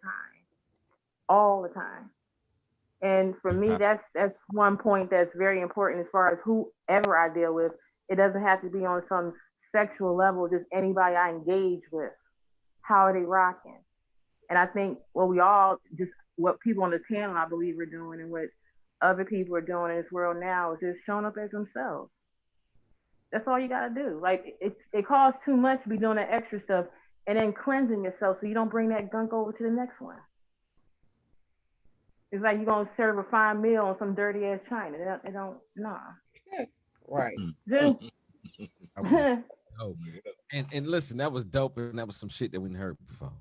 time. And for me, that's one point that's very important as far as whoever I deal with. It doesn't have to be on some sexual level, just anybody I engage with. How are they rocking? And I think what people on the panel, I believe, are doing, and what other people are doing in this world now, is just showing up as themselves. That's all you gotta do. Like it costs too much to be doing that extra stuff and then cleansing yourself so you don't bring that gunk over to the next one. It's like you're gonna serve a fine meal on some dirty ass china. It don't nah. Right. And listen, that was dope, and that was some shit that we didn't heard before.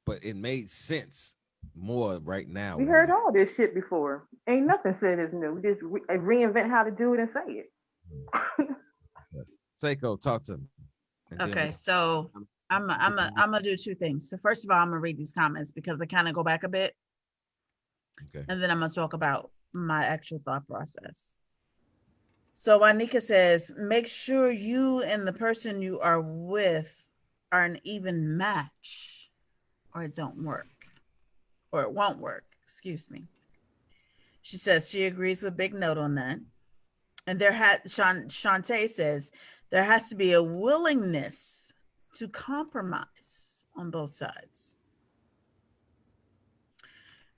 But it made sense more right now. We heard all this shit before. Ain't nothing said is new. We just reinvent how to do it and say it. Seiko, talk to me. Okay, so I'm gonna do two things. So first of all, I'm gonna read these comments because they kind of go back a bit. Okay. And then I'm gonna talk about my actual thought process. So Anika says, make sure you and the person you are with are an even match, or it don't work, or it won't work. Excuse me. She says she agrees with Big Note on that. And Shantae says there has to be a willingness to compromise on both sides.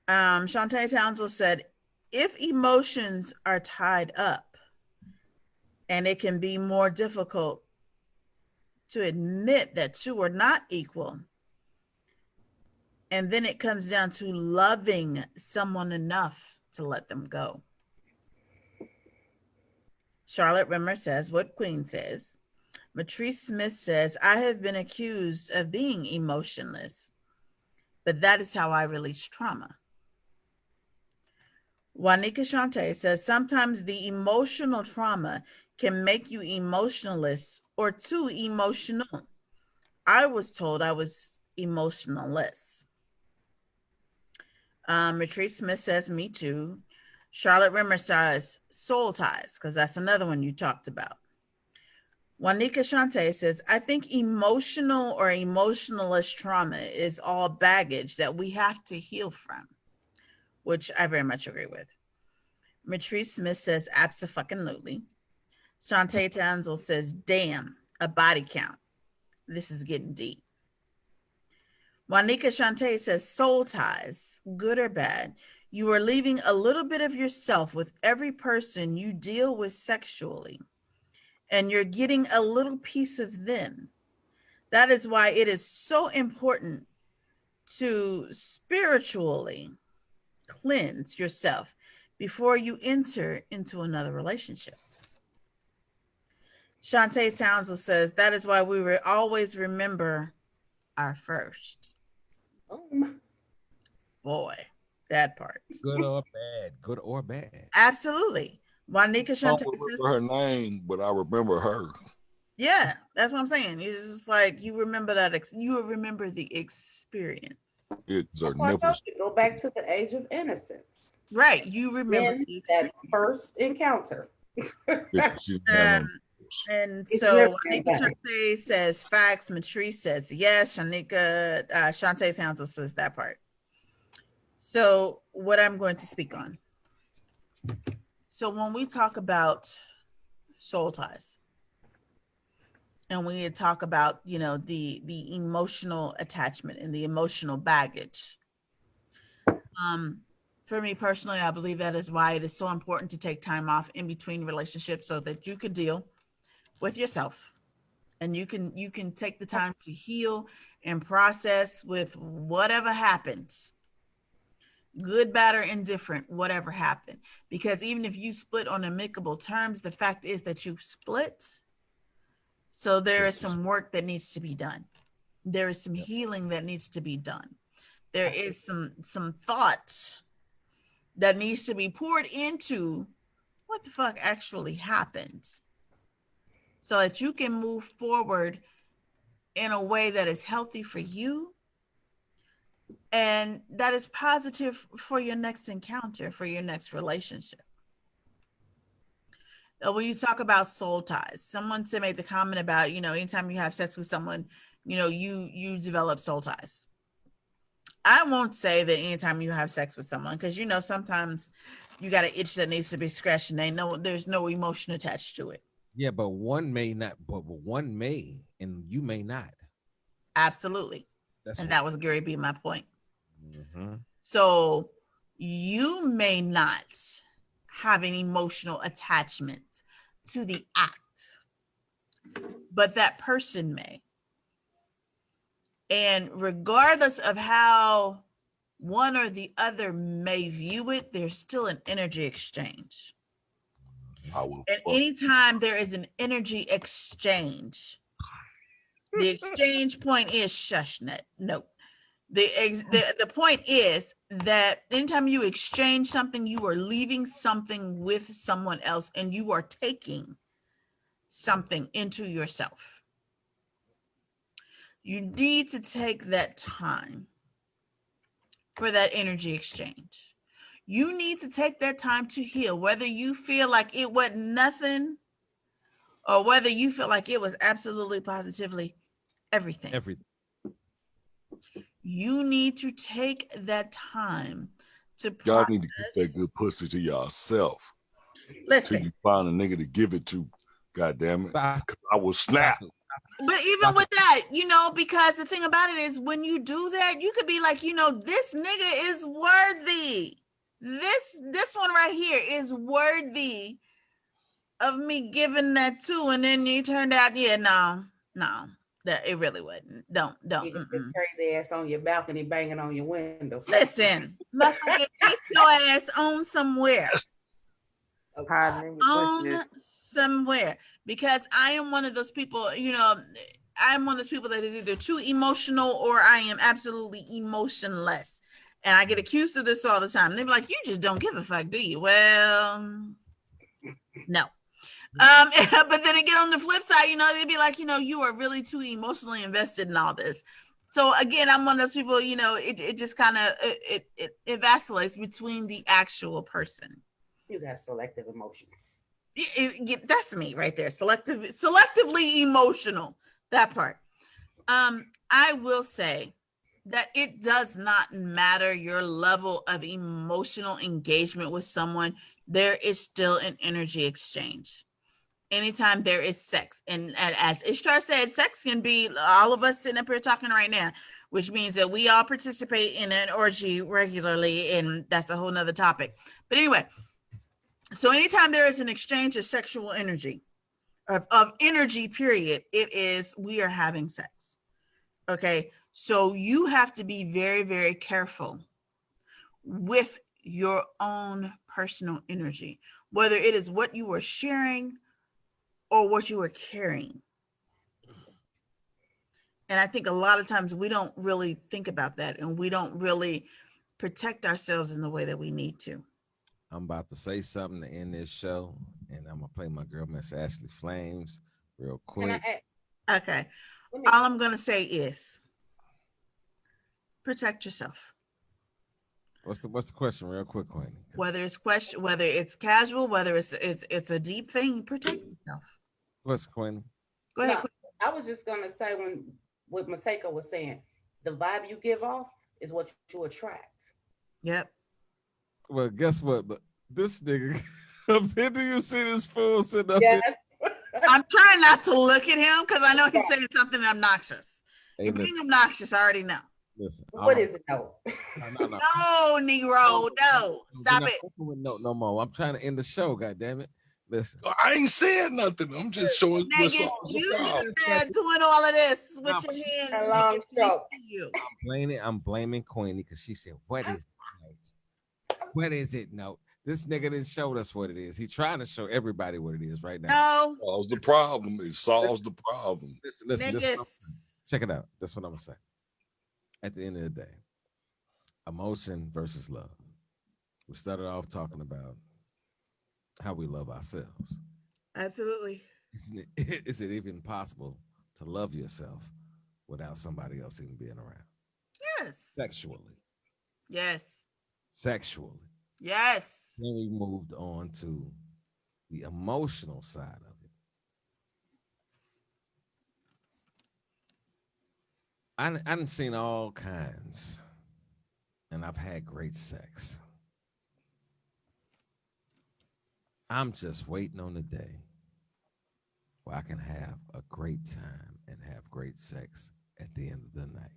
Shantae Townsend said, if emotions are tied up, and it can be more difficult to admit that two are not equal, and then it comes down to loving someone enough to let them go. Charlotte Rimmer says what Queen says. Matrice Smith says, I have been accused of being emotionless, but that is how I release trauma. Juanica Shante says, sometimes the emotional trauma can make you emotionless or too emotional. I was told I was emotionless. Matrice Smith says, me too. Charlotte Rimmer says, soul ties, because that's another one you talked about. Juanica Shante says, I think emotional or emotionalist trauma is all baggage that we have to heal from, which I very much agree with. Matrice Smith says, abso-fucking-lutely. Shantae Townsend says, damn, a body count. This is getting deep. Juanica Shante says, soul ties, good or bad. You are leaving a little bit of yourself with every person you deal with sexually, and you're getting a little piece of them. That is why it is so important to spiritually cleanse yourself before you enter into another relationship. Shantae Townsend says, that is why we will always remember our first. Boy, that part. Good or bad. Good or bad. Absolutely. Juanica I Shante don't says, remember her name, but I remember her. yeah, that's what I'm saying. It's just like you remember that, you remember the experience. It's her That's why I told nipples. you, go back to the age of innocence. Right. You remember Then the that experience. first encounter. And It's so never Shanika been better. Shante says facts. Matrice says yes. Shanika, Shantae Townsend says that part. So what I'm going to speak on. So when we talk about soul ties, and we talk about, you know, the emotional attachment and the emotional baggage. For me personally, I believe that is why it is so important to take time off in between relationships so that you can deal with yourself, and you can take the time to heal and process with whatever happened, good, bad, or indifferent, whatever happened. Because even if you split on amicable terms, the fact is that you split. So there is some work that needs to be done. There is some healing that needs to be done. There is some thought that needs to be poured into what the fuck actually happened, so that you can move forward in a way that is healthy for you and that is positive for your next encounter, for your next relationship. When you talk about soul ties, someone made the comment about, you know, anytime you have sex with someone, you know, you develop soul ties. I won't say that anytime you have sex with someone, because, you know, sometimes you got an itch that needs to be scratched and there's no emotion attached to it. Yeah, but one may not, but one may, and you may not. Absolutely. And that was Gary B, my point. Mm-hmm. So you may not have an emotional attachment to the act, but that person may. And regardless of how one or the other may view it, there's still an energy exchange. And anytime there is an energy exchange, the exchange point is shushnet. No. The point is that anytime you exchange something, you are leaving something with someone else, and you are taking something into yourself. You need to take that time for that energy exchange. You need to take that time to heal, whether you feel like it wasn't nothing or whether you feel like it was absolutely positively everything. You need to take that time to Y'all process. need to get that good pussy to yourself till Listen, you find a nigga to give it to. God damn it. Stop. 'Cause I will snap. but even with that, because the thing about it is when you do that, you could be like, this nigga is worthy. This one right here is worthy of me giving that to, and then you turned out, no, that it really wasn't. Don't. You get this crazy ass on your balcony banging on your window. Listen, motherfucker, take your ass on somewhere. Pardon me, Somewhere, because I am one of those people, I'm one of those people that is either too emotional or I am absolutely emotionless. And I get accused of this all the time. They're like, you just don't give a fuck, do you? Well, no. But then again, on the flip side, they'd be like, you are really too emotionally invested in all this. So again, I'm one of those people, it just kind of, it vacillates between the actual person. You got selective emotions. That's me right there. Selectively emotional. That part. I will say that it does not matter your level of emotional engagement with someone. There is still an energy exchange. Anytime there is sex, and as Ishtar said, sex can be all of us sitting up here talking right now, which means that we all participate in an orgy regularly, and that's a whole nother topic. But anyway. So anytime there is an exchange of sexual energy, of energy, period, it is, we are having sex. Okay. So you have to be very, very careful with your own personal energy, whether it is what you are sharing or what you are carrying. And I think a lot of times we don't really think about that, and we don't really protect ourselves in the way that we need to. I'm about to say something to end this show, and I'm gonna play my girl Miss Ashley Flames real quick. Okay. All I'm gonna say is protect yourself. What's the question, real quick, Queenie? Whether it's casual, whether it's a deep thing, protect yourself. What's Queenie? Go ahead. No, I was just gonna say what Maseka was saying, the vibe you give off is what you attract. Yep. Well, guess what? But this nigga, do you see this fool sitting up Yes. here? I'm trying not to look at him because I know he's saying something obnoxious. Hey, You're being obnoxious, I already know. Listen. What is it though? No. No, Negro, no. Stop it. No more. I'm trying to end the show, goddammit. Listen. I ain't saying nothing. I'm just showing what's Niggas, all you about. sit there doing all of this with your hands. A long stroke. I'm blaming Queenie because she said, what is it? What is it? No. This nigga didn't show us what it is. He's trying to show everybody what it is right now. No. Solves the problem. It solves the problem. Listen. Niggas. Check it out. That's what I'm gonna say. At the end of the day, emotion versus love. We started off talking about how we love ourselves. Absolutely. Is it even possible to love yourself without somebody else even being around? Yes. Sexually. Yes. Sexually. Yes. Then we moved on to the emotional side of it. I done seen all kinds, and I've had great sex. I'm just waiting on the day where I can have a great time and have great sex at the end of the night.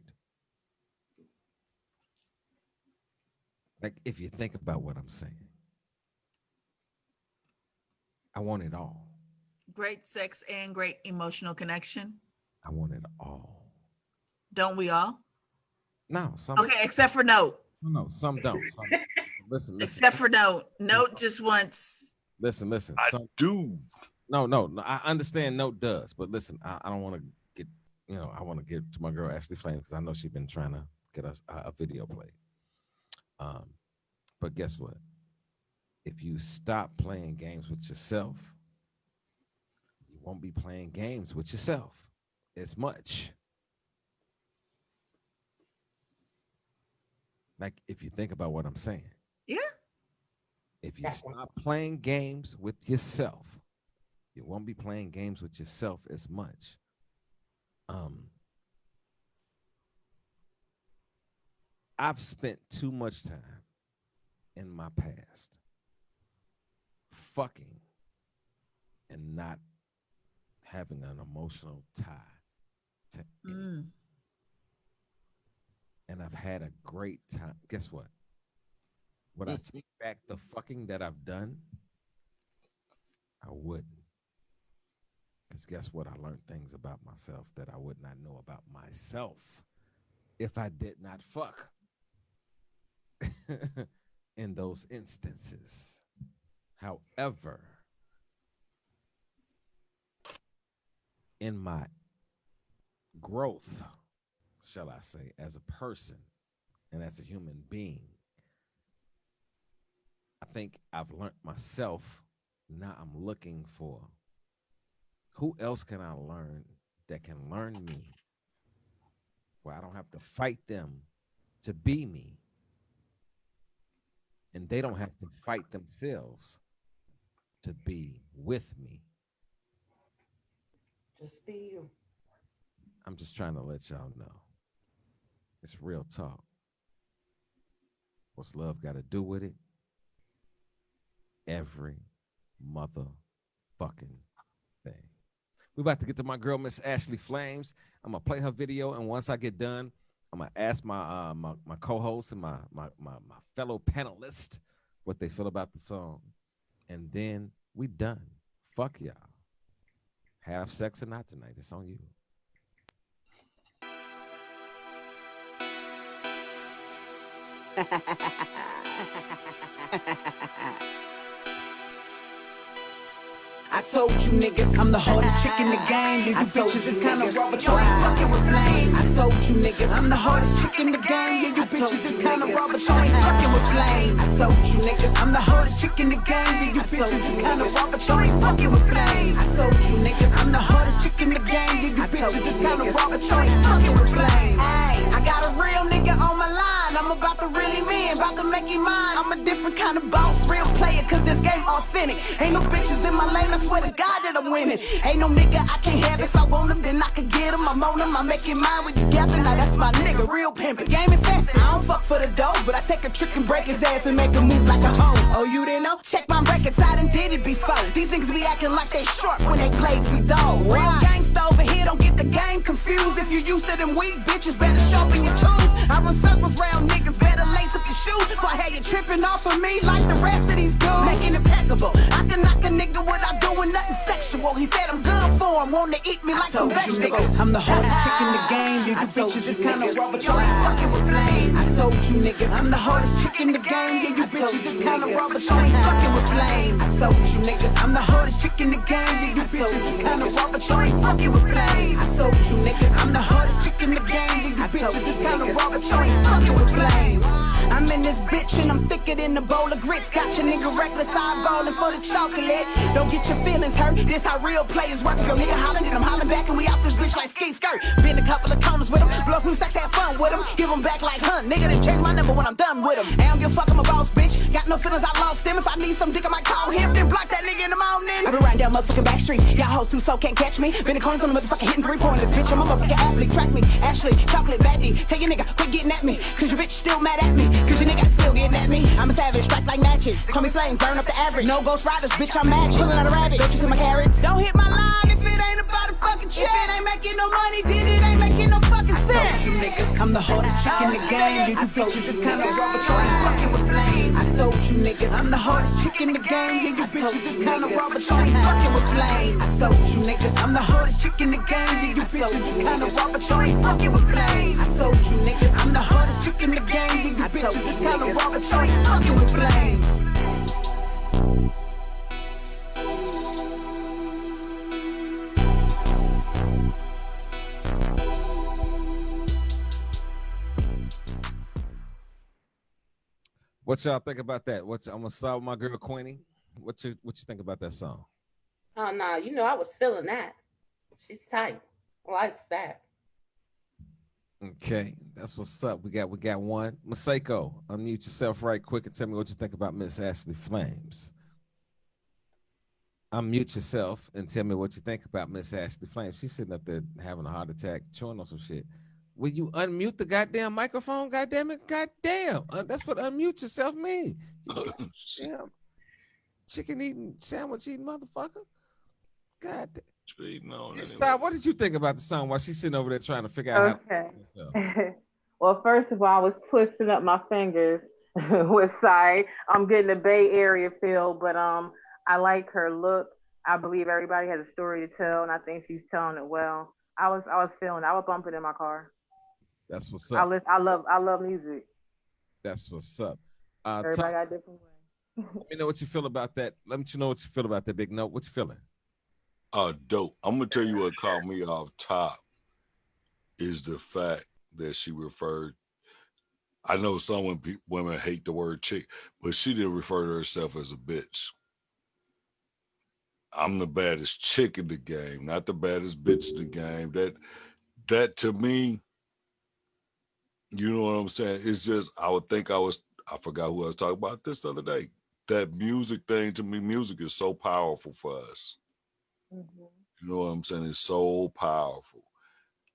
Like, if you think about what I'm saying, I want it all. Great sex and great emotional connection. I want it all. Don't we all? No, some. Okay, except for Note. No, some don't. Some, listen. Except for Note. Note just wants. Listen. I Some, do. no. I understand Note does, but listen, I don't want to get. I want to get to my girl Ashley Flames because I know she's been trying to get a video played. But guess what? If you stop playing games with yourself, you won't be playing games with yourself as much. Like, if you think about what I'm saying. Yeah. If you stop playing games with yourself, you won't be playing games with yourself as much. I've spent too much time in my past. Fucking and not having an emotional tie to anything. And I've had a great time. Guess what? Would I take back the fucking that I've done? I wouldn't. Because guess what? I learned things about myself that I would not know about myself if I did not fuck in those instances. However, in my growth, shall I say, as a person and as a human being, I think I've learned myself. Now I'm looking for who else can I learn that can learn me where I don't have to fight them to be me. And they don't have to fight themselves to be with me. Just be you. I'm just trying to let y'all know. It's real talk. What's love got to do with it? Every motherfucking thing. We're about to get to my girl, Miss Ashley Flames. I'm gonna play her video, and once I get done, I'm gonna ask my my co-host and my fellow panelists what they feel about the song, and then we done. Fuck y'all. Have sex or not tonight? It's on you. I told you niggas I'm the hardest chick in the game. You bitches is kinda raw, but you ain't fucking with flames. I told you niggas I'm the hardest chick in the game. Yeah, you bitches is kinda raw, but you ain't fucking with flames. I told you niggas I'm the hardest chick in the game. Yeah, you bitches is kinda raw, but you ain't fucking with flames. I told you niggas I'm the hardest chick in the game. Yeah, you bitches is kinda raw, but you ain't fucking with flames. Hey, I got a real nigga on my line. I'm about to really mean, about to make him mine. I'm a different kind of boss, real player, cause this game authentic. Ain't no bitches in my lane, I swear to God that I'm winning. Ain't no nigga I can't have. If I want him, then I can get him. I'm on him, I make him mine with together. Now that's my nigga, real pimpin'. Game infested. I don't fuck for the dough, but I take a trick and break his ass and make him move like a hoe. Oh, you didn't know? Check my records, I done did it before. These niggas be acting like they short when they blades be dull. Real gangsta over here, don't get the game confused. If you used to them weak bitches, better sharpen your tools. I run circles round niggas, better lace up your shoes. If I had you tripping off of me like the rest of these dudes. Making it impeccable. I can knock a nigga without doing nothing sexual. He said I'm good for him, wanna eat me like some vegetables. I'm the hardest chick in the game. You bitches is kinda raw, but you ain't fucking with flames. I told you niggas I'm the hardest chick in the game. Yeah, you bitches is kinda raw, but you ain't fucking with flames. I told you niggas I'm the hardest chick in the game. Yeah, you bitches is kinda raw, but you ain't fucking with flames. I told you niggas I'm the hardest chick in the game. Yeah, you bitches is kinda raw, but you ain't fucking with flames. I'm in this bitch and I'm thicker than a bowl of grits. Got your nigga reckless eyeballing for the chocolate. Don't get your feelings hurt. This how real players work. If your nigga hollering, then I'm hollering back and we out this bitch like ski skirt. Been a couple of corners with him. Blow a few stacks, have fun with him. Give him back like hun. Nigga done change my number when I'm done with him. I don't give a fuck, I'm a boss bitch. Got no feelings, I lost him. If I need some dick, I might call him. Then block that nigga in the morning. I been riding down motherfucking back streets. Y'all hoes too so can't catch me. Been in corners on the motherfucking hitting 3-pointers. Bitch, I'm a motherfucking athlete. Track me. Ashley, chocolate baddie. Tell your nigga, quit getting at me. Cause your bitch still mad at me. Cause your nigga still getting at me. I'm a savage, strike like matches. Call me flames, burn up the average. No ghost riders, bitch, I'm magic. Pulling out a rabbit, don't you see my carrots? Don't hit my line if it ain't about a fucking check. If it ain't making no money, then it ain't making no fucking sense. You niggas, I'm the hardest chick in the game. You bitches is kinda raw, but you ain't fucking with flames. I told you niggas, I'm the hardest chick in the game. Yeah, you bitches is kinda raw, but you ain't fucking with flames. I told you niggas, I'm the hardest chick in the game. Yeah, you bitches is kinda raw, but you ain't fucking with flames. I told you niggas, I'm the hardest chick in the game. Yeah, you bitches is kinda raw, but you ain't fucking with flames. What y'all think about that? I'm gonna start with my girl Queenie. What you think about that song? Oh no, you know I was feeling that. She's tight. I likes that. Okay, that's what's up. We got one. Masako, unmute yourself right quick and tell me what you think about Miss Ashley Flames. Unmute yourself and tell me what you think about Miss Ashley Flames. She's sitting up there having a heart attack, chewing on some shit. Will you unmute the goddamn microphone? Goddamn it, goddamn. That's what unmute yourself means. Damn. Chicken eating, sandwich eating motherfucker. God damn. Stop. What did you think about the song while she's sitting over there trying to figure out how Well, first of all, I was twisting up my fingers with Sai. I'm getting a Bay Area feel, but I like her look. I believe everybody has a story to tell, and I think she's telling it well. I was feeling it. I would bump it in my car. That's what's up. I love music. That's what's up. Everybody got a different way. Let me know what you feel about that. Let me know what you feel about that, Big Note. What you feeling? Dope. I'm gonna tell you what caught me off top is the fact that she referred. I know some women hate the word chick, but she didn't refer to herself as a bitch. I'm the baddest chick in the game, not the baddest bitch in the game. That to me, you know what I'm saying? It's just, I forgot who I was talking about this the other day. That music thing, to me, music is so powerful for us. Mm-hmm. You know what I'm saying? It's so powerful.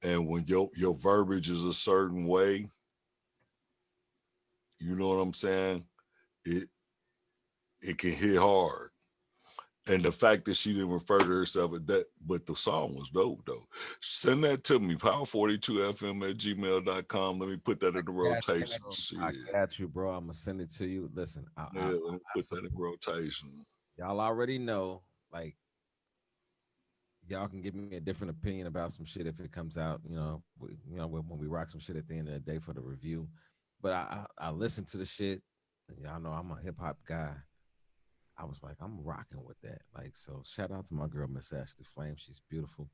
And when your verbiage is a certain way, you know what I'm saying? It can hit hard. And the fact that she didn't refer to herself as that, but the song was dope, though. Send that to me, power42fm@gmail.com. Let me put that in the rotation. I got you, bro. I'm going to send it to you. Listen. Let me put that in rotation. Y'all already know, like, y'all can give me a different opinion about some shit if it comes out, when we rock some shit at the end of the day for the review. But I listen to the shit, and y'all know I'm a hip-hop guy. I was like, I'm rocking with that. Like, so shout out to my girl, Miss Ashley Flame. She's beautiful.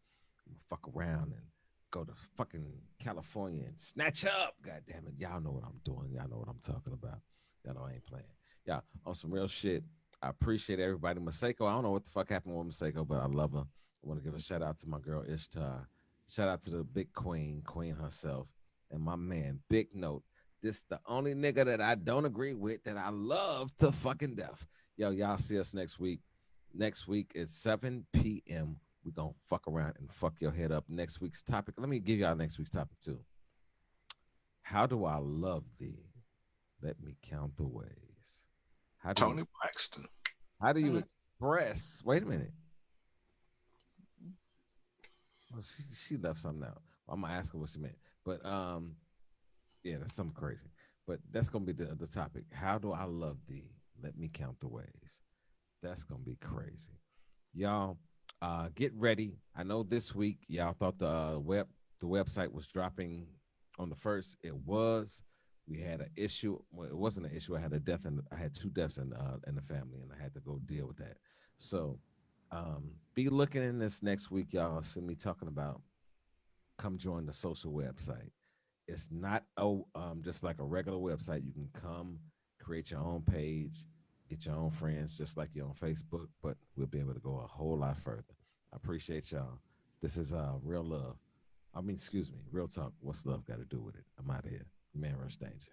I'm gonna fuck around and go to fucking California and snatch up. God damn it. Y'all know what I'm doing. Y'all know what I'm talking about. Y'all know I ain't playing. Yeah, on some real shit. I appreciate everybody. Maseko, I don't know what the fuck happened with Maseko, but I love her. I want to give a shout out to my girl, Ishtar. Shout out to the big queen herself, and my man, Big Note. This the only nigga that I don't agree with that I love to fucking death. Yo, y'all see us next week. Next week at 7 p.m. We're going to fuck around and fuck your head up. Next week's topic. Let me give y'all next week's topic, too. How do I love thee? Let me count the ways. Tony Braxton. How do you express? Wait a minute. Well, she left something out. I'm going to ask her what she meant. But, yeah, that's something crazy. But that's going to be the topic. How do I love thee? Let me count the ways. That's going to be crazy. Y'all, get ready. I know this week, y'all thought the website was dropping on the 1st. It was. We had an issue. Well, it wasn't an issue. I had a death, and I had 2 deaths in the family, and I had to go deal with that. So be looking in this next week, y'all. See me talking about come join the social website. It's not just like a regular website. You can come create your own page, get your own friends, just like you're on Facebook, but we'll be able to go a whole lot further. I appreciate y'all. This is real love. Real talk. What's love got to do with it? I'm out of here. Man Rush Danger.